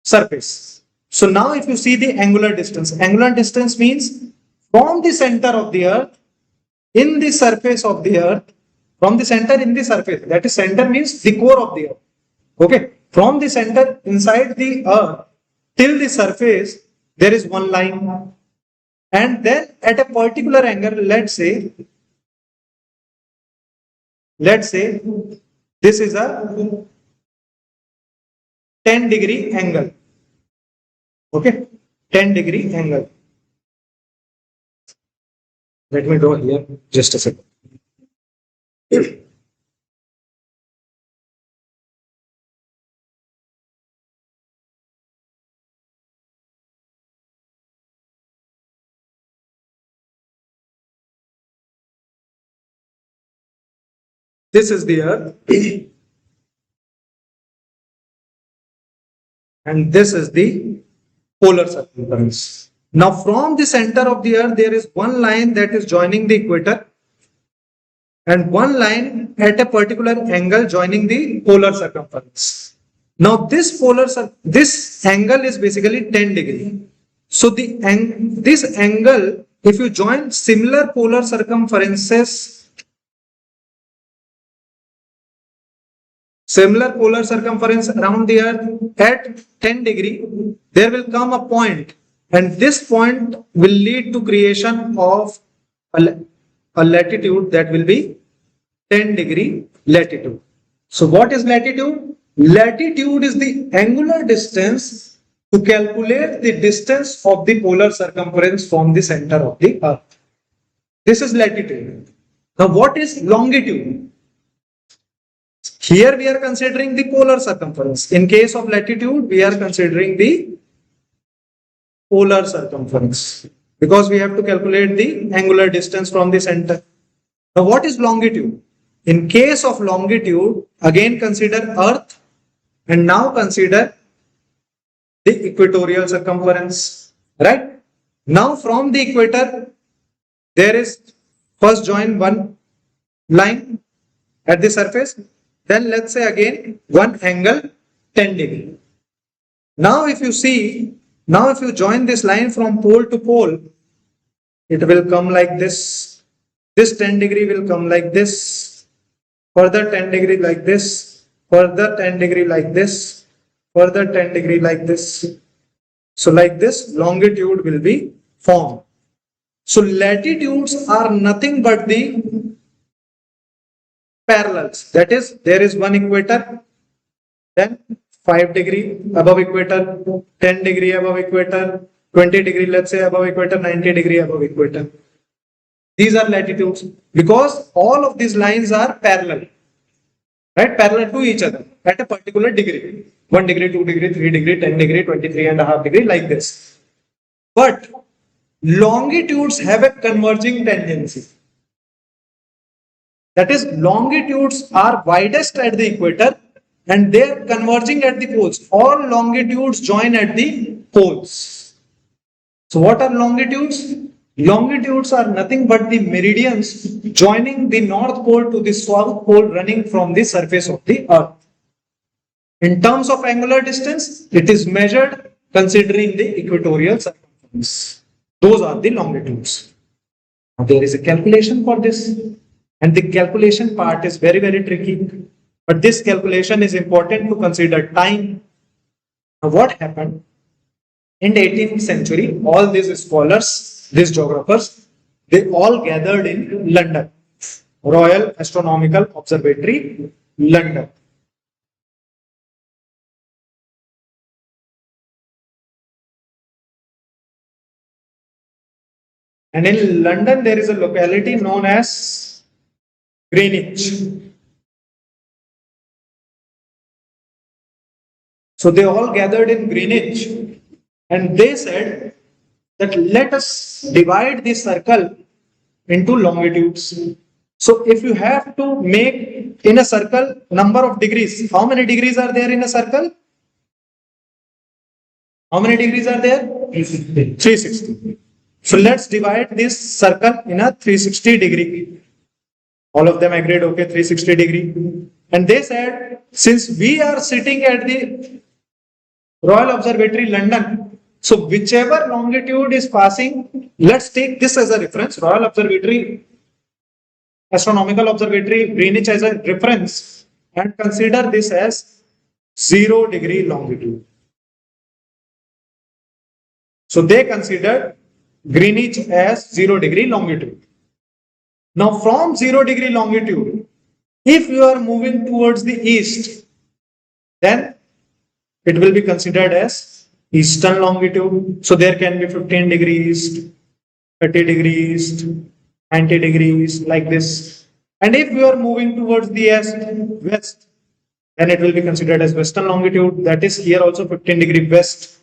surface. So now if you see the angular distance means from the center of the earth in the surface of the earth, from the center in the surface, that is center means the core of the earth. Okay, from the center inside the earth till the surface, there is one line. And then at a particular angle, let's say this is a 10-degree angle. Okay, 10-degree angle. Let me draw here just a second. This is the earth and this is the polar circumference. Now from the center of the earth there is one line that is joining the equator and one line at a particular angle joining the polar circumference. Now this angle is basically 10 degree. So this angle, if you join similar polar circumferences around the earth at 10 degree, there will come a point and this point will lead to creation of a latitude that will be 10-degree latitude. So what is latitude? Latitude is the angular distance to calculate the distance of the polar circumference from the center of the earth. This is latitude. Now what is longitude? Here we are considering the polar circumference. In case of latitude, we are considering the polar circumference because we have to calculate the angular distance from the center. Now what is longitude? In case of longitude, again consider earth and now consider the equatorial circumference, right? Now from the equator, there is first join one line at the surface. Then let's say again one angle 10 degree. Now if you join this line from pole to pole, it will come like this. This 10 degree will come like this. Further 10 degree like this. Further 10 degree like this. further 10 degree like this. So like this, longitude will be formed. So latitudes are nothing but the parallels. That is, there is one equator, then 5 degree above equator, 10 degree above equator, 20 degree, let's say above equator, 90 degree above equator. These are latitudes because all of these lines are parallel, right? Parallel to each other at a particular degree. 1 degree, 2 degree, 3 degree, 10 degree, 23.5 degree, like this. But longitudes have a converging tendency. That is, longitudes are widest at the equator and they are converging at the poles. All longitudes join at the poles. So what are longitudes? Longitudes are nothing but the meridians joining the north pole to the south pole running from the surface of the earth. In terms of angular distance, it is measured considering the equatorial circumference. Those are the longitudes. Now, there is a calculation for this, and the calculation part is very, very tricky. But this calculation is important to consider time. Now, what happened? In the 18th century, all these scholars, these geographers, they all gathered in London, Royal Astronomical Observatory, London. And in London, there is a locality known as Greenwich. So they all gathered in Greenwich and they said that let us divide the circle into longitudes. So if you have to make in a circle number of degrees, how many degrees are there in a circle? How many degrees are there? 360. So let's divide this circle in a 360 degree. All of them agreed, okay, 360 degree. And they said, since we are sitting at the Royal Observatory, London, so whichever longitude is passing, let's take this as a reference, Royal Observatory, Astronomical Observatory, Greenwich as a reference, and consider this as 0 degree longitude. So they considered Greenwich as 0 degree longitude. Now from 0 degree longitude, if you are moving towards the east, then it will be considered as eastern longitude. So there can be 15 degrees, 30 degrees, 90 degrees, like this. And if you are moving towards the west, then it will be considered as western longitude. That is here also 15 degree west,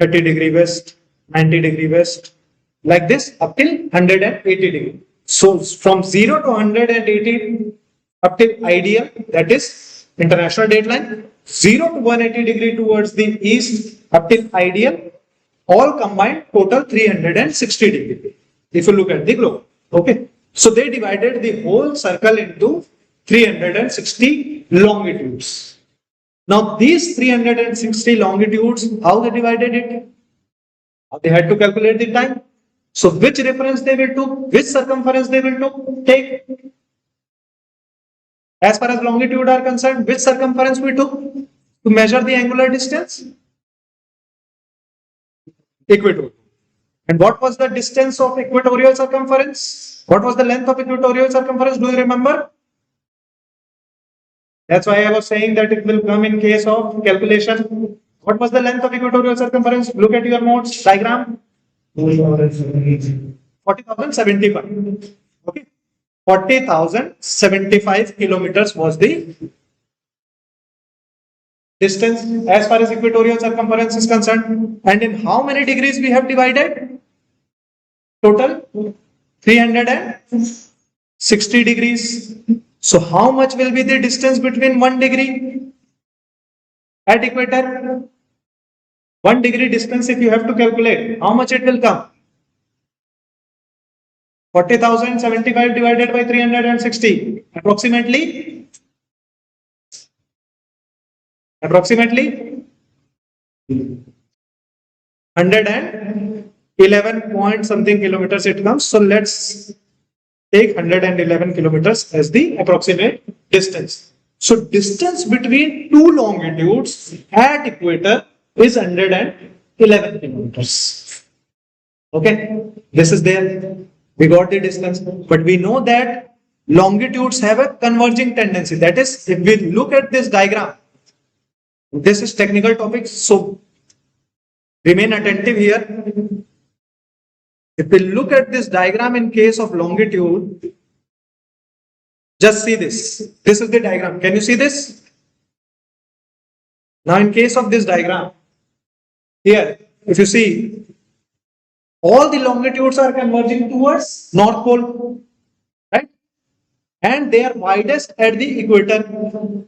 30 degree west, 90 degree west, like this up till 180 degree. So from 0 to 180 up till ideal, that is international dateline, 0 to 180 degree towards the east up till ideal, all combined total 360 degree. If you look at the globe, okay. So they divided the whole circle into 360 longitudes. Now these 360 longitudes, how they divided it? They had to calculate the time. So which reference they will took, which circumference they will take? As far as longitude are concerned, which circumference we took to measure the angular distance? Equatorial. And what was the distance of equatorial circumference? What was the length of equatorial circumference? Do you remember? That's why I was saying that it will come in case of calculation. What was the length of equatorial circumference? Look at your notes diagram. 40,075. Okay. 40,075 kilometers was the distance as far as equatorial circumference is concerned. And in how many degrees we have divided? Total 360 degrees. So how much will be the distance between 1 degree at equator? 1 degree distance, if you have to calculate, how much it will come? 40,075 divided by 360, approximately 111 point something kilometers it comes. So let's take 111 kilometers as the approximate distance. So distance between two longitudes at equator is 111 kilometers. Okay, this is there. We got the distance, but we know that longitudes have a converging tendency. That is, if we look at this diagram, this is technical topics, so remain attentive here. If we look at this diagram in case of longitude, just see this. This is the diagram. Can you see this? Now, in case of this diagram, here, if you see, all the longitudes are converging towards North Pole, right? And they are widest at the equator.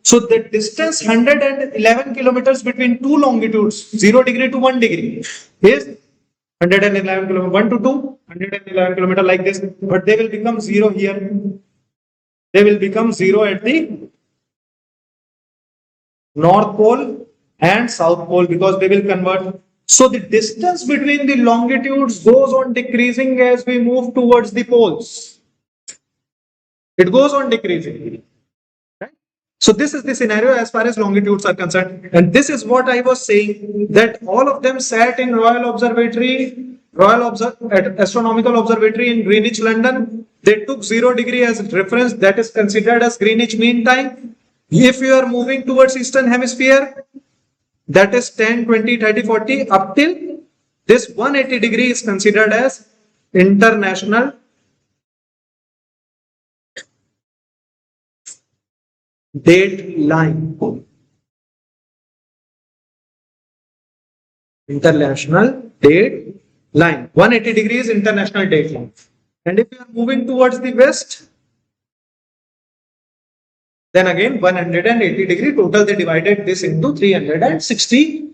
So the distance 111 kilometers between two longitudes, 0 degree to 1 degree, is 111 kilometers, 1 to 2, 111 kilometers like this, but they will become 0 here. They will become 0 at the North Pole and South Pole because they will converge. So the distance between the longitudes goes on decreasing as we move towards the poles. It goes on decreasing. Right? So this is the scenario as far as longitudes are concerned. And this is what I was saying, that all of them sat in Royal Observatory, Astronomical Observatory in Greenwich, London. They took 0 degree as reference. That is considered as Greenwich Mean Time. If you are moving towards Eastern Hemisphere, that is 10, 20, 30, 40, up till this 180 degree is considered as international date line. International date line. 180 degrees international date line. And if you are moving towards the west, then again 180 degree, total they divided this into 360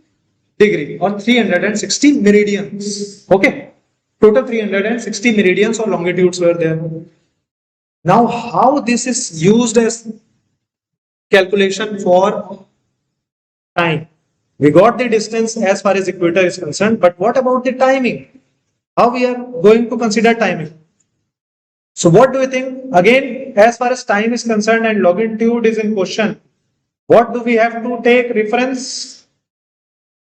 degree or 360 meridians. Okay, total 360 meridians or longitudes were there. Now how this is used as calculation for time? We got the distance as far as equator is concerned, but what about the timing? How we are going to consider timing? So what do you think? Again, as far as time is concerned and longitude is in question, what do we have to take reference?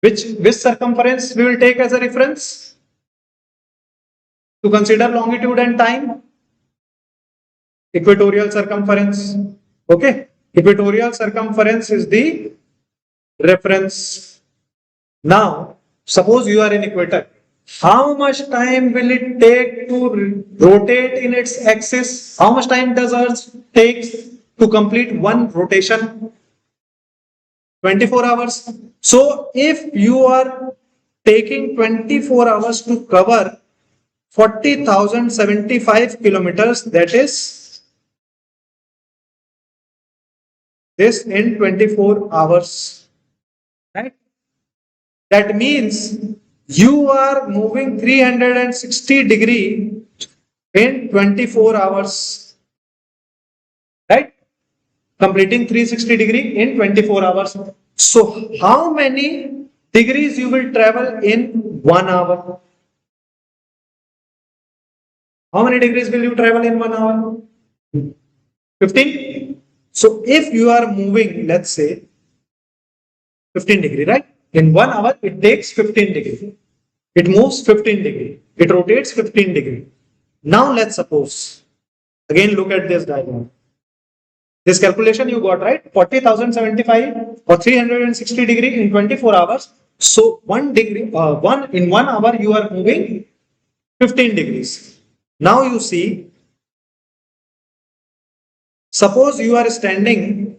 Which circumference we will take as a reference to consider longitude and time? Equatorial circumference. Okay, equatorial circumference is the reference. Now, suppose you are in equator. How much time will it take to rotate in its axis? How much time does Earth take to complete one rotation? 24 hours. So if you are taking 24 hours to cover 40,075 kilometers, that is this in 24 hours, right? That means you are moving 360 degree in 24 hours, right? Completing 360 degree in 24 hours. So how many degrees you will travel in 1 hour? How many degrees will you travel in 1 hour? 15. So if you are moving, let's say 15 degree, right? In 1 hour, it takes 15 degree. It moves 15 degree. It rotates 15 degree. Now let's suppose, again look at this diagram. This calculation you got, right? 40,075 or 360 degree in 24 hours. So 1 degree, in 1 hour you are moving 15 degrees. Now you see, suppose you are standing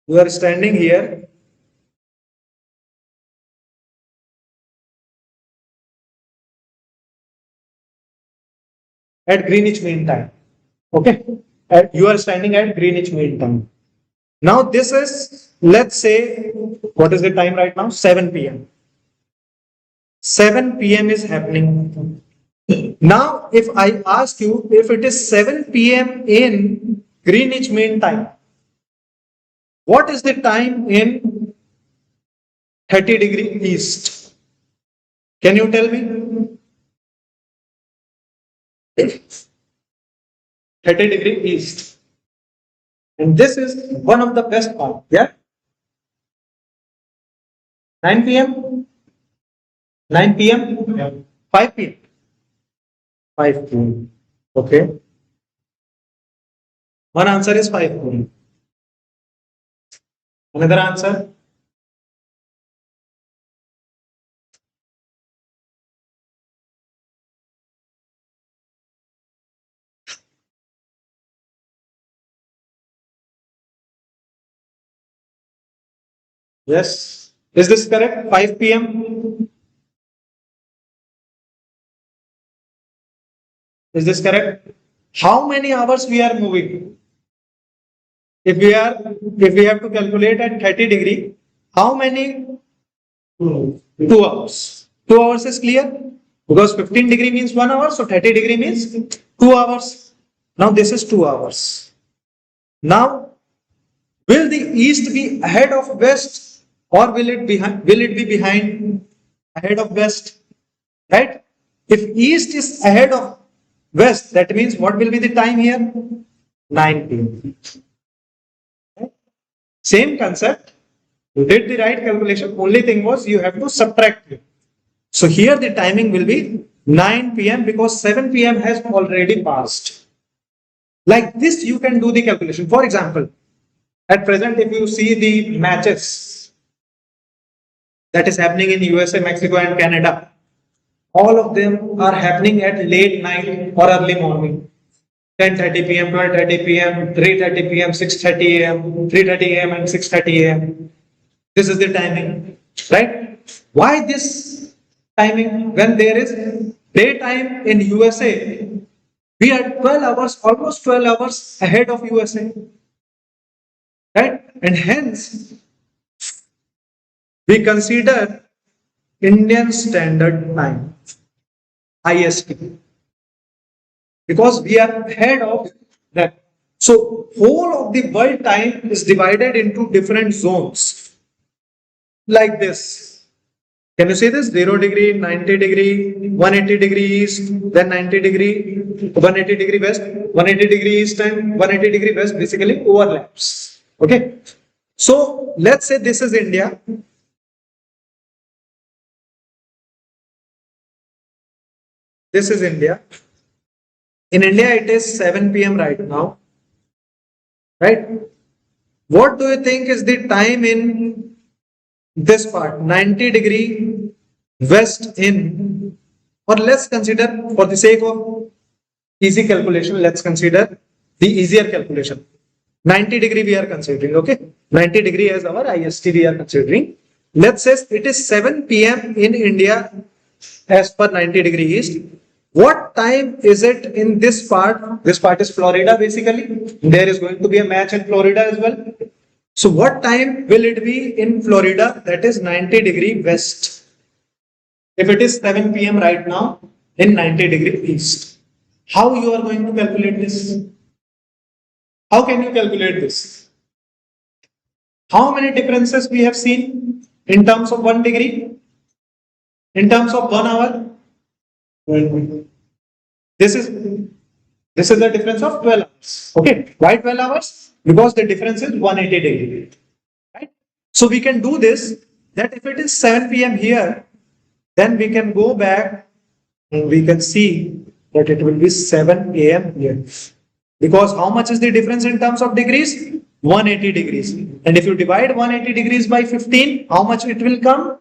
here at Greenwich Mean Time. Okay, you are standing at Greenwich Mean Time. Now this is, let's say, what is the time right now? 7 p.m. 7 p.m. is happening. Now, if I ask you, if it is 7 p.m. in Greenwich Mean Time, what is the time in 30 degree east? Can you tell me? 30° east. And this is one of the best part. Yeah. 9 p.m. 9 p.m. Yeah. 5 p.m. 5 p.m. Okay. One answer is 5 p.m. Another answer. Yes. Is this correct? 5 p.m. Is this correct? How many hours we are moving? If we have to calculate at 30°, how many? 2 hours. 2 hours is clear because 15° means 1 hour, so 30° means 2 hours. Now this is 2 hours. Now, will the east be ahead of west or will it be behind ahead of west? Right? If east is ahead of west, that means what will be the time here? 9 p.m. Same concept. You did the right calculation. Only thing was you have to subtract it. So here the timing will be 9 p.m. because 7 p.m. has already passed. Like this, you can do the calculation. For example, at present, if you see the matches that is happening in USA, Mexico, and Canada, all of them are happening at late night or early morning. 10:30 p.m., 12:30 p.m., 3:30 p.m., 6:30 a.m., 3:30 a.m. and 6:30 a.m. This is the timing, right? Why this timing? When there is daytime in USA, we are 12 hours, almost 12 hours ahead of USA, right? And hence, we consider Indian Standard Time, IST, because we are ahead of that. So, whole of the world time is divided into different zones, like this. Can you see this? 0°, 90°, 180° east, then 90°, 180° west, 180° east, and 180° west basically overlaps. Okay. So let's say this is India. This is India. In India, it is 7 p.m. right now. Right? What do you think is the time in this part? 90° west in, or let's consider for the sake of easy calculation, let's consider the easier calculation. 90° we are considering, okay? 90° as our IST we are considering. Let's say it is 7 p.m. in India as per 90° east. What time is it in this part? This part is Florida basically. There is going to be a match in Florida as well. So what time will it be in Florida? That is 90° west. If it is 7 p.m. right now in 90° east. How you are going to calculate this? How can you calculate this? How many differences we have seen in terms of 1°? In terms of 1 hour? This is the difference of 12 hours. Okay. Why 12 hours? Because the difference is 180°. Right? So we can do this, that if it is 7 p.m. here, then we can go back and we can see that it will be 7 a.m. here. Because how much is the difference in terms of degrees? 180°. And if you divide 180° by 15, how much it will come?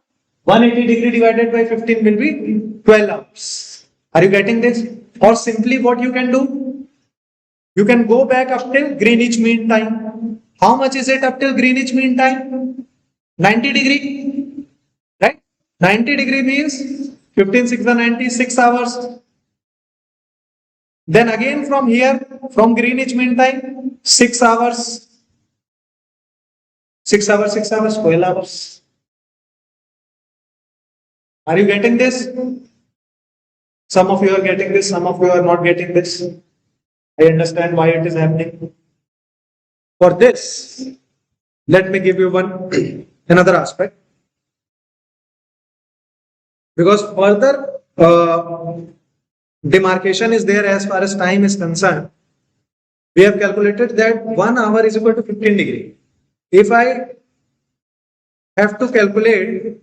180° divided by 15 will be 12 hours. Are you getting this? Or simply what you can do? You can go back up till Greenwich Mean Time. How much is it up till Greenwich Mean Time? 90°. Right? 90° means 15, 6 and 90, 6 hours. Then again from here, from Greenwich Mean Time, 6 hours. 6 hours, 6 hours, 12 hours. Are you getting this? Some of you are getting this, some of you are not getting this. I understand why it is happening. For this, let me give you another aspect. Because further, demarcation is there as far as time is concerned. We have calculated that 1 hour is equal to 15 degree. If I have to calculate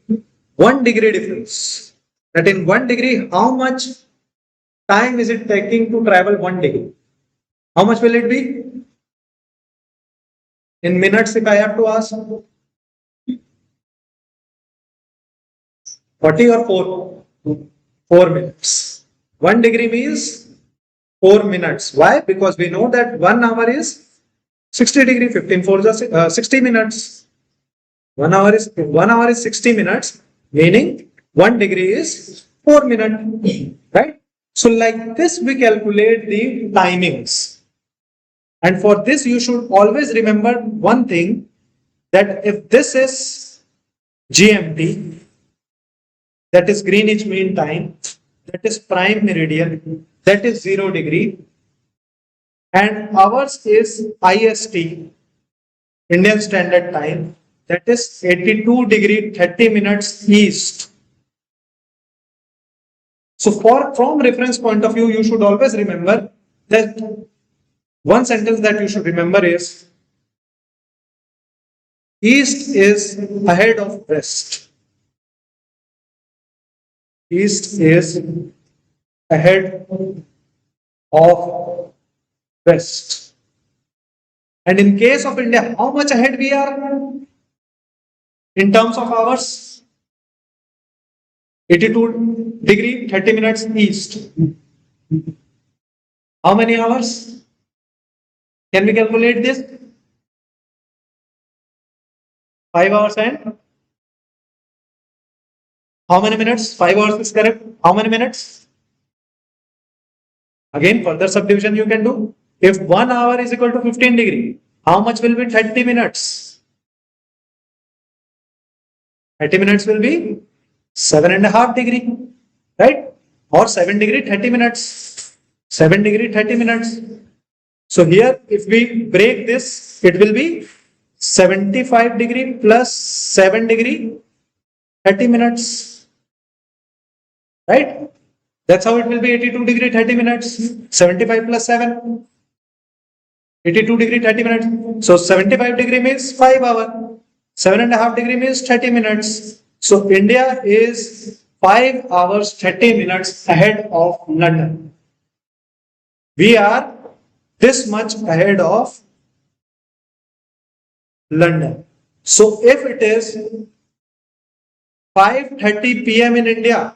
1 degree difference, that in 1 degree, how much time is it taking to travel 1 degree? How much will it be? In minutes, if I have to ask, 40 or 4? 4 minutes. 1 degree means 4 minutes. Why? Because we know that 1 hour is 60 degree, 15 for just 60 minutes. 1 hour is 60 minutes, meaning 1 degree is 4 minutes, right? So like this, we calculate the timings. And for this, you should always remember one thing, that if this is GMT, that is Greenwich Mean Time, that is prime meridian, that is 0 degree, and ours is IST, Indian Standard Time, that is 82 degree 30 minutes east. So from reference point of view, you should always remember that one sentence that you should remember is east is ahead of west. East is ahead of west. And in case of India, how much ahead we are in terms of hours? 82 degree 30 minutes east. How many hours? Can we calculate this? 5 hours and how many minutes? 5 hours is correct. How many minutes? Again, further subdivision you can do. If 1 hour is equal to 15 degree, how much will be 30 minutes? 30 minutes will be 7.5 degree, right? Or 7 degree 30 minutes. 7 degree 30 minutes. So here, if we break this, it will be 75 degree plus 7 degree 30 minutes, right? That's how it will be 82 degree 30 minutes. 75 plus 7, 82 degree 30 minutes. So 75 degree means 5 hours. 7.5 degree means 30 minutes. So India is 5 hours 30 minutes ahead of London. We are this much ahead of London. So if it is 5:30 p.m. in India,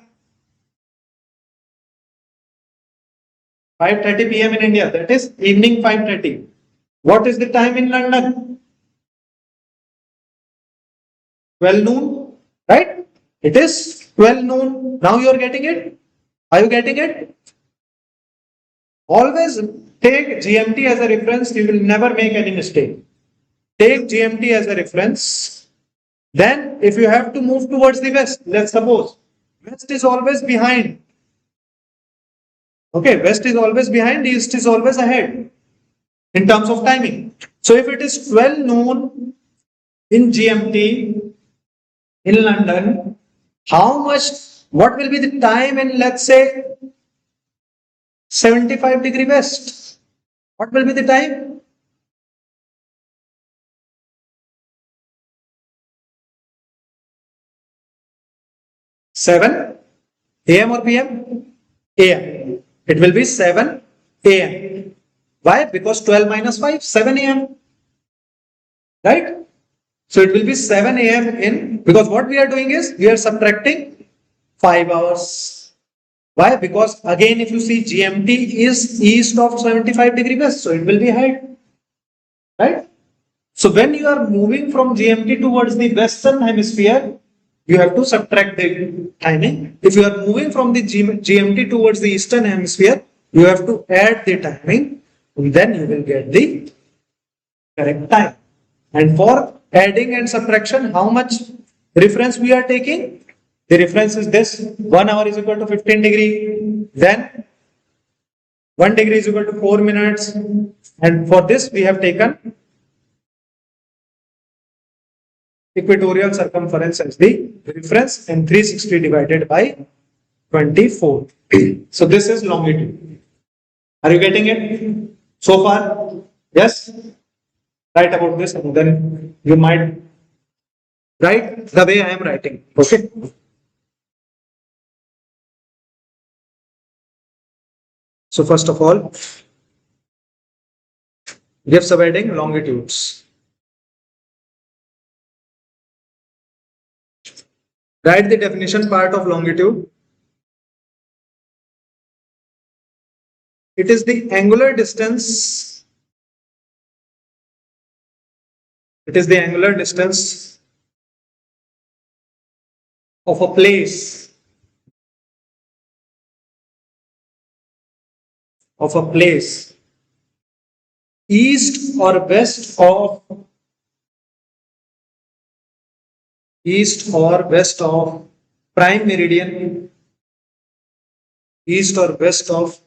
5:30 p.m. in India, that is evening 5:30. What is the time in London? 12 noon, right? It is 12 noon. Now you are getting it? Are you getting it? Always take GMT as a reference. You will never make any mistake. Take GMT as a reference. Then if you have to move towards the west, let's suppose west is always behind. Okay, west is always behind, east is always ahead in terms of timing. So if it is 12 noon in GMT in London, what will be the time in, let's say, 75 degree west? What will be the time? Seven AM or PM? AM. It will be 7 AM. Why? Because 12 minus 5, 7 AM. Right? So it will be 7 AM in, because what we are doing is we are subtracting 5 hours. Why? Because again, if you see GMT is east of 75 degree west, so it will be ahead. Right? So when you are moving from GMT towards the western hemisphere, you have to subtract the timing. If you are moving from the GMT towards the eastern hemisphere, you have to add the timing, and then you will get the correct time. And for adding and subtraction, how much reference we are taking? The reference is this: 1 hour is equal to 15 degree. Then 1 degree is equal to 4 minutes. And for this, we have taken equatorial circumference as the reference, and 360 divided by 24. So this is longitude. Are you getting it so far? Yes? Write about this and then you might write the way I am writing. Okay? So first of all, give subheading longitudes. Write the definition part of longitude. It is the angular distance. It is the angular distance of a place. Of a place east or west of prime meridian, east or west of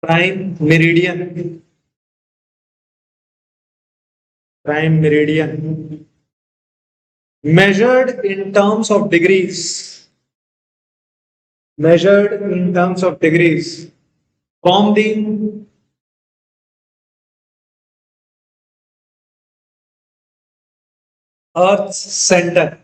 prime meridian, measured in terms of degrees, from the Earth's center.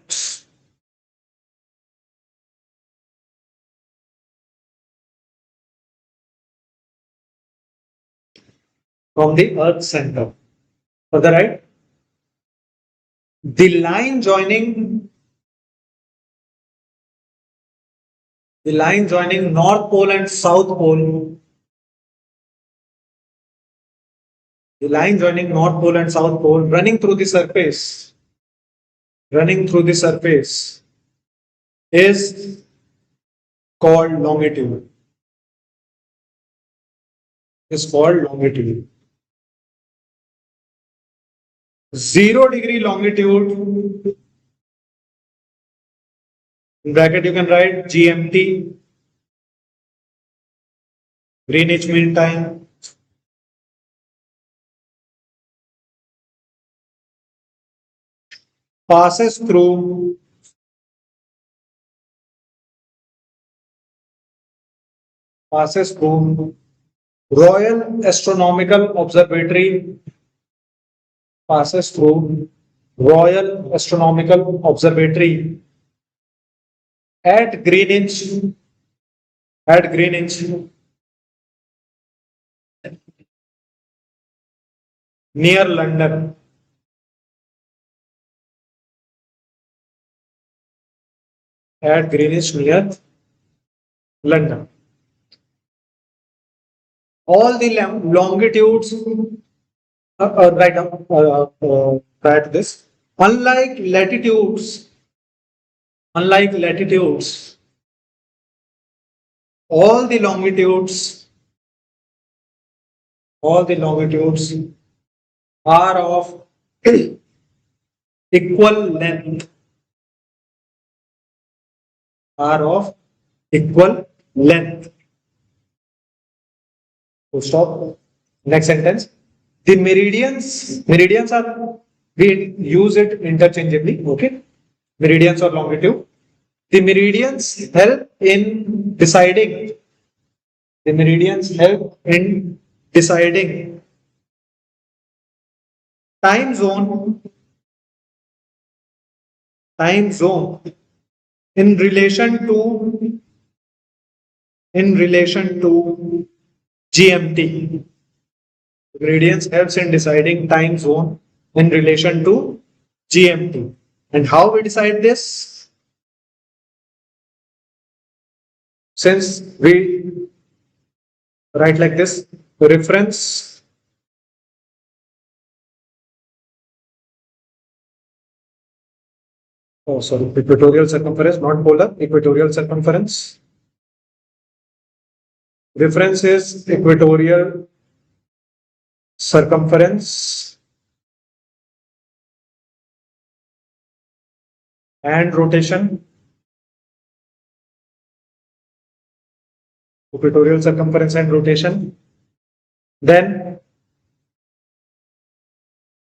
From the Earth's center. Further right. The line joining North Pole and South Pole. The line joining North Pole and South Pole running through the surface. Is called longitude. 0 degree longitude. In bracket you can write GMT, Greenwich Mean Time. Passes through Royal Astronomical Observatory. Passes through Royal Astronomical Observatory at Greenwich, near London. At Greenwich near London. All the longitudes, write this. Unlike latitudes, all the longitudes are of equal length. Full stop. Next sentence. The meridians are, we use it interchangeably. Okay. Meridians or longitude. The meridians help in deciding. Time zone in relation to GMT. Gradients helps in deciding time zone in relation to GMT. And how we decide this? Since we write like this, reference equatorial circumference, not polar, equatorial circumference. Reference is equatorial circumference and rotation. Equatorial circumference and rotation. Then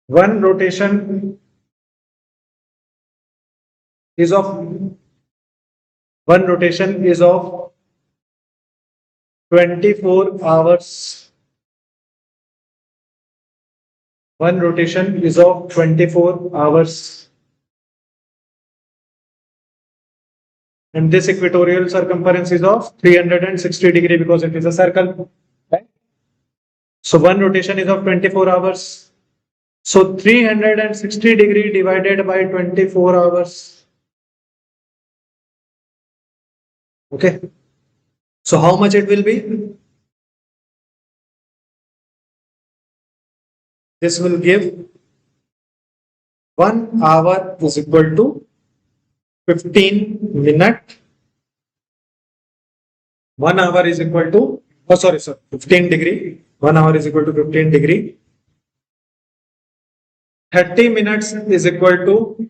one rotation is of 24 hours. One rotation is of 24 hours. And this equatorial circumference is of 360 degree because it is a circle. Right? So one rotation is of 24 hours. So 360 degree divided by 24 hours. Okay. So how much it will be? This will give 1 hour is equal to 15 minutes. 1 hour is equal to, 15 degree. 1 hour is equal to 15 degree. 30 minutes is equal to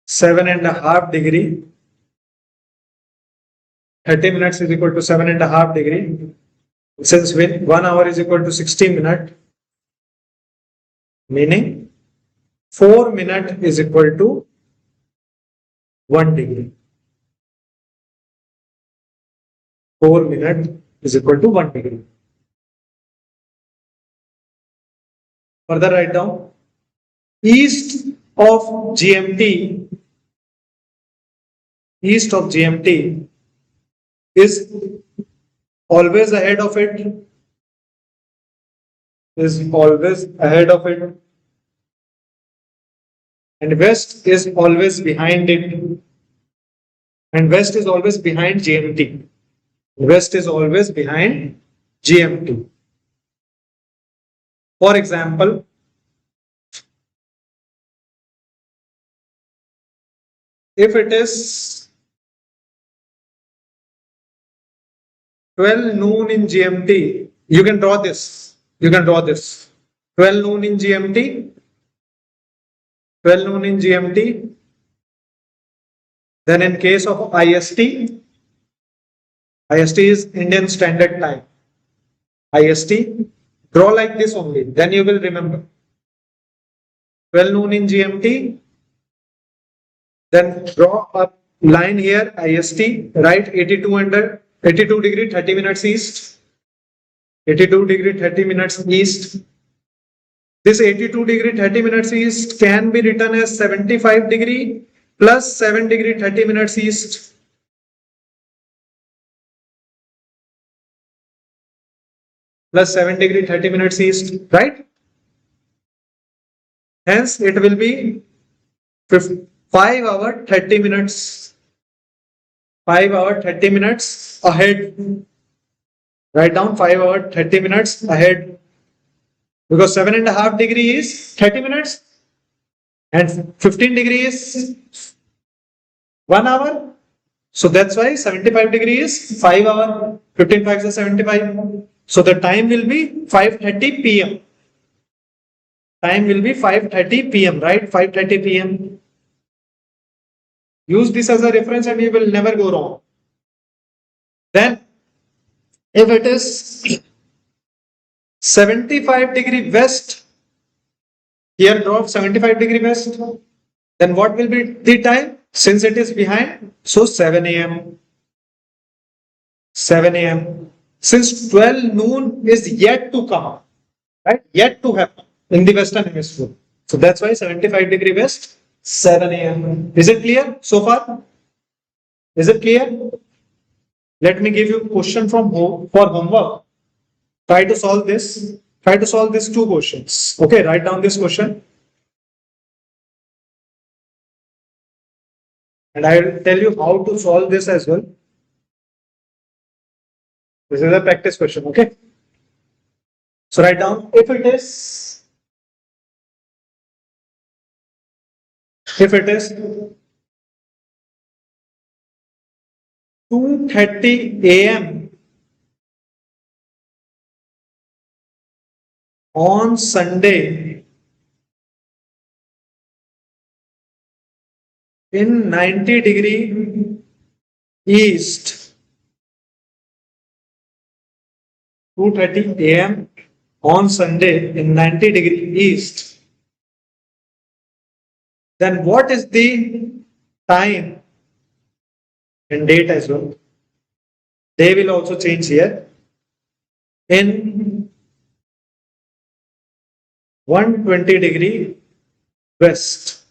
7.5 degree. 30 minutes is equal to 7.5 degree. Since 1 hour is equal to 60 minutes, meaning 4 minutes is equal to 1 degree. 4 minutes is equal to 1 degree. Further write down, east of GMT is always ahead of it, and west is always behind it, and west is always behind GMT. West is always behind GMT. For example, if it is 12 noon in GMT, you can draw this. 12 noon in GMT. 12 noon in GMT. Then in case of IST is Indian Standard Time. IST, draw like this only, then you will remember. 12 noon in GMT, then draw a line here, IST, write 82 degree 30 minutes east. 82 degree 30 minutes east. This 82 degree 30 minutes east can be written as 75 degree plus 7 degree 30 minutes east. Plus 7 degree 30 minutes east, right? Hence, it will be 5 hour 30 minutes. 5 hour 30 minutes ahead. Write down 5 hour 30 minutes ahead. Because 7.5 degree is 30 minutes and 15 degree is 1 hour. So that's why 75 degree is 5 hour. 15 5 is 75. So the time will be 5:30 p.m. Time will be 5:30 p.m. Right? 5:30 p.m. Use this as a reference and you will never go wrong. Then, if it is 75 degree west, here draw 75 degree west, then what will be the time? Since it is behind, so 7 a.m. 7 a.m. Since 12 noon is yet to come, right? Yet to happen in the Western Hemisphere. So that's why 75 degree west, 7 a.m. Is it clear so far? Is it clear? Let me give you a question from home for homework. Try to solve this. Try to solve these two questions. Okay, write down this question. And I will tell you how to solve this as well. This is a practice question, okay? So write down, if it is 2:30 a.m. on Sunday in 90 degree east, 2:30 a.m. on Sunday in 90 degree east, then what is the time and date as well? Day will also change here. In 120 west.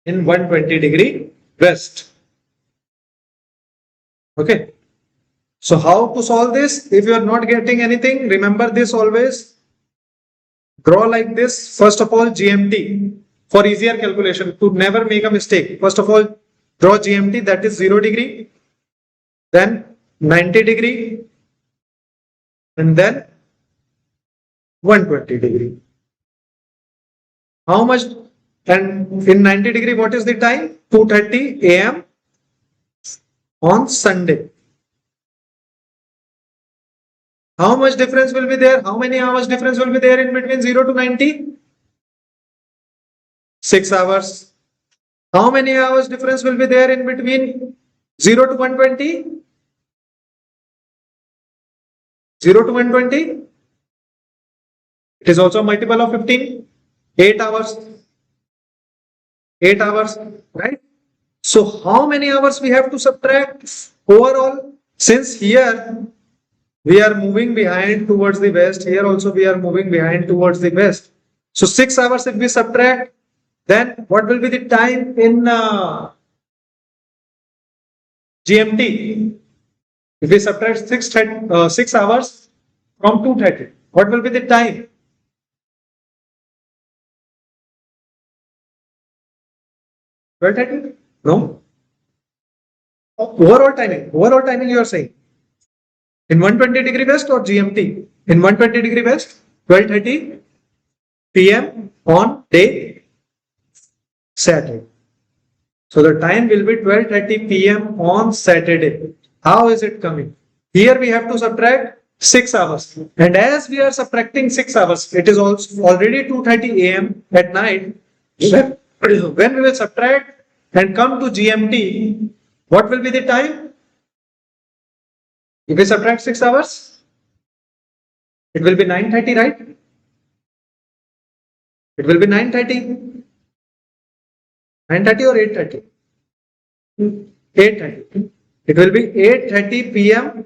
In 120 west. Okay. So how to solve this? If you are not getting anything, remember this always. Draw like this. First of all, GMT for easier calculation to never make a mistake. First of all, draw GMT, that is 0 degree, then 90 degree, and then 120 degree. How much? And in 90 degree, what is the time? 2:30 a.m. on Sunday. How much difference will be there? How many hours difference will be there in between 0 to 90? 6 hours. How many hours difference will be there in between 0 to 120? 0 to 120? It is also a multiple of 15. 8 hours. 8 hours, right? So how many hours we have to subtract overall? Since here we are moving behind towards the west, here also we are moving behind towards the west. So 6 hours if we subtract, then what will be the time in GMT? If we subtract 6 hours from 2:30, what will be the time? 12:30? No. Overall timing you are saying. In 120 west or GMT? In 120 west, 12:30 p.m. on day Saturday. So the time will be 12:30 p.m. on Saturday. How is it coming? Here we have to subtract 6 hours. And as we are subtracting 6 hours, it is also already 2:30 a.m. at night. When we will subtract and come to GMT, what will be the time? If we subtract 6 hours, it will be 9:30, right? It will be 9:30. 9:30 or 8:30? 8:30. It will be 8:30 p.m.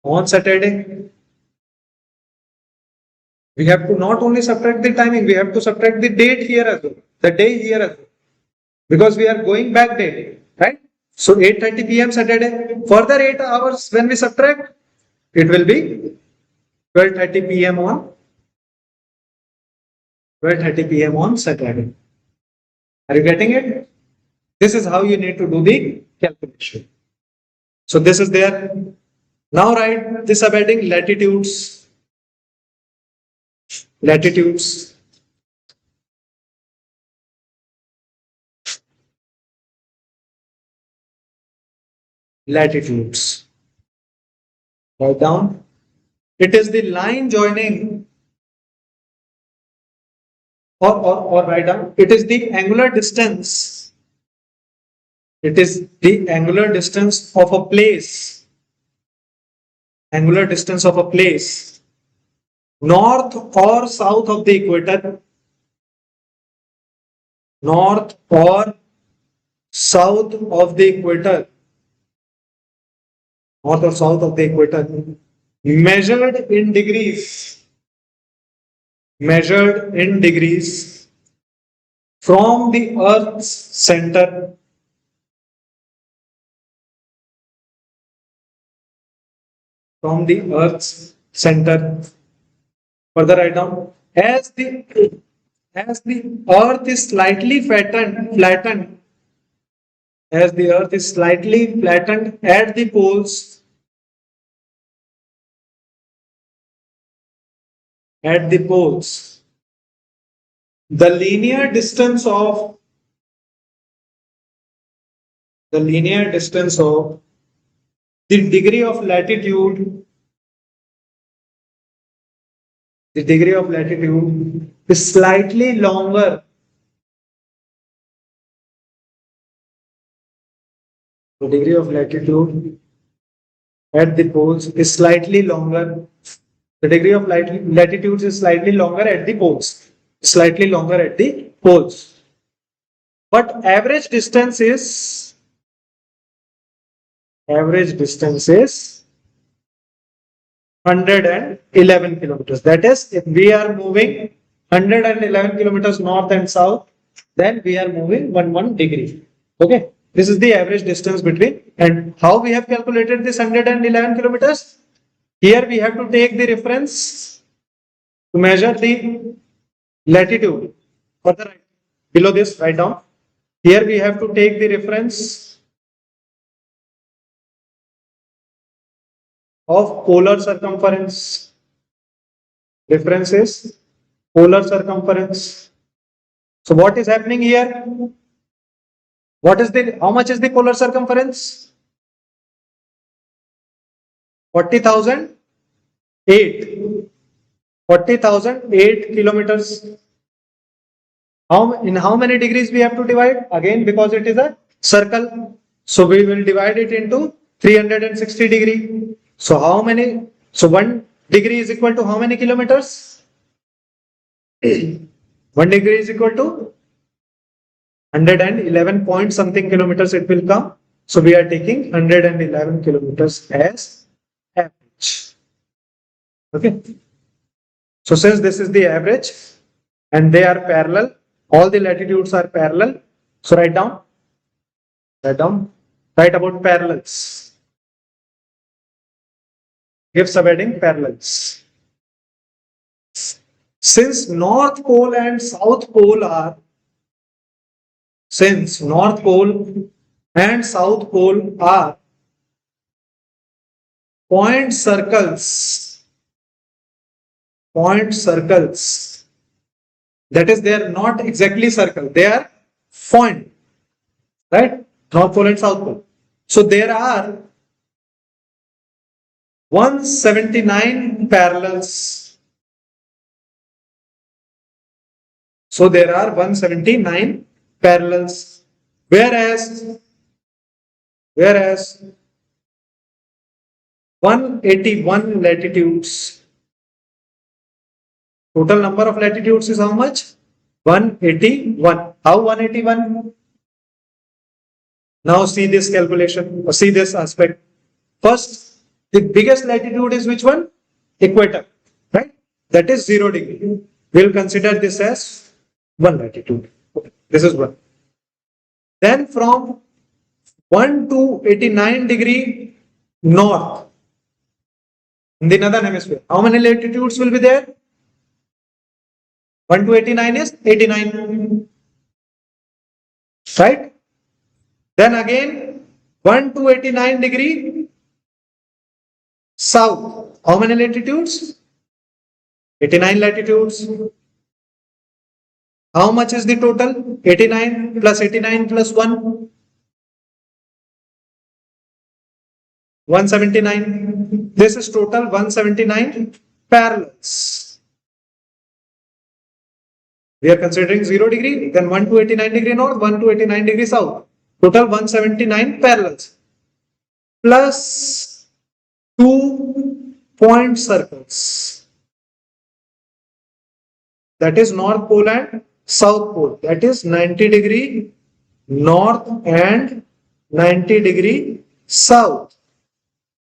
on Saturday. We have to not only subtract the timing, we have to subtract the date here as well, the day here as well, because we are going back date, right? So 8:30 p.m. Saturday, further 8 hours when we subtract, it will be 12:30 p.m. on 12:30 p.m. on Saturday. Are you getting it? This is how you need to do the calculation. So this is there. Now write the subheading latitudes. Latitudes. Latitudes. Write down. It is the line joining, or write down. It is the angular distance. It is the angular distance of a place. Angular distance of a place. North or south of the equator. North or south of the equator. North or south of the equator. Measured in degrees. Measured in degrees from the Earth's center. From the Earth's center. Further write down, as the Earth is slightly flattened, as the Earth is slightly flattened at the poles, the linear distance of the degree of latitude is slightly longer. The degree of latitude at the poles is slightly longer. The degree of latitude is slightly longer at the poles. Slightly longer at the poles. but average distance is 111 kilometers. That is, if we are moving 111 kilometers north and south, then we are moving 1 degree. Okay, this is the average distance between. And how we have calculated this 111 kilometers? Here we have to take the reference to measure the latitude. Further, below this, write down. Here we have to take the reference of polar circumference. Reference is polar circumference. So what is happening here? How much is the polar circumference? 40,008. 40,008 kilometers. In how many degrees we have to divide? Again, because it is a circle. So we will divide it into 360 degree. So how many? So 1 degree is equal to how many kilometers? 1 degree is equal to 111 point something kilometers it will come. So we are taking 111 kilometers as average. Okay. So since this is the average and they are parallel, all the latitudes are parallel. So write about parallels. Give subheading parallels. Since North Pole and South Pole are point circles, that is, they are not exactly circle, they are point, right? North Pole and South Pole. So there are 179 parallels. So there are 179 parallels, whereas 181 latitudes. Total number of latitudes is how much? 181. How 181? Now see this calculation, or see this aspect. First, the biggest latitude is which one? Equator, right? That is 0 degree. We'll consider this as 1 latitude. Okay. This is 1. Then from 1 to 89 degree north in the northern hemisphere, how many latitudes will be there? 1 to 89 is 89, right? Then again 1 to 89 degree south, how many latitudes? 89 latitudes. How much is the total? 89 plus 89 plus 1? 179. This is total 179 parallels. We are considering 0 degree, then 1 to 89 degree north, 1 to 89 degree south. Total 179 parallels. Plus 2 point circles. That is North Pole and South Pole. That is 90 degree north and 90 degree south.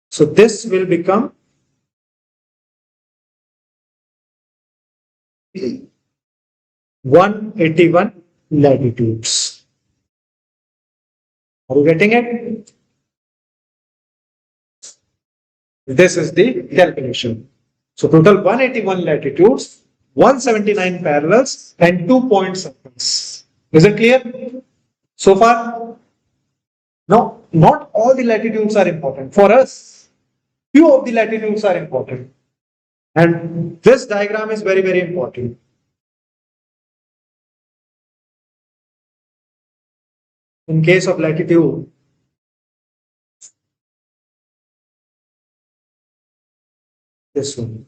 So this will become 181 latitudes. Are you getting it? This is the calculation. So total 181 latitudes, 179 parallels and 2 point circles. Is it clear so far? Now, not all the latitudes are important. For us, few of the latitudes are important. And this diagram is very, very important. In case of latitude, this one.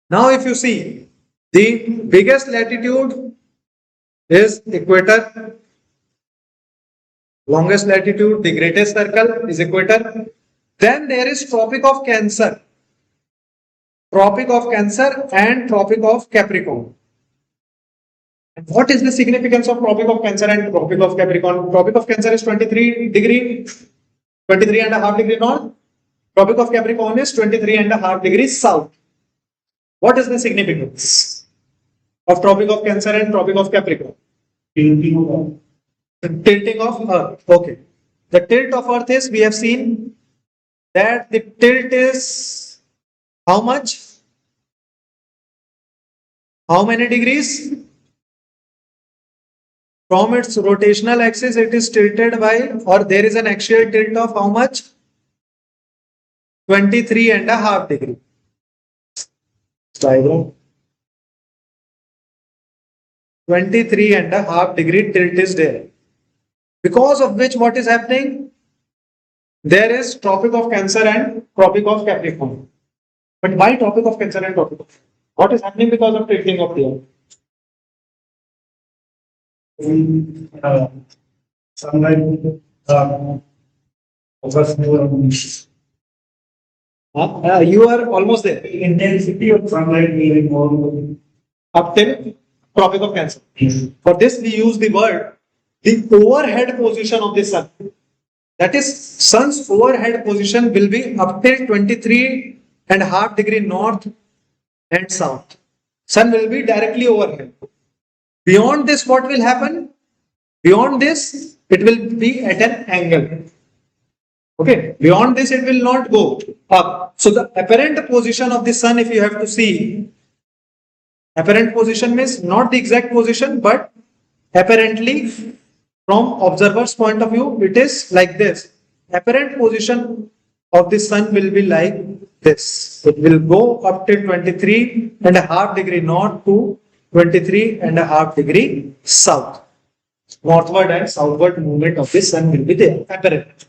Now, if you see, the biggest latitude is equator. Longest latitude, the greatest circle is equator. Then there is Tropic of Cancer. Tropic of Cancer and Tropic of Capricorn. And what is the significance of Tropic of Cancer and Tropic of Capricorn? Tropic of Cancer is 23.5 degree north. Tropic of Capricorn is 23.5 degrees south. What is the significance of Tropic of Cancer and Tropic of Capricorn? Tilting of Earth. Okay. The tilt of Earth is, we have seen that the tilt is how much? How many degrees? From its rotational axis, it is tilted by, or there is an axial tilt of how much? 23.5 degree. Diagram. 23.5 degree tilt is there. Because of which, what is happening? There is Tropic of Cancer and Tropic of Capricorn. But why Tropic of Cancer and Tropic of? What is happening because of tilting of the Earth? sunlight focus more on You are almost there. intensity of sunlight will be more. Up till Tropic of Cancer. Yes. For this, we use the word the overhead position of the sun. That is, sun's overhead position will be up till 23.5 degree north and south. Sun will be directly overhead. Beyond this, what will happen? Beyond this, it will be at an angle. Okay. Beyond this, it will not go up. So the apparent position of the sun, if you have to see, apparent position means not the exact position, but apparently from observer's point of view, it is like this. Apparent position of the sun will be like this. It will go up to 23.5 degree north to 23.5 degree south. Northward and southward movement of the sun will be there, apparent.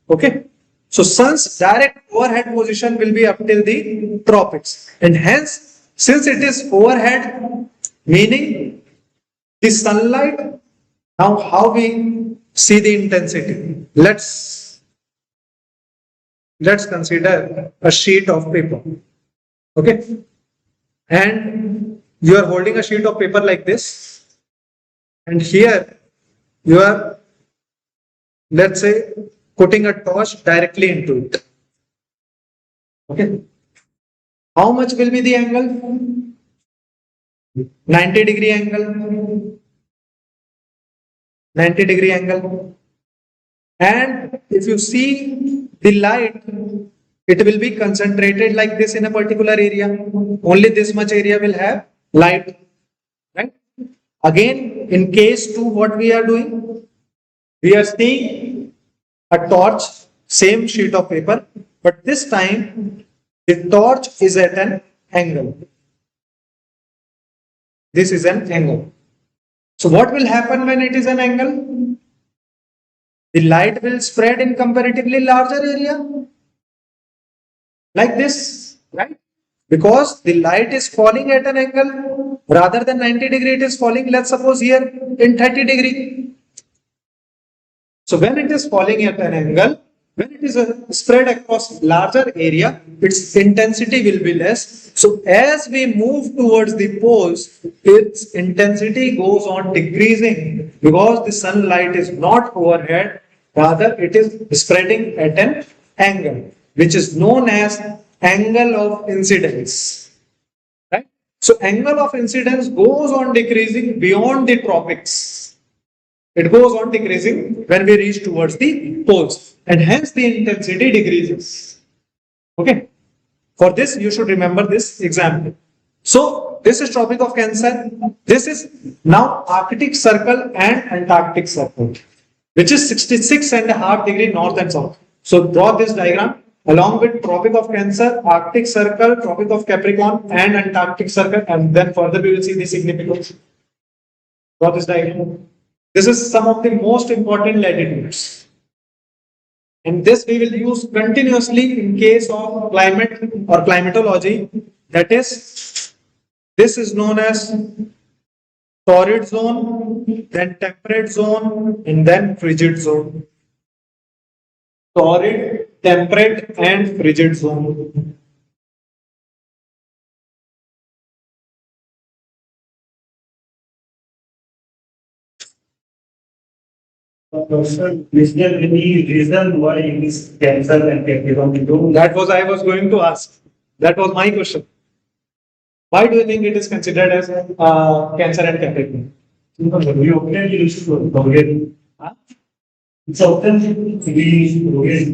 Okay. So sun's direct overhead position will be up till the tropics. And hence, since it is overhead, meaning the sunlight, now how we see the intensity? Let's consider a sheet of paper. Okay. And you are holding a sheet of paper like this. And here you are, let's say, putting a torch directly into it. Okay. How much will be the angle? 90 degree angle. 90 degree angle. And if you see the light, it will be concentrated like this in a particular area. Only this much area will have light. Right? Again, in case 2, what we are doing? We are seeing a torch, same sheet of paper, but this time the torch is at an angle. This is an angle. So what will happen when it is an angle? The light will spread in comparatively larger area. Like this, right? Because the light is falling at an angle, rather than 90 degree, it is falling, let's suppose here in 30 degree. So when it is falling at an angle, when it is spread across larger area, its intensity will be less. So as we move towards the poles, its intensity goes on decreasing because the sunlight is not overhead, rather it is spreading at an angle, which is known as angle of incidence. Right? So angle of incidence goes on decreasing beyond the tropics. It goes on decreasing when we reach towards the poles, and hence the intensity decreases. Okay. For this, you should remember this example. So this is Tropic of Cancer. This is now Arctic Circle and Antarctic Circle, which is 66.5 degree north and south. So draw this diagram along with Tropic of Cancer, Arctic Circle, Tropic of Capricorn, and Antarctic Circle, and then further we will see the significance. Draw this diagram. This is some of the most important latitudes. And this we will use continuously in case of climate or climatology. That is, this is known as torrid zone, then temperate zone, and then frigid zone. Torrid, temperate, and frigid zone. Is there any reason why this cancer and Capricorn don't? That was I was going to ask. That was my question. Why do you think it is considered as Cancer and Capricorn? We often use to forget. Huh? It's often we forget.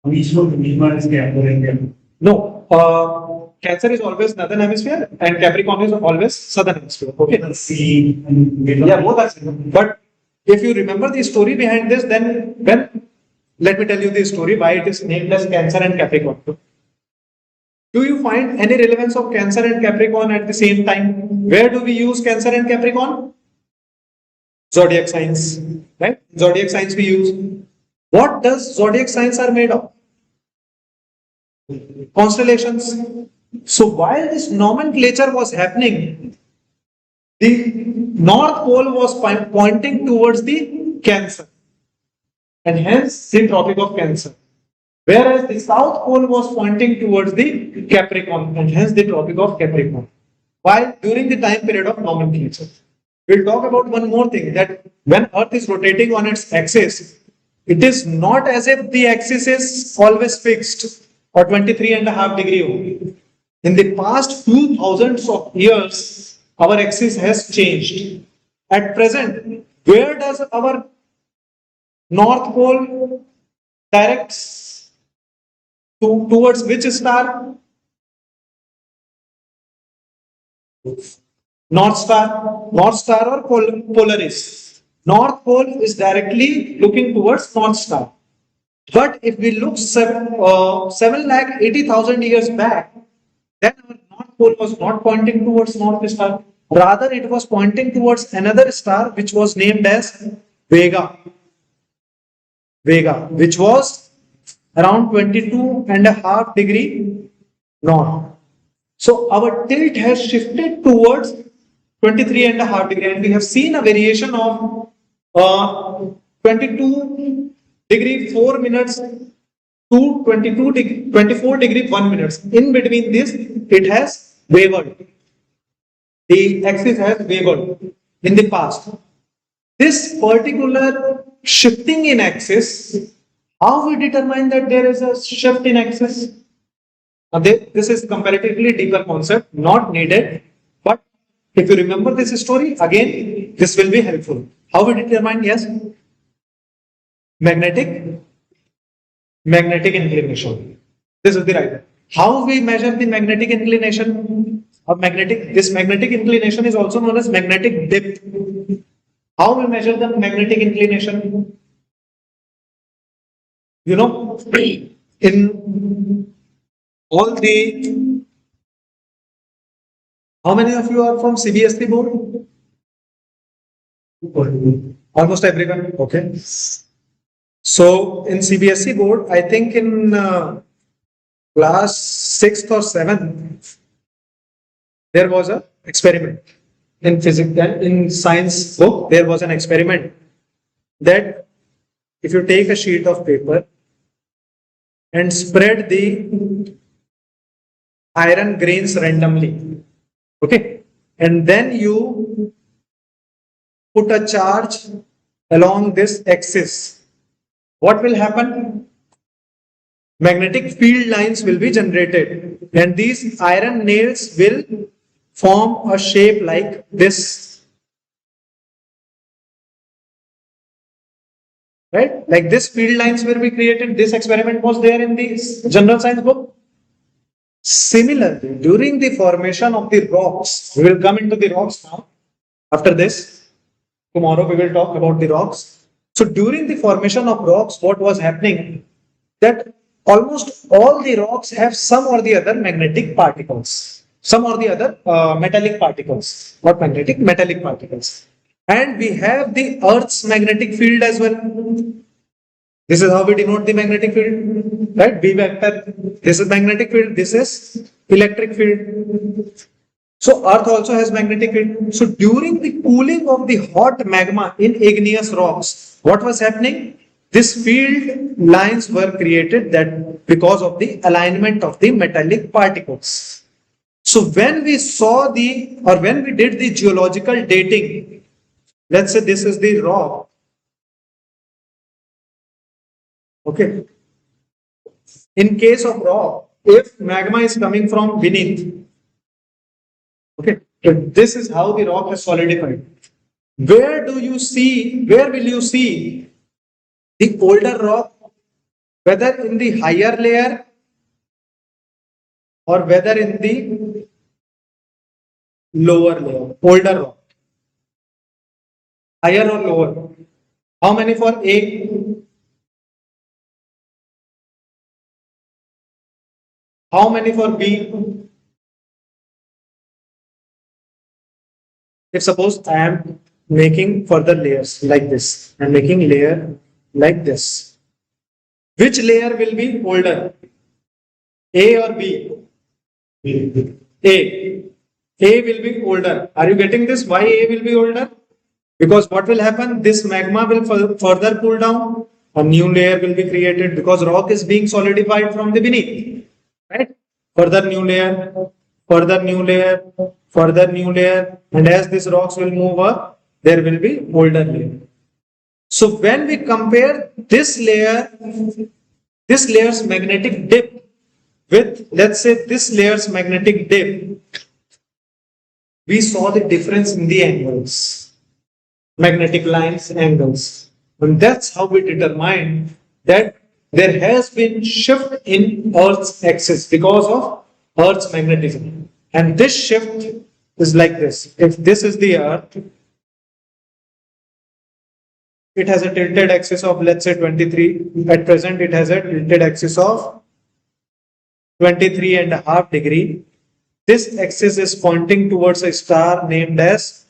We should minimize cancer and Capricorn. No. Cancer is always northern hemisphere and Capricorn is always southern hemisphere. Okay. See, and Yeah, both are similar. But if you remember the story behind this, then let me tell you the story why it is named as Cancer and Capricorn. Do you find any relevance of Cancer and Capricorn at the same time? Where do we use Cancer and Capricorn? Zodiac signs, right? Zodiac signs we use. What does zodiac signs are made of? Constellations. So while this nomenclature was happening, the North Pole was pointing towards the Cancer, and hence the Tropic of Cancer. Whereas the South Pole was pointing towards the Capricorn, and hence the Tropic of Capricorn. While during the time period of nomenclature, we'll talk about one more thing, that when Earth is rotating on its axis, it is not as if the axis is always fixed or 23.5 degree only. In the past few thousands of years, our axis has changed. At present, where does our North Pole directs towards which star? North Star or Polaris. North Pole is directly looking towards North Star. But if we look 7,80,000 years back, then our North Pole was not pointing towards North Star. Rather, it was pointing towards another star which was named as Vega. Vega, which was around 22.5 degree north. So our tilt has shifted towards 23.5 degree, and we have seen a variation of 22 degree 4 minutes to 24 degree 1 minutes. In between this, it has wavered. The axis has wavered in the past. This particular shifting in axis, how we determine that there is a shift in axis? Now, this is comparatively deeper concept, not needed. But if you remember this story, again, this will be helpful. How we determine? Yes, magnetic inclination. This is the right. How we measure the magnetic inclination of magnetic? This magnetic inclination is also known as magnetic depth. How we measure the magnetic inclination? You know, in all the, how many of you are from CBSE board? Almost everyone. Okay. So in CBSE board, I think in class 6th or 7th, there was an experiment in physics and in science book. There was an experiment that if you take a sheet of paper and spread the iron grains randomly, okay, and then you put a charge along this axis, what will happen? Magnetic field lines will be generated, and these iron nails will form a shape like this, right? Like this field lines will be created. This experiment was there in the general science book. Similarly, during the formation of the rocks, we will come into the rocks now. After this, tomorrow we will talk about the rocks. So during the formation of rocks, what was happening? That almost all the rocks have some or the other magnetic particles, some or the other metallic particles, not magnetic, metallic particles. And we have the Earth's magnetic field as well. This is how we denote the magnetic field, right? B vector. This is magnetic field. This is electric field. So Earth also has magnetic field. So during the cooling of the hot magma in igneous rocks, what was happening? These field lines were created that because of the alignment of the metallic particles. So when we saw when we did the geological dating, let's say this is the rock, Okay. In case of rock, if magma is coming from beneath, okay, so this is how the rock has solidified. Where will you see the older rock, whether in the higher layer or whether in the lower layer, older rock, higher or lower? How many for A? How many for B? If suppose I am making further layers like this, I am making layer like this. Which layer will be older? A or B? A. A will be older. Are you getting this? Why A will be older? Because what will happen? This magma will further cool down. A new layer will be created because rock is being solidified from the beneath. Right? Further new layer, further new layer, further new layer. And as these rocks will move up, there will be older layer. So when we compare this layer's magnetic dip with, let's say, this layer's magnetic dip, we saw the difference in the angles, magnetic lines, angles. And that's how we determine that there has been shift in Earth's axis because of Earth's magnetism. And this shift is like this. If this is the Earth, it has a tilted axis of, let's say, 23. At present, it has a tilted axis of 23.5 degree. This axis is pointing towards a star named as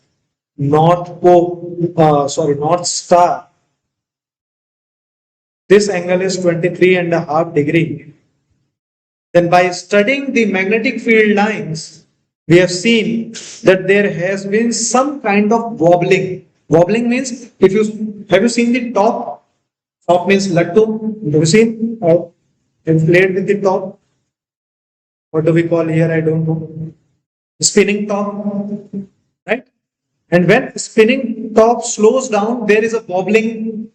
North Star. This angle is 23.5 degree. Then by studying the magnetic field lines, we have seen that there has been some kind of wobbling. Wobbling means, have you seen the top? Top means lattu. Have you seen? Played with the top. What do we call here? I don't know. Spinning top, right? And when spinning top slows down, there is a wobbling,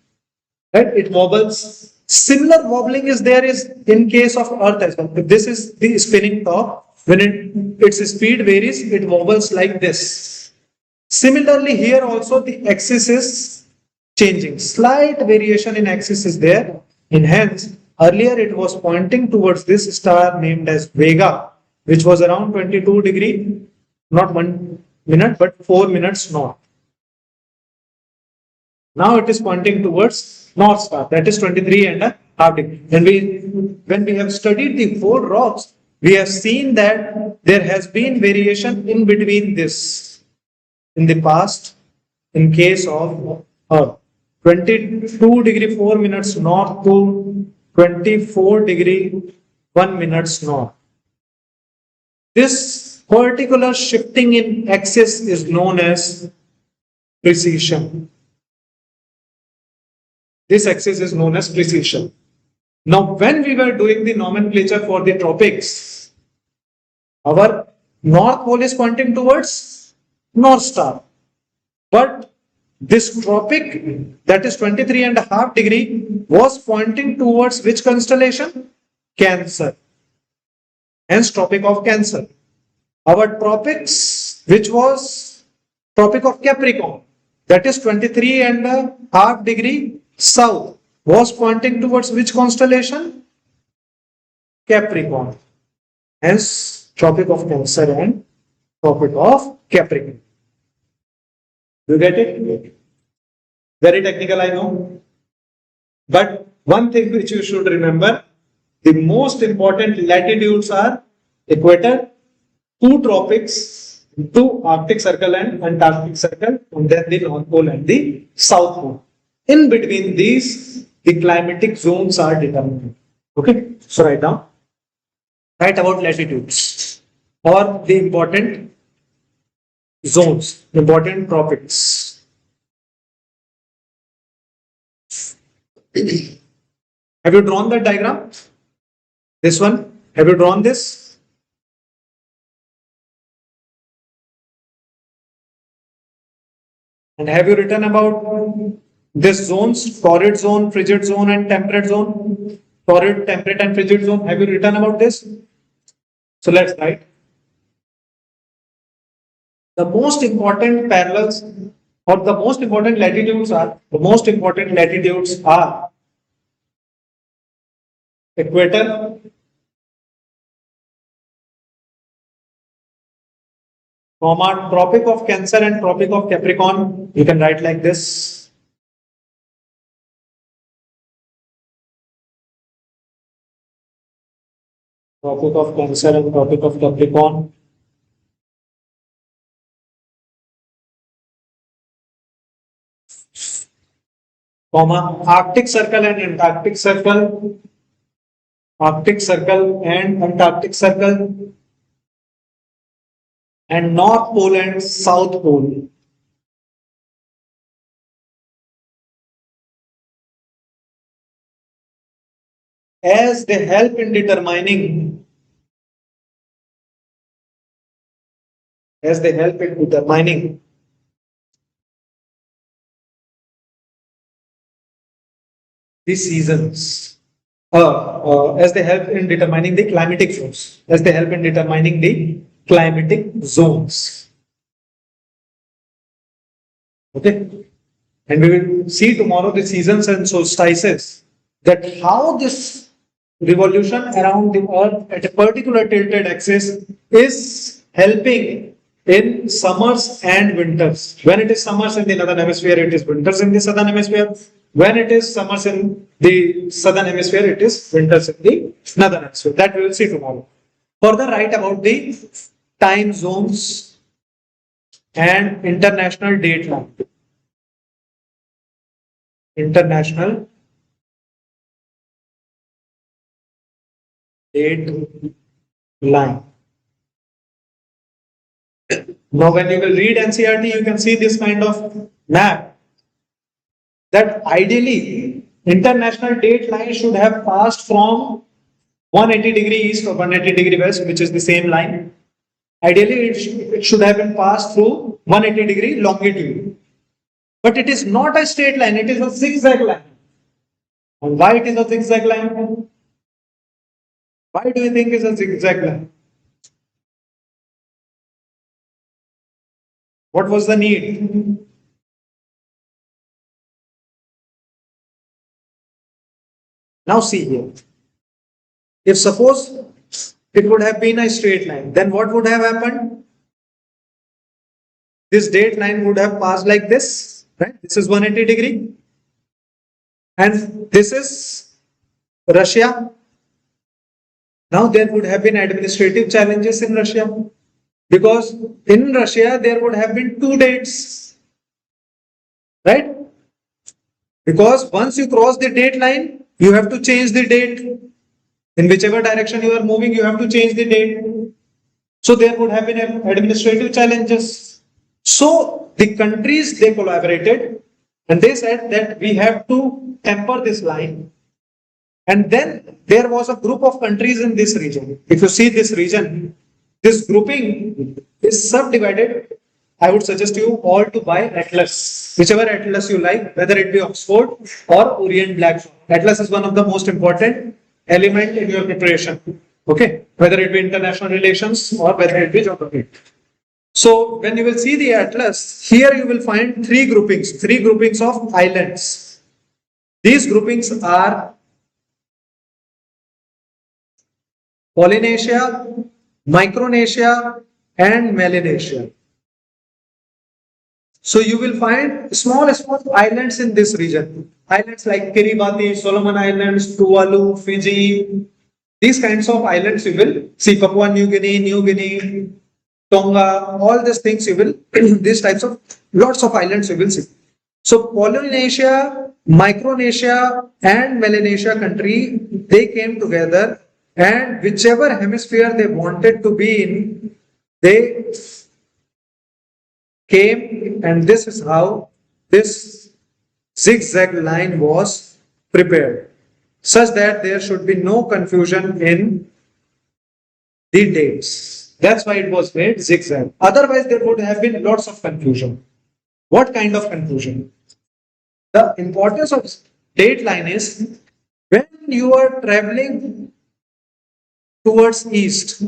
right? It wobbles. Similar wobbling is there is in case of Earth as well. If this is the spinning top, when its speed varies, it wobbles like this. Similarly, here also the axis is changing. Slight variation in axis is there. And hence, earlier it was pointing towards this star named as Vega, which was around 22 degree, not 1 minute, but 4 minutes north. Now it is pointing towards North Star, that is 23.5 degree. And when we have studied the four rocks, we have seen that there has been variation in between this in the past in case of Earth. 22 degree 4 minutes north to 24 degree 1 minutes north. This particular shifting in axis is known as precession. This axis is known as precession. Now, when we were doing the nomenclature for the tropics, our north pole is pointing towards North Star. But this tropic, that is 23.5 degree, was pointing towards which constellation? Cancer. Hence, Tropic of Cancer. Our tropics, which was Tropic of Capricorn, that is 23.5 degree south, was pointing towards which constellation? Capricorn. Hence, Tropic of Cancer and Tropic of Capricorn. You get it? Very technical, I know. But one thing which you should remember, the most important latitudes are equator, two tropics, two Arctic Circle and Antarctic Circle, and then the North Pole and the South Pole. In between these, the climatic zones are determined. Okay, so write down. Write about latitudes or the important zones, important tropics. Have you drawn that diagram? This one? Have you drawn this? And have you written about this zones, torrid zone, frigid zone, and temperate zone. Torrid, temperate, and frigid zone. Have you written about this? So let's write. The most important parallels or the most important latitudes are equator, comma, Tropic of Cancer and Tropic of Capricorn. You can write like this. Tropic of Cancer and Tropic of Capricorn. Comma, Arctic Circle and Antarctic Circle. Arctic Circle and Antarctic Circle. And North Pole and South Pole. As they help in determining the seasons, as they help in determining the climatic zones, Okay, and we will see tomorrow the seasons and solstices, that how this revolution around the earth at a particular tilted axis is helping in summers and winters. When it is summers in the northern hemisphere, it is winters in the southern hemisphere. When it is summers in the southern hemisphere, it is winters in the northern hemisphere. That we will see tomorrow. Further, write about the time zones and international date line. International date line. Now, when you will read NCERT, you can see this kind of map, that ideally international date line should have passed from 180 degree east or 180 degree west, which is the same line. Ideally, it should have been passed through 180 degree longitude. But it is not a straight line, it is a zigzag line. And why it is a zigzag line? Why do you think it is a zigzag line? What was the need? Now see here. If suppose it would have been a straight line, then what would have happened? This date line would have passed like this, right? This is 180 degree. And this is Russia. Now there would have been administrative challenges in Russia, because in Russia there would have been two dates, right? Because once you cross the date line, you have to change the date. In whichever direction you are moving, you have to change the date. So there would have been administrative challenges. So the countries, they collaborated and they said that we have to temper this line. And then there was a group of countries in this region. If you see this region, this grouping is subdivided. I would suggest you all to buy Atlas, whichever Atlas you like, whether it be Oxford or Orient Black. Atlas is one of the most important element in your preparation. Okay, whether it be international relations or whether it be geography. So when you will see the Atlas, here you will find three groupings of islands. These groupings are Polynesia, Micronesia, and Melanesia. So you will find small islands in this region. Islands like Kiribati, Solomon Islands, Tuvalu, Fiji. These kinds of islands you will see. Papua New Guinea, Tonga, all these things you will, these types of lots of islands you will see. So Polynesia, Micronesia, and Melanesia country, they came together, and whichever hemisphere they wanted to be in, they came, and this is how this zigzag line was prepared, such that there should be no confusion in the dates. That's why it was made zigzag. Otherwise, there would have been lots of confusion. What kind of confusion? The importance of dateline is when you are traveling towards east,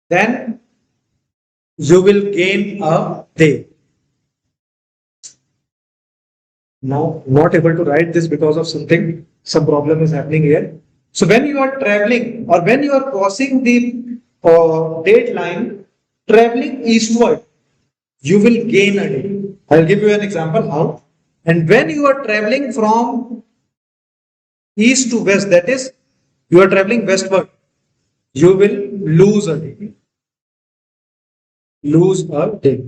then you will gain a day. Now, not able to write this because of something, some problem is happening here. So when you are traveling or when you are crossing the date line, traveling eastward, you will gain a day. I'll give you an example how. And when you are traveling from east to west, that is, you are traveling westward, you will lose a day. Lose a day.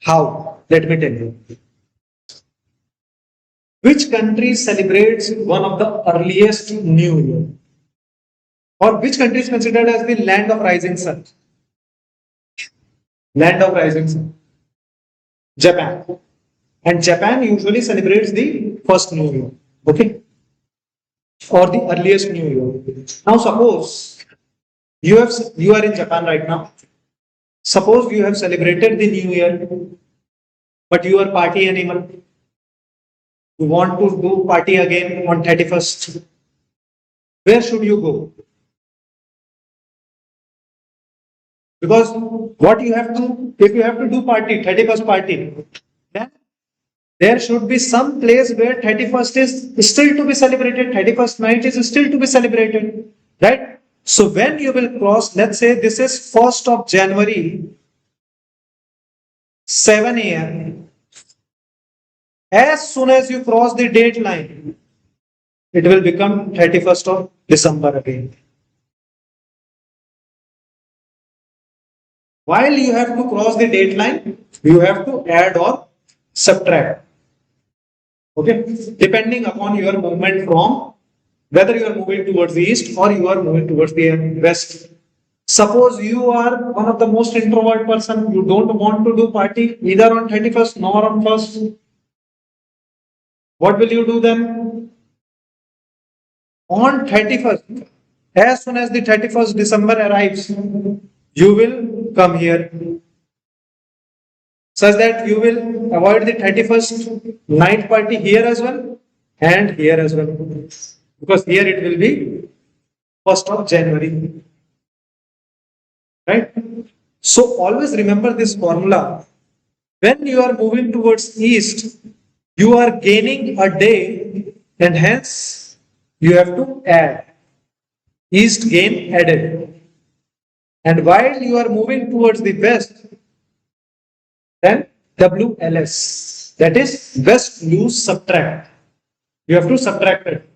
How? Let me tell you. Which country celebrates one of the earliest New Year? Or which country is considered as the land of rising sun? Land of rising sun. Japan. And Japan usually celebrates the first New Year. Okay? Or the earliest New Year. Now suppose you are in Japan right now. Suppose you have celebrated the New Year, but you are party animal. You want to do party again on 31st. Where should you go? Because what you have to, if you have to do party, 31st party, then there should be some place where 31st is still to be celebrated, 31st night is still to be celebrated, right? So when you will cross, let's say this is 1st of January, 7 a.m. As soon as you cross the date line, it will become 31st of December again. While you have to cross the date line, you have to add or subtract. Okay, depending upon your movement from whether you are moving towards the east or you are moving towards the west. Suppose you are one of the most introvert person, you don't want to do party either on 31st nor on 1st. What will you do then? On 31st, as soon as the 31st December arrives, you will come here such that you will avoid the 31st night party here as well and here as well, because here it will be 1st of January, right? So always remember this formula. When you are moving towards east, you are gaining a day and hence you have to add. East gain added. And while you are moving towards the west, then WLS, that is west lose subtract. You have to subtract it.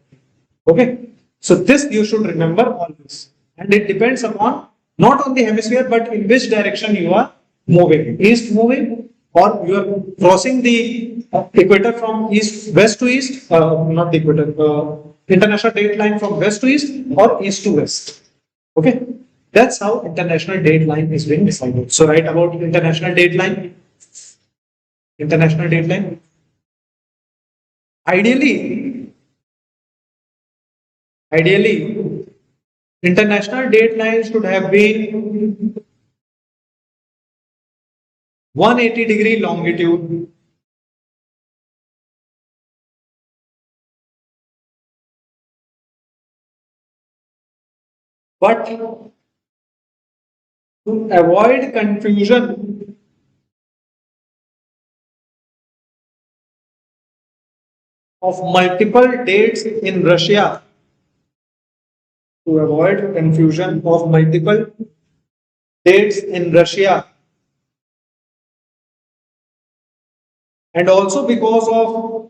Okay. So this you should remember always. And it depends upon not on the hemisphere, but in which direction you are moving. East moving, or you are crossing the equator from east, west to east, not the equator, international date line from west to east or east to west. Okay. That's how international date line is being decided. So write about international date line. International date line. Ideally, international date line should have been 180-degree longitude, but to avoid confusion, of multiple dates in Russia, to avoid confusion of multiple dates in Russia, and also because of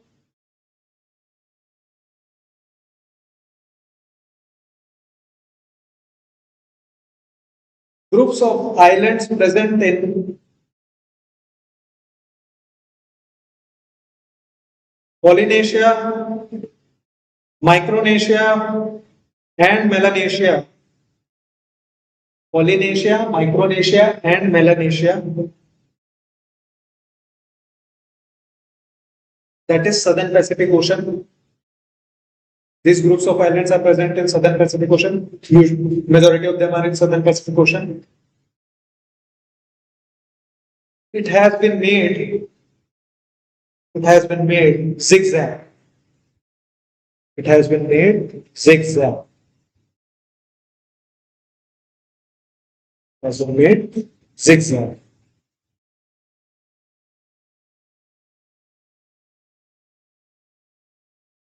groups of islands present in Polynesia, Micronesia, and Melanesia. Polynesia, Micronesia, and Melanesia. That is Southern Pacific Ocean. These groups of islands are present in Southern Pacific Ocean. Majority of them are in Southern Pacific Ocean. It has been made it has been made zigzag. It has been made zigzag. Has been made zigzag.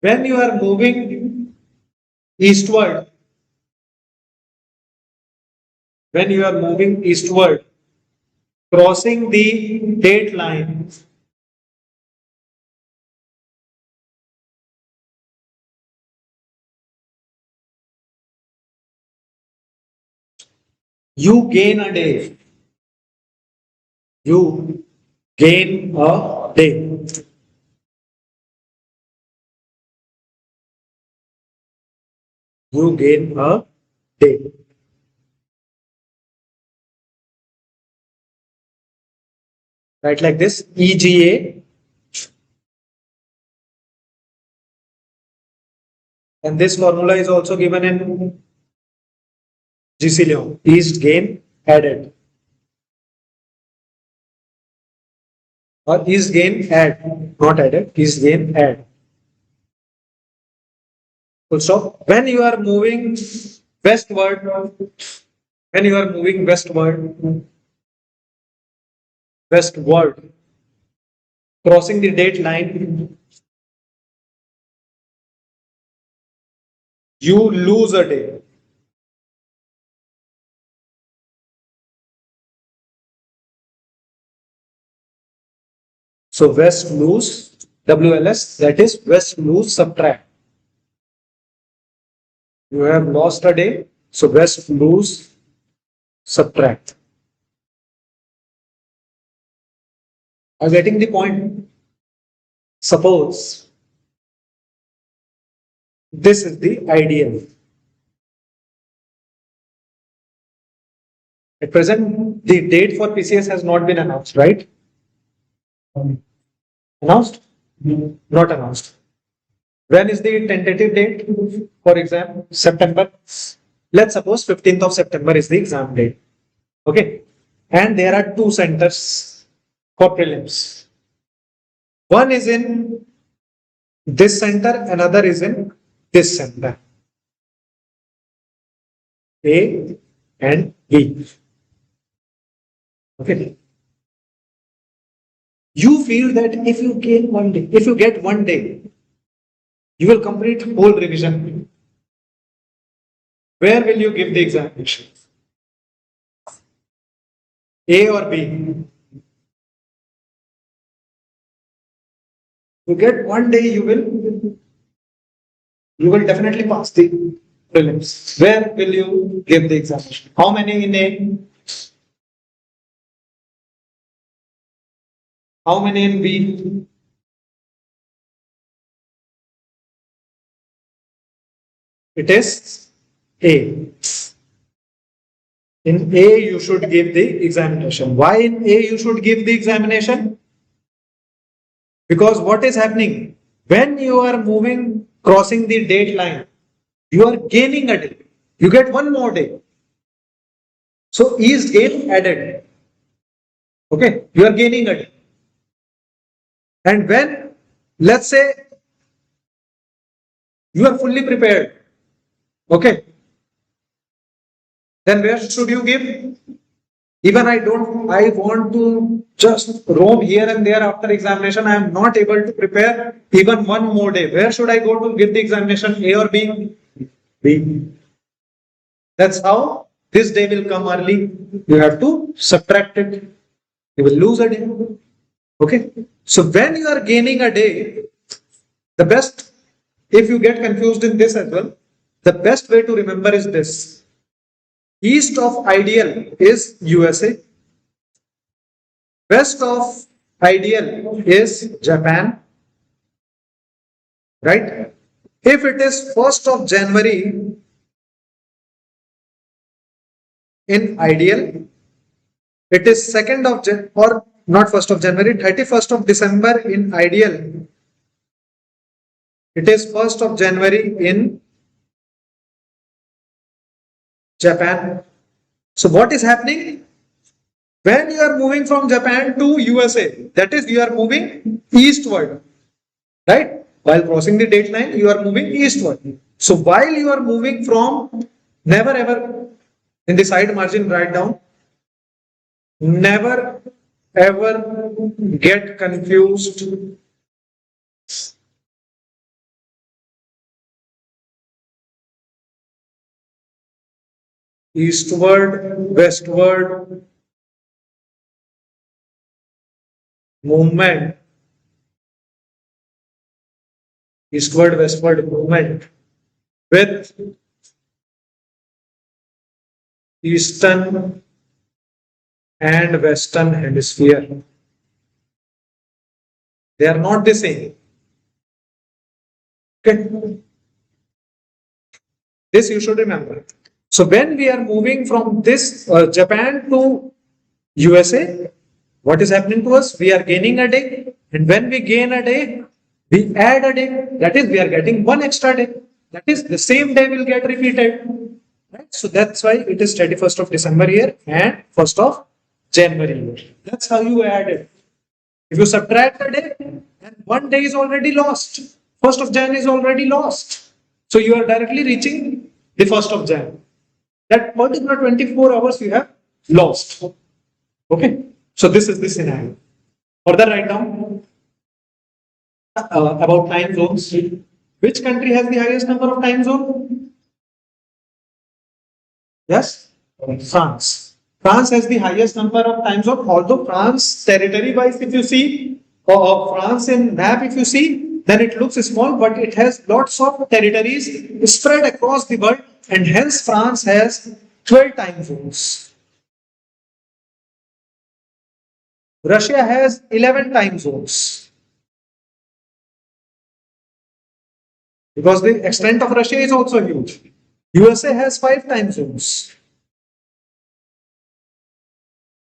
When you are moving eastward, when you are moving eastward, crossing the date line, you gain a day. You gain a day. You gain a day. Right, like this, EGA, and this formula is also given in GC Leon. East gain added, or east gain add, not added, east gain add. Full stop. When you are moving westward, when you are moving westward, crossing the date line, you lose a day. So west lose, WLS, that is west lose subtract. You have lost a day, so west lose subtract. Are you getting the point? Suppose this is the ideal. At present, the date for PCS has not been announced, right? Announced? Not announced. When is the tentative date for exam? September. Let's suppose 15th of September is the exam date. Okay. And there are two centers for prelims. One is in this center, another is in this center. A and B. Okay. You feel that if you gain one day, if you get one day, you will complete whole revision. Where will you give the examination? A or B? You get one day, you will definitely pass the prelims. Where will you give the examination? How many in A? How many in B? It is A. In A, you should give the examination. Why in A you should give the examination? Because what is happening? When you are moving, crossing the date line, you are gaining a day. You get one more day. So is gain added. Okay, you are gaining a day. And when, let's say, you are fully prepared, okay, then where should you give? Even I want to just roam here and there after examination. I am not able to prepare even one more day. Where should I go to give the examination? A or B? B. That's how this day will come early. You have to subtract it. You will lose a day. Okay. So when you are gaining a day, the best, if you get confused in this as well, the best way to remember is this. East of ideal is USA. West of ideal is Japan. Right? If it is 1st of January in ideal, it is 2nd of Jan or not 1st of January, 31st of December in ideal. It is 1st of January in Japan. So what is happening? When you are moving from Japan to USA, that is you are moving eastward. right? While crossing the date line, you are moving eastward. So while you are moving from, never ever in the side margin write down, never ever get confused eastward, westward movement, eastward, westward movement with eastern and western hemisphere. They are not the same. Okay. This you should remember. So when we are moving from this Japan to USA, what is happening to us? We are gaining a day, and when we gain a day, we add a day. That is, we are getting one extra day. That is, the same day will get repeated. Right? So that's why it is 31st of December here and 1st of January here. That's how you add it. If you subtract a day, then one day is already lost. 1st of Jan is already lost. So you are directly reaching the 1st of Jan. That particular 24 hours you have lost. Okay. So this is the scenario. Further write down about time zones. Which country has the highest number of time zone? Yes, France. France has the highest number of time zone. Although France territory wise, if you see, France in map, if you see, then it looks small, but it has lots of territories spread across the world, and hence France has 12 time zones. Russia has 11 time zones because the extent of Russia is also huge. USA has 5 time zones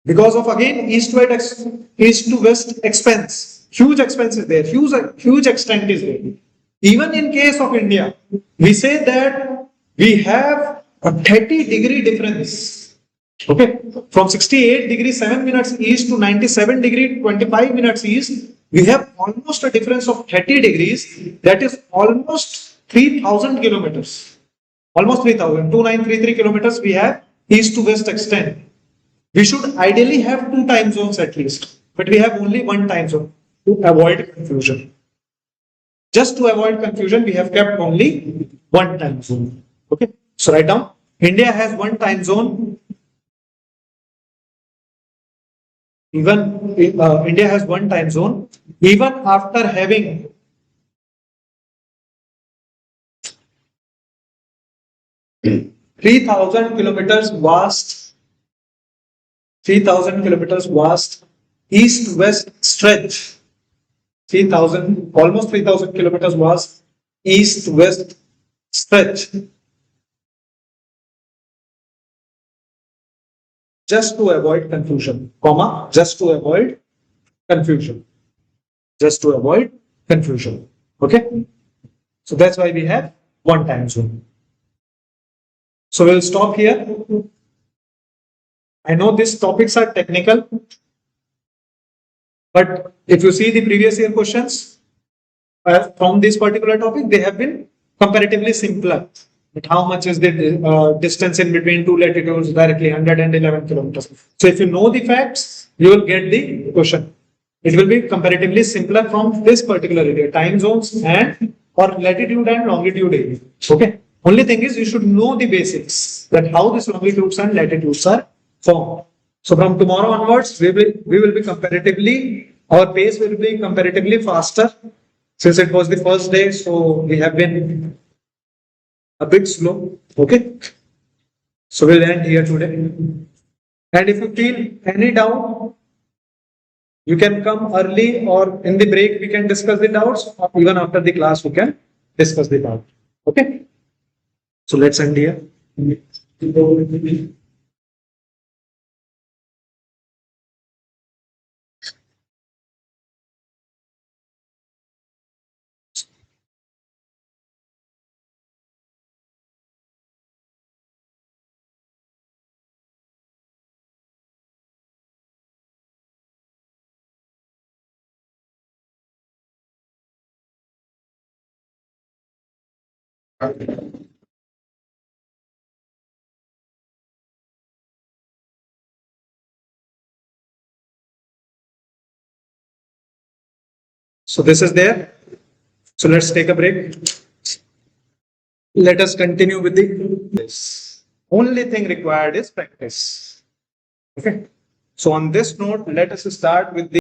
because of again east to west expense. Huge expense is there, huge extent is there. Even in case of India, we say that we have a 30-degree difference. Okay, from 68 degrees 7 minutes east to 97 degree 25 minutes east, we have almost a difference of 30 degrees. That is almost 3,000 kilometers. Almost 3,000, 2,933 kilometers we have east to west extent. We should ideally have 2 time zones at least, but we have only 1 time zone to avoid confusion. Just to avoid confusion, we have kept only 1 time zone. Okay, so write down India has 1 time zone. Even India has 1 time zone, even after having 3,000 kilometers vast, 3,000 kilometers vast east-west stretch. 3,000, almost 3,000 kilometers vast east-west stretch. Just to avoid confusion, comma, just to avoid confusion. Just to avoid confusion. Okay. So that's why we have 1 time zone. So we'll stop here. I know these topics are technical, but if you see the previous year questions from this particular topic, they have been comparatively simpler. But how much is the distance in between two latitudes directly 111 kilometers? So if you know the facts, you will get the question. It will be comparatively simpler from this particular area, time zones and or latitude and longitude area. Okay. Only thing is you should know the basics that how these longitudes and latitudes are formed. So from tomorrow onwards, we will be comparatively, our pace will be comparatively faster since it was the first day. So we have been a bit slow. Okay. So we'll end here today. And if you feel any doubt, you can come early or in the break, we can discuss the doubts, or even after the class, we can discuss the doubt. Okay. So let's end here. So this is there. So let's take a break. Let us continue with the this. Only thing required is practice. Okay. So on this note, let us start with the